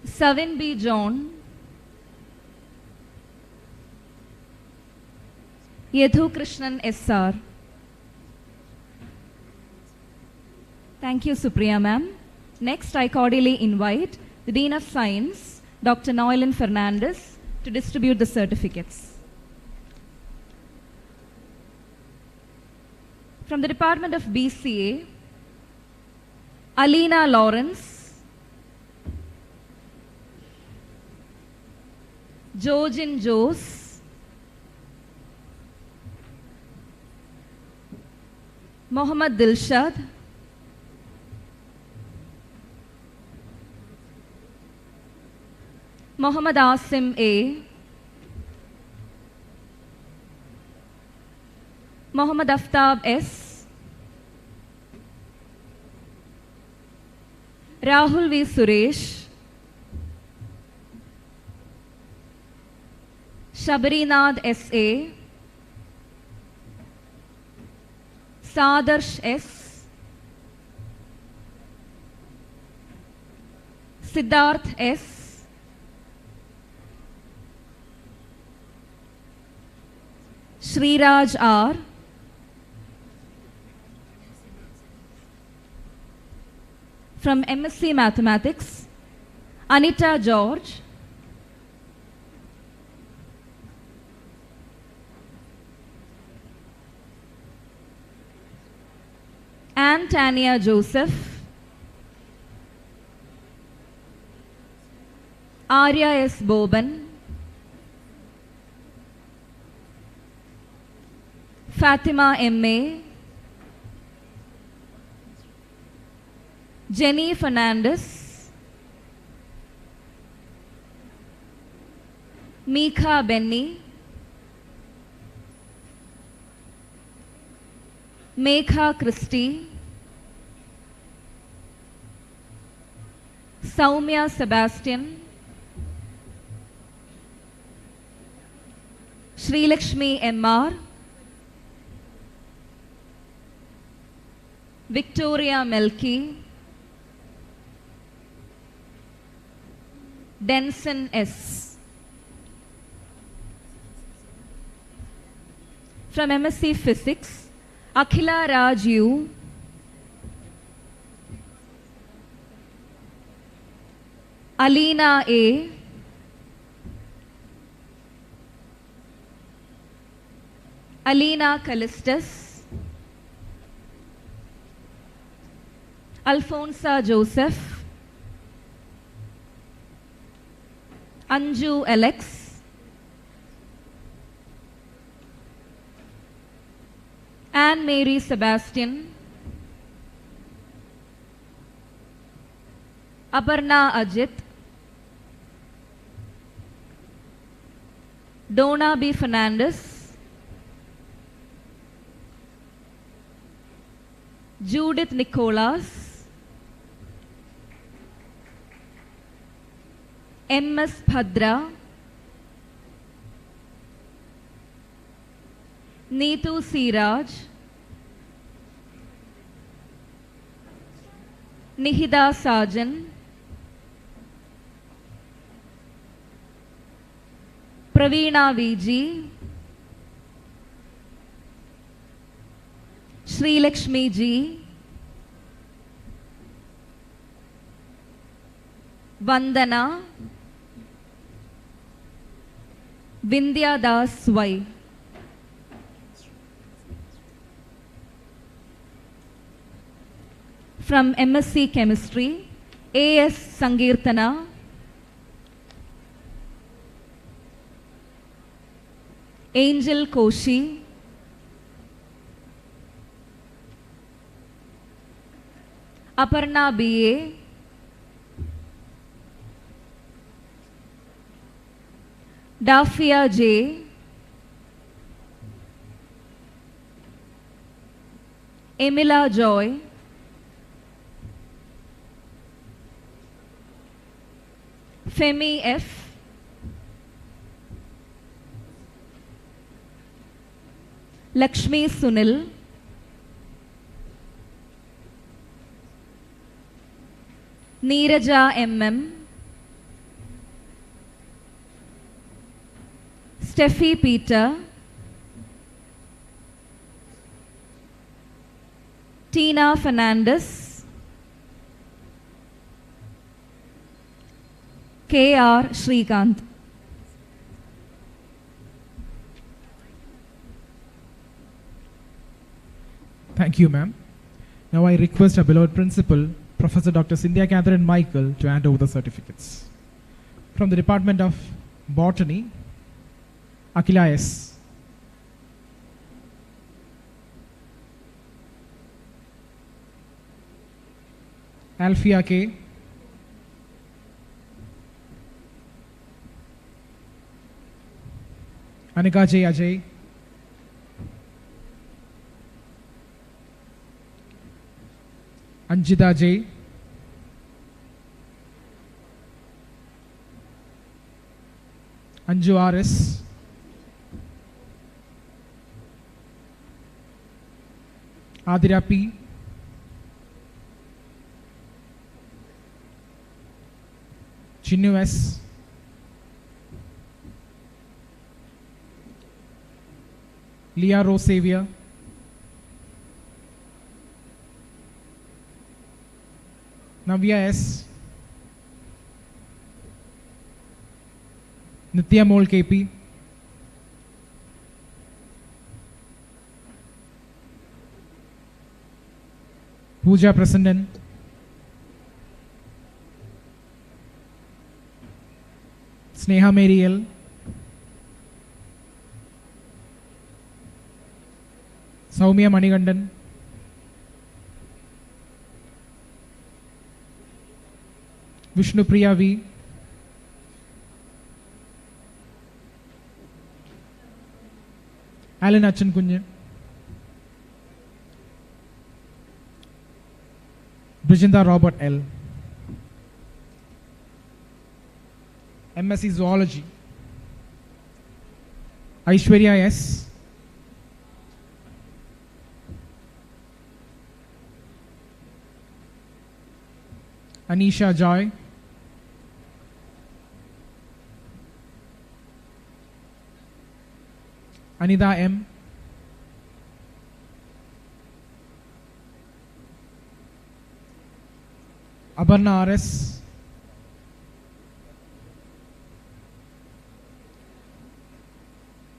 Savin B. John, Yadhu Krishnan S.R. Thank you, Supriya ma'am. Next, I cordially invite the Dean of Science, Dr. Noelan Fernandez, to distribute the certificates. From the Department of BCA, Alina Lawrence, Jojin Jose, Mohammad Dilshad, Mohammad Asim A, Mohammad Aftab S, Rahul V. Suresh, Shabarinath S.A., Sadarsh S, Siddharth S, Sriraj R, from MSc Mathematics, Anita George, Ann Tania Joseph, Arya S. Boban, Fatima M.A., Jenny Fernandez, Mika Benny, Megha Christie, Saumya Sebastian, Sri Lakshmi M.R., Victoria Melki, Denson S. From MSc Physics, Akhila Raj U, Alina A, Alina Callistus, Alfonsa Joseph, Anju Alex, Anne Mary Sebastian, Aparna Ajit, Donna B. Fernandez, Judith Nicholas, M.S. Bhadra, Neetu Siraj, Nihida Sajan, Praveena VG, Sri Lakshmi G, Vandana, Vindhya Das Y. From MSc Chemistry, A.S. Sankirtana, Angel Koshi, Aparna B.A., Dafia J, Emila Joy, Femi F, Lakshmi Sunil, Neeraja MM, Steffi Peter, Tina Fernandez, K.R. Srikanth. Thank you, ma'am. Now I request our beloved principal, Professor Dr. Cynthia Catherine Michael, to hand over the certificates. From the Department of Botany, Akhila S. Alfia K. Anika J. Ajay. Anjita J. Anju R.S. Adira P. Chinnu S. Leah Rose Xavier. Navya S. Nitya Mol KP. Pooja Prasannan. Sneha Mary L. Saumya Manigandan. Vishnu Priya V. Alan Achan Kunjan. Brijinda Robert L. MSc Zoology. Aishwarya S. Anisha Joy. Anida M. Aparna RS.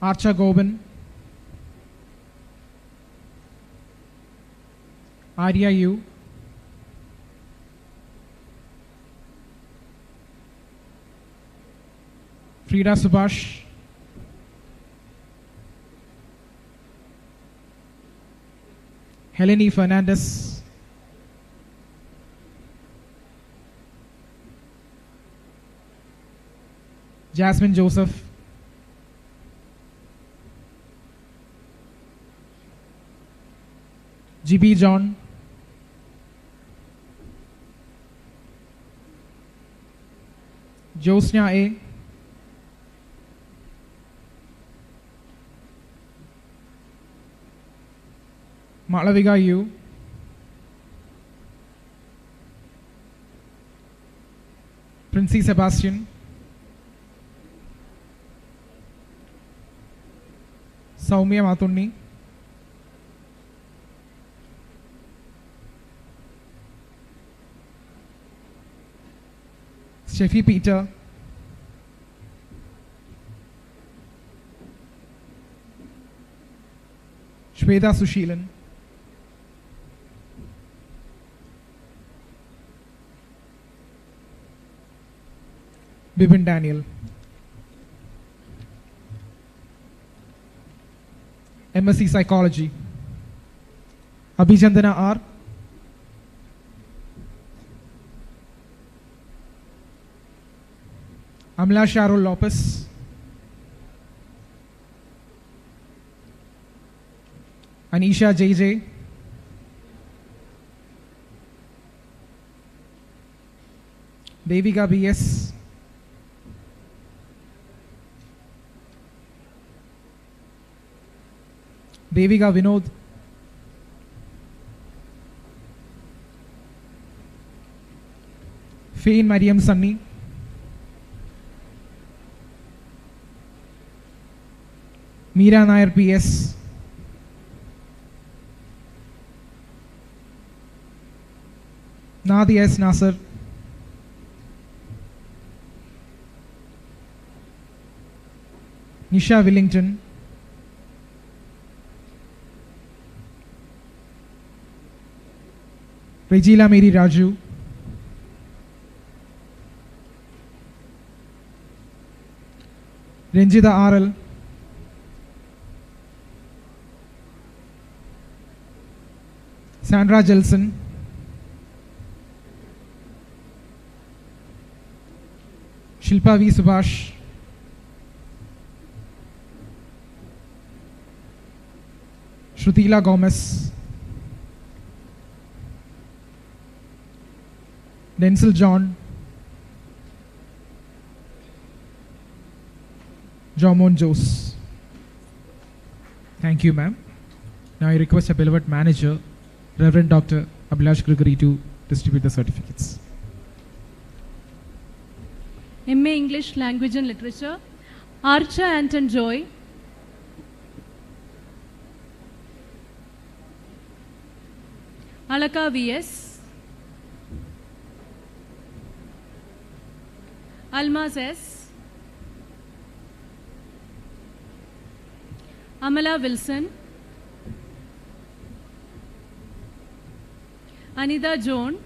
Archa Goban. Arya U. Frida Subhash. Helene Fernandez. Jasmine Joseph. GB John. Josnya A. Malavika U. Princey Sebastian. Saumya Matunni. Steffi Peter. Shweta Sushilan. Bipin Daniel. MSc Psychology. Abhichandana R. Amla Sharul Lopez. Anisha JJ. Devika BS. Devika Vinod. Fain Mariam Sunny. Meera Nair PS. Nadia S. Nasser. Nisha Willington. Regila Mary Raju. Renjida RL. Sandra Jelson. Shilpa V. Subhash. Shrutila Gomez. Denzel John. Jomon Jose. Thank you, ma'am. Now I request a beloved manager Reverend Dr. Abhilash Gregory to distribute the certificates. MA English Language and Literature, Archer Anton Joy, Alaka VS, Almaz S, Amala Wilson, Anida Joan,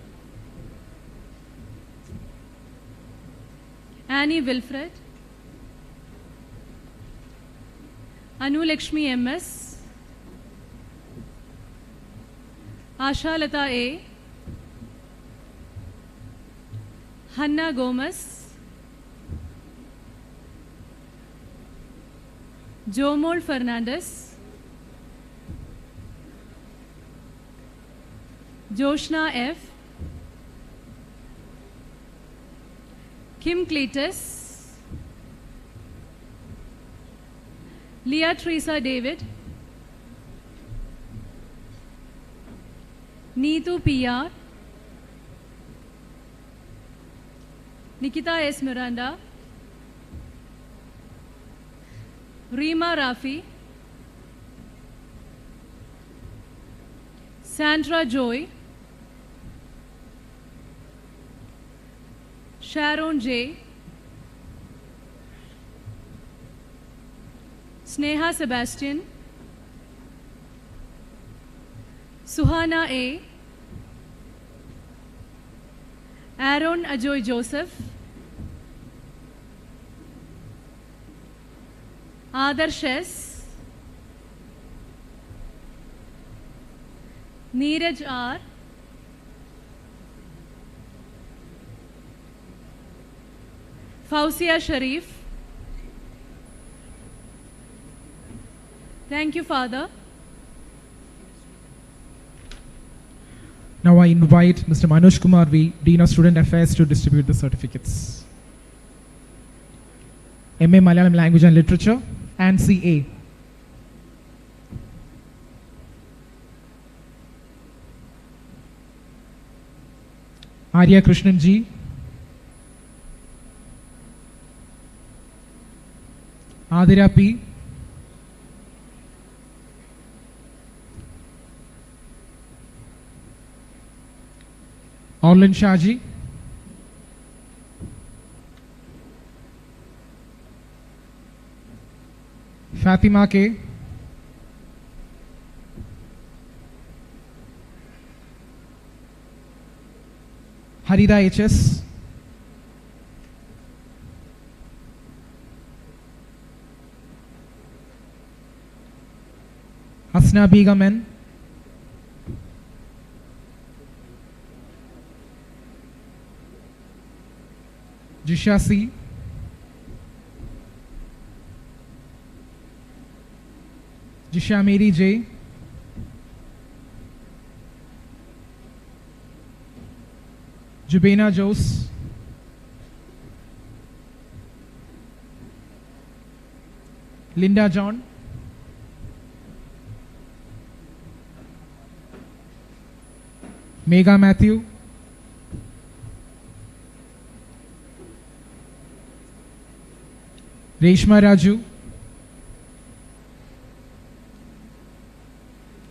Annie Wilfred, Anu Lakshmi MS, Asha Lata A, Hanna Gomez, Jomol Fernandez, Joshna F, Kim Cletus, Leah Teresa David, Neetu PR, Nikita S. Miranda, Reema Rafi, Sandra Joy, Sharon J, Sneha Sebastian, Suhana A, Aaron Ajoy Joseph, Adarsh S, Neeraj R, Fausia Sharif. Thank you, Father. Now I invite Mr. Manoj Kumar V, Dean of Student Affairs, to distribute the certificates. MA Malayalam Language and Literature and CA. Arya Krishnan G, Adira P, Orlin Shaji, Fatima K, Harida HS, Hasna Begum N, Jisha C, Jisha Mary J, Jubena Jose, Linda John, Megha Matthew, Reshma Raju,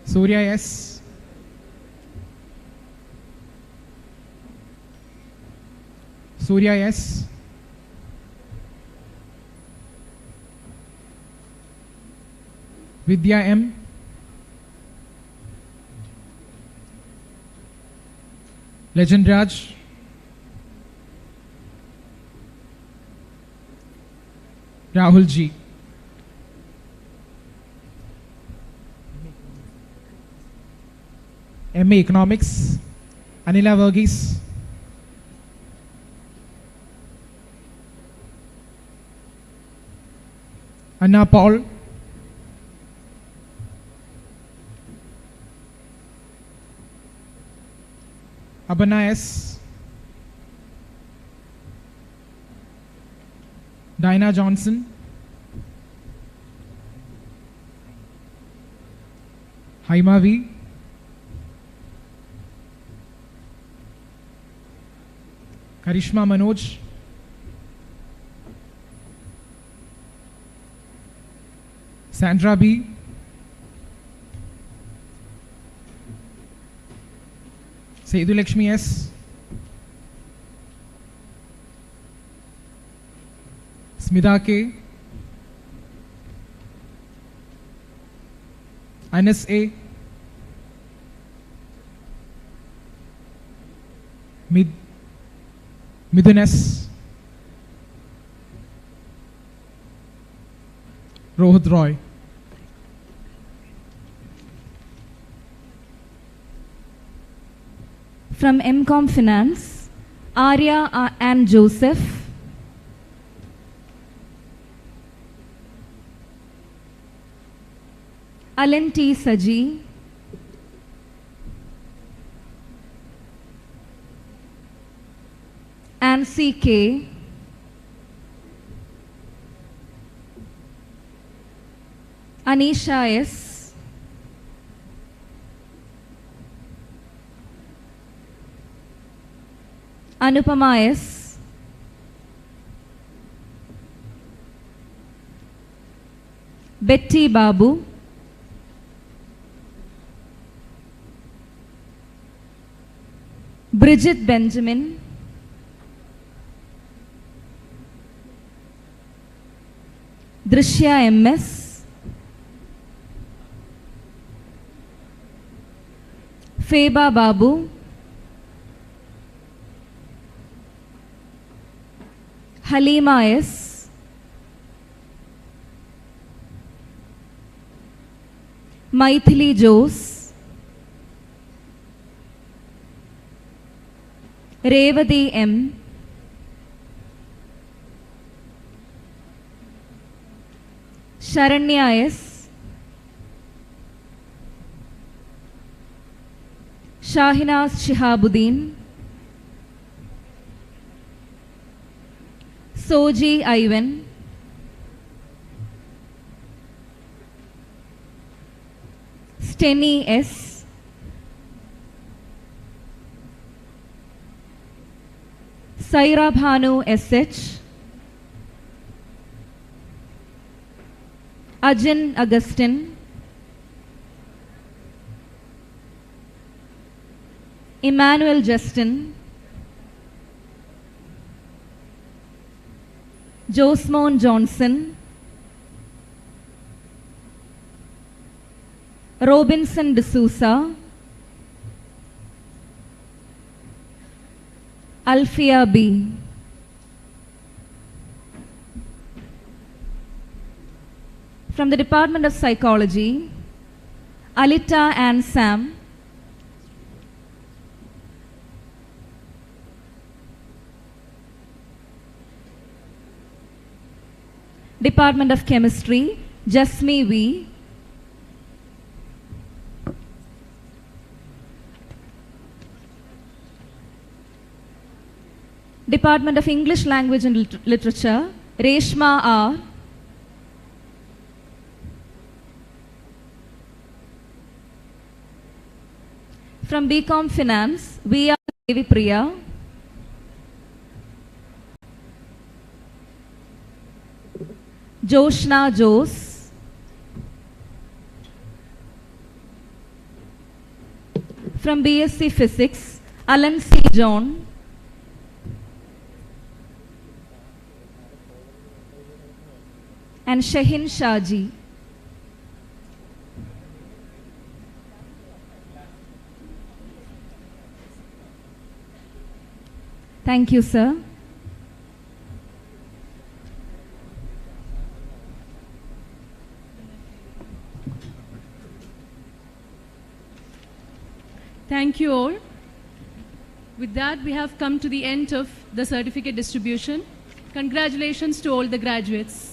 Surya S, Surya S, Vidya M, Legend Raj, Rahul G, MA Economics, Anila Verghese, Anna Paul, Abana S, Dinah Johnson, Haima V, Karishma Manoj, Sandra B, Sedulakshmi S, Smita K, Anas A, Midun S, Rohit Roy, from MCOM Finance, Arya and Joseph, Alan T. Saji, Anne C. K, Anisha S, Anupama S, Betty Babu, Bridget Benjamin, Drishya MS, Feba Babu, Halima S, Maithili Jose, Revati M, Sharanya S, Shahinaz Shihabuddin, Soji Ivan, Steny S, Saira Bhanu SH, Ajin Augustine, Emmanuel Justin, Josmone Johnson, Robinson D'Souza, Alfia B, from the Department of Psychology, Alita and Sam, Department of Chemistry, Jasmi V, Department of English Language and Literature, Reshma R, from BCom Finance, we are Devi Priya, Joshna Jose, from BSc Physics, Alan C. John, and Shahin Shaji. Thank you, sir. Thank you all. With that, we have come to the end of the certificate distribution. Congratulations to all the graduates.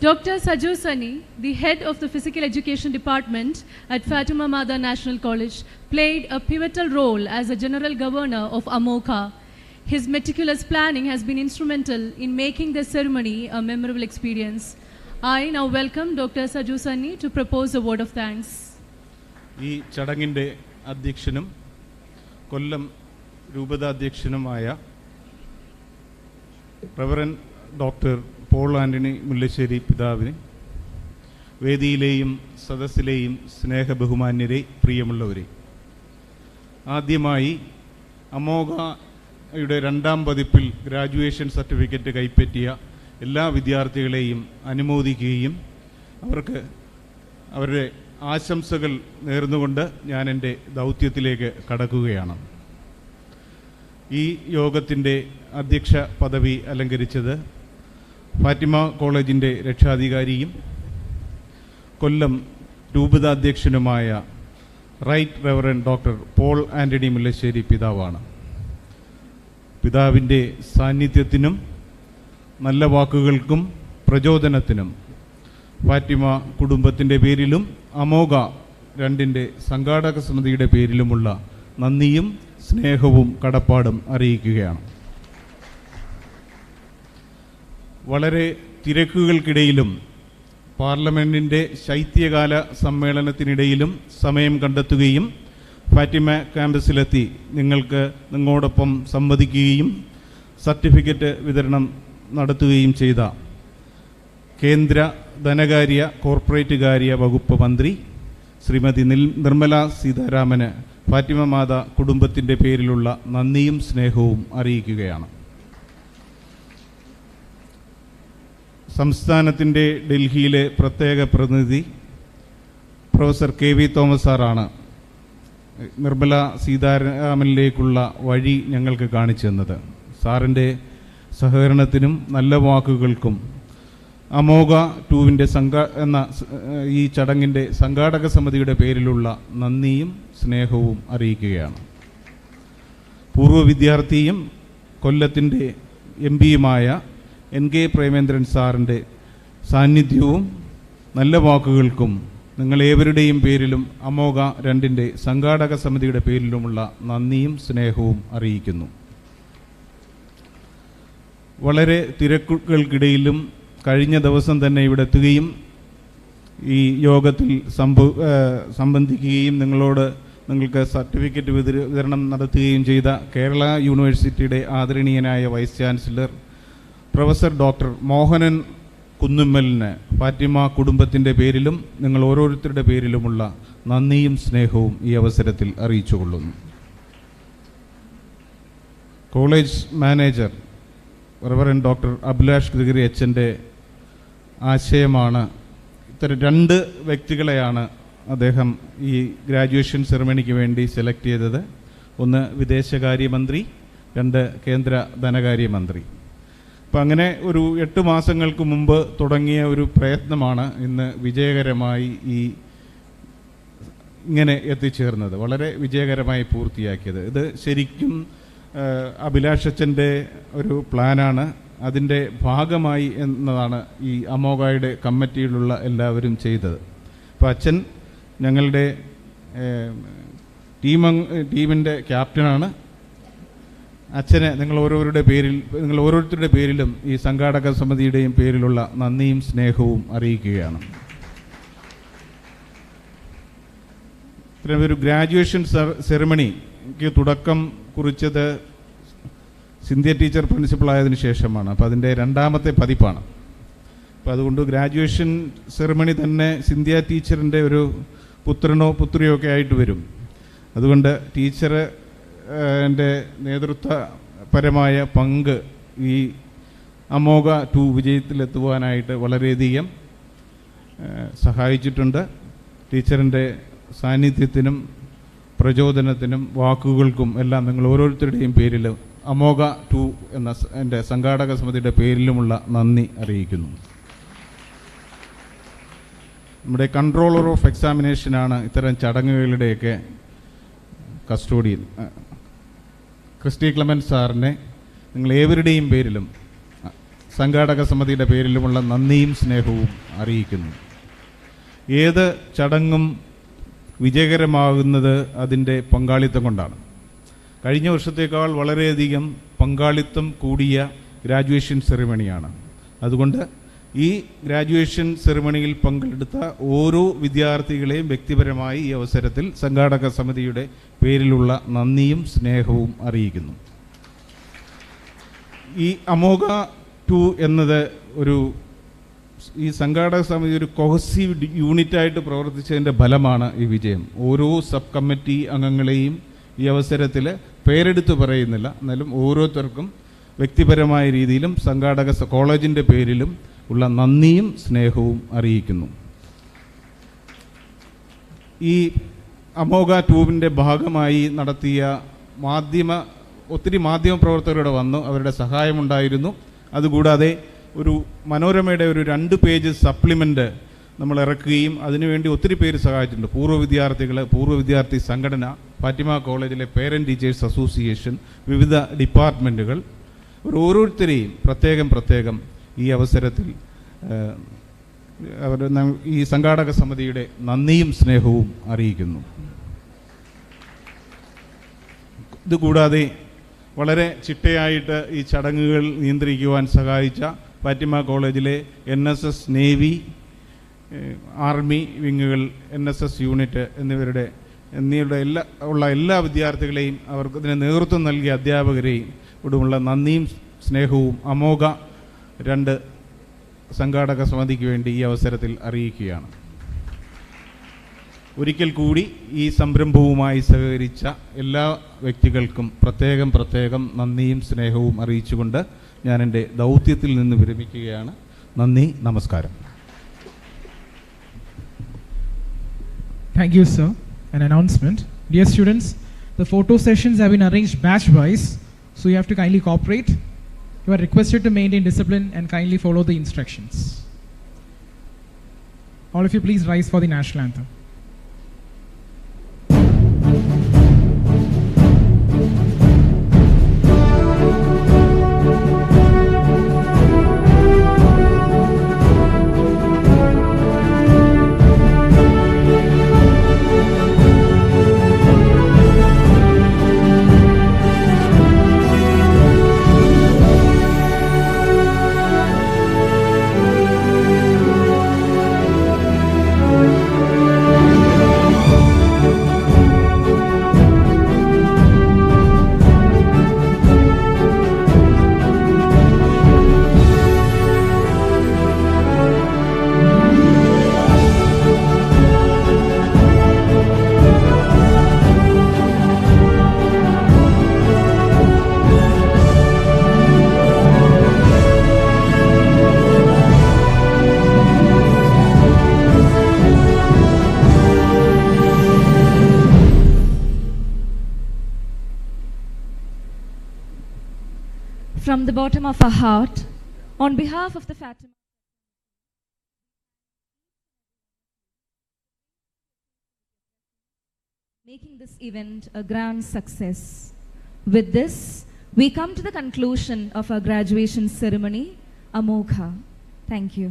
Dr. Saju Sani, the head of the Physical Education Department at Fatima Mother National College, played a pivotal role as a general governor of Amogha. His meticulous planning has been instrumental in making the ceremony a memorable experience. I now welcome Dr. Saju Sani to propose a word of thanks. ഈ ചടങ്ങിൻ്റെ അധ്യക്ഷനും കൊല്ലം രൂപതാധ്യക്ഷനുമായ reverend doctor Paul Antony Mullassery പിതാവിന്, വേദിയിലെയും സദസ്സിലെയും സ്നേഹബഹുമാന്യരെ, പ്രിയമുള്ളവരെ, ആദ്യമായി അമോഘയുടെ 2ാം പതിപ്പിൽ graduation certificate കൈപ്പറ്റിയ എല്ലാ വിദ്യാർത്ഥികളെയും അനുമോദിക്കുകയും അവർക്ക് അവരുടെ ആശംസകൾ നേർന്നുകൊണ്ട് ഞാൻ എൻ്റെ ദൗത്യത്തിലേക്ക് കടക്കുകയാണ്. ഈ യോഗത്തിൻ്റെ അധ്യക്ഷ പദവി അലങ്കരിച്ചത് ഫാത്തിമ കോളേജിൻ്റെ രക്ഷാധികാരിയും കൊല്ലം രൂപതാധ്യക്ഷനുമായ right reverend doctor Paul Antony Mullassery പിതാവാണ്. പിതാവിൻ്റെ സാന്നിധ്യത്തിനും നല്ല വാക്കുകൾക്കും പ്രചോദനത്തിനും ഫാത്തിമ കുടുംബത്തിൻ്റെ പേരിലും അമോഘ 2ൻ്റെ സംഘാടക സമിതിയുടെ പേരിലുമുള്ള നന്ദിയും സ്നേഹവും കടപ്പാടും അറിയിക്കുകയാണ്. വളരെ തിരക്കുകൾക്കിടയിലും പാർലമെൻറ്റിൻ്റെ ശൈത്യകാല സമ്മേളനത്തിനിടയിലും സമയം കണ്ടെത്തുകയും ഫാത്തിമ ക്യാമ്പസിലെത്തി നിങ്ങളോടൊപ്പം സംവദിക്കുകയും സർട്ടിഫിക്കറ്റ് വിതരണം നടത്തുകയും ചെയ്ത കേന്ദ്ര ധനകാര്യ കോർപ്പറേറ്റ് കാര്യ വകുപ്പ് മന്ത്രി ശ്രീമതി നിർമ്മല സീതാരാമന് ഫാത്തിമ മാതാ കുടുംബത്തിൻ്റെ പേരിലുള്ള നന്ദിയും സ്നേഹവും അറിയിക്കുകയാണ്. സംസ്ഥാനത്തിൻ്റെ ഡൽഹിയിലെ പ്രത്യേക പ്രതിനിധി പ്രൊഫസർ KV തോമസ് സാറാണ് നിർമ്മല സീതാരാമനിലേക്കുള്ള വഴി ഞങ്ങൾക്ക് കാണിച്ചു തന്നത്. സാറിൻ്റെ സഹകരണത്തിനും നല്ല വാക്കുകൾക്കും അമോഘ 2ൻ്റെ ഈ ചടങ്ങിൻ്റെ സംഘാടക സമിതിയുടെ പേരിലുള്ള നന്ദിയും സ്നേഹവും അറിയിക്കുകയാണ്. പൂർവ്വ വിദ്യാർത്ഥിയും കൊല്ലത്തിൻ്റെ MP-യുമായ NK പ്രേമേന്ദ്രൻ സാറിൻ്റെ സാന്നിധ്യവും നല്ല വാക്കുകൾക്കും നിങ്ങളേവരുടെയും പേരിലും അമോഘ 2ൻ്റെ സംഘാടക സമിതിയുടെ പേരിലുമുള്ള നന്ദിയും സ്നേഹവും അറിയിക്കുന്നു. വളരെ തിരക്കുകൾക്കിടയിലും കഴിഞ്ഞ ദിവസം തന്നെ ഇവിടെ എത്തുകയും ഈ യോഗത്തിൽ സംബന്ധിക്കുകയും നിങ്ങൾക്ക് സർട്ടിഫിക്കറ്റ് വിതരണം നടത്തുകയും ചെയ്ത കേരള യൂണിവേഴ്സിറ്റിയുടെ ആദരണീയനായ vice chancellor professor doctor Mohanan കുന്നുമ്മലിന് ഫാത്തിമ കുടുംബത്തിൻ്റെ പേരിലും നിങ്ങൾ ഓരോരുത്തരുടെ പേരിലുമുള്ള നന്ദിയും സ്നേഹവും ഈ അവസരത്തിൽ അറിയിച്ചുകൊള്ളുന്നു. College manager reverend doctor Abhilash Gregory അച്ഛൻ്റെ ആശയമാണ്. ഇത്തരം 2 വ്യക്തികളെയാണ് അദ്ദേഹം ഈ ഗ്രാജുവേഷൻ സെറമണിക്ക് വേണ്ടി സെലക്ട് ചെയ്തത്. ഒന്ന് വിദേശകാര്യമന്ത്രി, 2 കേന്ദ്ര ധനകാര്യമന്ത്രി. അപ്പം അങ്ങനെ ഒരു 8 മാസങ്ങൾക്ക് മുമ്പ് തുടങ്ങിയ ഒരു പ്രയത്നമാണ് ഇന്ന് വിജയകരമായി ഇങ്ങനെ എത്തിച്ചേർന്നത്, വളരെ വിജയകരമായി പൂർത്തിയാക്കിയത്. ഇത് ശരിക്കും അഭിലാഷ് അച്ഛൻ്റെ ഒരു പ്ലാനാണ്. അതിൻ്റെ ഭാഗമായി എന്നതാണ് ഈ അമോഘയുടെ കമ്മിറ്റിയിലുള്ള എല്ലാവരും ചെയ്തത്. അപ്പോൾ അച്ഛൻ ഞങ്ങളുടെ ടീമിൻ്റെ ക്യാപ്റ്റനാണ്. അച്ഛനെ നിങ്ങൾ ഓരോരുത്തരുടെ പേരിലും ഈ സംഘാടക സമിതിയുടെയും പേരിലുള്ള നന്ദിയും സ്നേഹവും അറിയിക്കുകയാണ്. ഇത്തരം ഒരു ഗ്രാജുവേഷൻ സെറമണിക്ക് തുടക്കം കുറിച്ചത് സിന്ധ്യ ടീച്ചർ പ്രിൻസിപ്പളായതിനു ശേഷമാണ്. അപ്പോൾ അതിൻ്റെ 2ാമത്തെ പതിപ്പാണ്. അപ്പോൾ അതുകൊണ്ട് ഗ്രാജുവേഷൻ സെറമണി തന്നെ സിന്ധ്യ ടീച്ചറിൻ്റെ ഒരു പുത്രനോ പുത്രിയോ ഒക്കെ ആയിട്ട് വരും. അതുകൊണ്ട് ടീച്ചറിൻ്റെ നേതൃത്വപരമായ പങ്ക് ഈ അമോഘ 2 വിജയത്തിലെത്തുവാനായിട്ട് വളരെയധികം സഹായിച്ചിട്ടുണ്ട്. ടീച്ചറിൻ്റെ സാന്നിധ്യത്തിനും പ്രചോദനത്തിനും വാക്കുകൾക്കും എല്ലാം നിങ്ങൾ ഓരോരുത്തരുടെയും പേരിൽ അമോഘ 2 എന്ന എൻ്റെ സംഘാടക സമിതിയുടെ പേരിലുമുള്ള നന്ദി അറിയിക്കുന്നു. നമ്മുടെ കൺട്രോളർ ഓഫ് എക്സാമിനേഷനാണ് ഇത്തരം ചടങ്ങുകളുടെയൊക്കെ കസ്റ്റോഡിയൻ. ക്രിസ്റ്റി ക്ലെമൻസ് സാറിനെ നിങ്ങൾ ഏവരുടെയും പേരിലും സംഘാടക സമിതിയുടെ പേരിലുമുള്ള നന്ദിയും സ്നേഹവും അറിയിക്കുന്നു. ഏത് ചടങ്ങും വിജയകരമാകുന്നത് അതിൻ്റെ പങ്കാളിത്തം കൊണ്ടാണ്. കഴിഞ്ഞ വർഷത്തേക്കാൾ വളരെയധികം പങ്കാളിത്തം കൂടിയ ഗ്രാജുവേഷൻ സെറിമണിയാണ്. അതുകൊണ്ട് ഈ ഗ്രാജുവേഷൻ സെറിമണിയിൽ പങ്കെടുത്ത ഓരോ വിദ്യാർത്ഥികളെയും വ്യക്തിപരമായി ഈ അവസരത്തിൽ സംഘാടക സമിതിയുടെ പേരിലുള്ള നന്ദിയും സ്നേഹവും അറിയിക്കുന്നു. ഈ അമോഘ 2 എന്നത് ഈ സംഘാടക സമിതി ഒരു കൊഹസീവ് യൂണിറ്റായിട്ട് പ്രവർത്തിച്ചതിൻ്റെ ഫലമാണ് ഈ വിജയം. ഓരോ സബ് കമ്മിറ്റി അംഗങ്ങളെയും ഈ അവസരത്തിൽ പേരെടുത്ത് പറയുന്നില്ല, എന്നാലും ഓരോരുത്തർക്കും വ്യക്തിപരമായ രീതിയിലും കോളേജിൻ്റെ പേരിലും ഉള്ള നന്ദിയും സ്നേഹവും അറിയിക്കുന്നു. ഈ അമോഘ 2വിൻ്റെ ഭാഗമായി നടത്തിയ ഒത്തിരി മാധ്യമ പ്രവർത്തകരുടെ വന്നു, അവരുടെ സഹായമുണ്ടായിരുന്നു. അതുകൂടാതെ ഒരു മനോരമയുടെ ഒരു 2 പേജ് സപ്ലിമെൻ്റ് നമ്മൾ ഇറക്കുകയും അതിനുവേണ്ടി ഒത്തിരി പേര് സഹായിച്ചിട്ടുണ്ട്. പൂർവ്വ വിദ്യാർത്ഥി സംഘടന, ഫാത്തിമ കോളേജിലെ പേരൻറ് ടീച്ചേഴ്സ് അസോസിയേഷൻ, വിവിധ ഡിപ്പാർട്ട്മെൻറ്റുകൾ, ഓരോരുത്തരെയും പ്രത്യേകം ഈ അവസരത്തിൽ ഈ സംഘാടക സമിതിയുടെ നന്ദിയും സ്നേഹവും അറിയിക്കുന്നു. ഇതുകൂടാതെ വളരെ ചിട്ടയായിട്ട് ഈ ചടങ്ങുകൾ നിയന്ത്രിക്കുവാൻ സഹായിച്ച ഫാത്തിമ കോളേജിലെ NSS, നേവി, ആർമി വിങ്ങുകൾ, NSS യൂണിറ്റ് എന്നിവരുടെ എല്ലാ വിദ്യാർത്ഥികളെയും ഇതിന് നേതൃത്വം നൽകിയ അധ്യാപകരെയും ഇവിടെയുള്ള നന്ദിയും സ്നേഹവും അമോഘ 2 സംഘാടക സമിതിക്ക് വേണ്ടി ഈ അവസരത്തിൽ അറിയിക്കുകയാണ്. ഒരിക്കൽ കൂടി ഈ സംരംഭവുമായി സഹകരിച്ച എല്ലാ വ്യക്തികൾക്കും പ്രത്യേകം നന്ദിയും സ്നേഹവും അറിയിച്ചുകൊണ്ട് ഞാൻ എൻ്റെ ദൗത്യത്തിൽ നിന്ന് വിരമിക്കുകയാണ്. നന്ദി, നമസ്കാരം. Thank you, sir. An announcement. Dear students, the photo sessions have been arranged batch-wise, so you have to kindly cooperate. You are requested to maintain discipline and kindly follow the instructions. All of you please rise for the national anthem. From the bottom of our heart, on behalf of the Fatima, making this event a grand success. With this, we come to the conclusion of our graduation ceremony, Amogha. Thank you.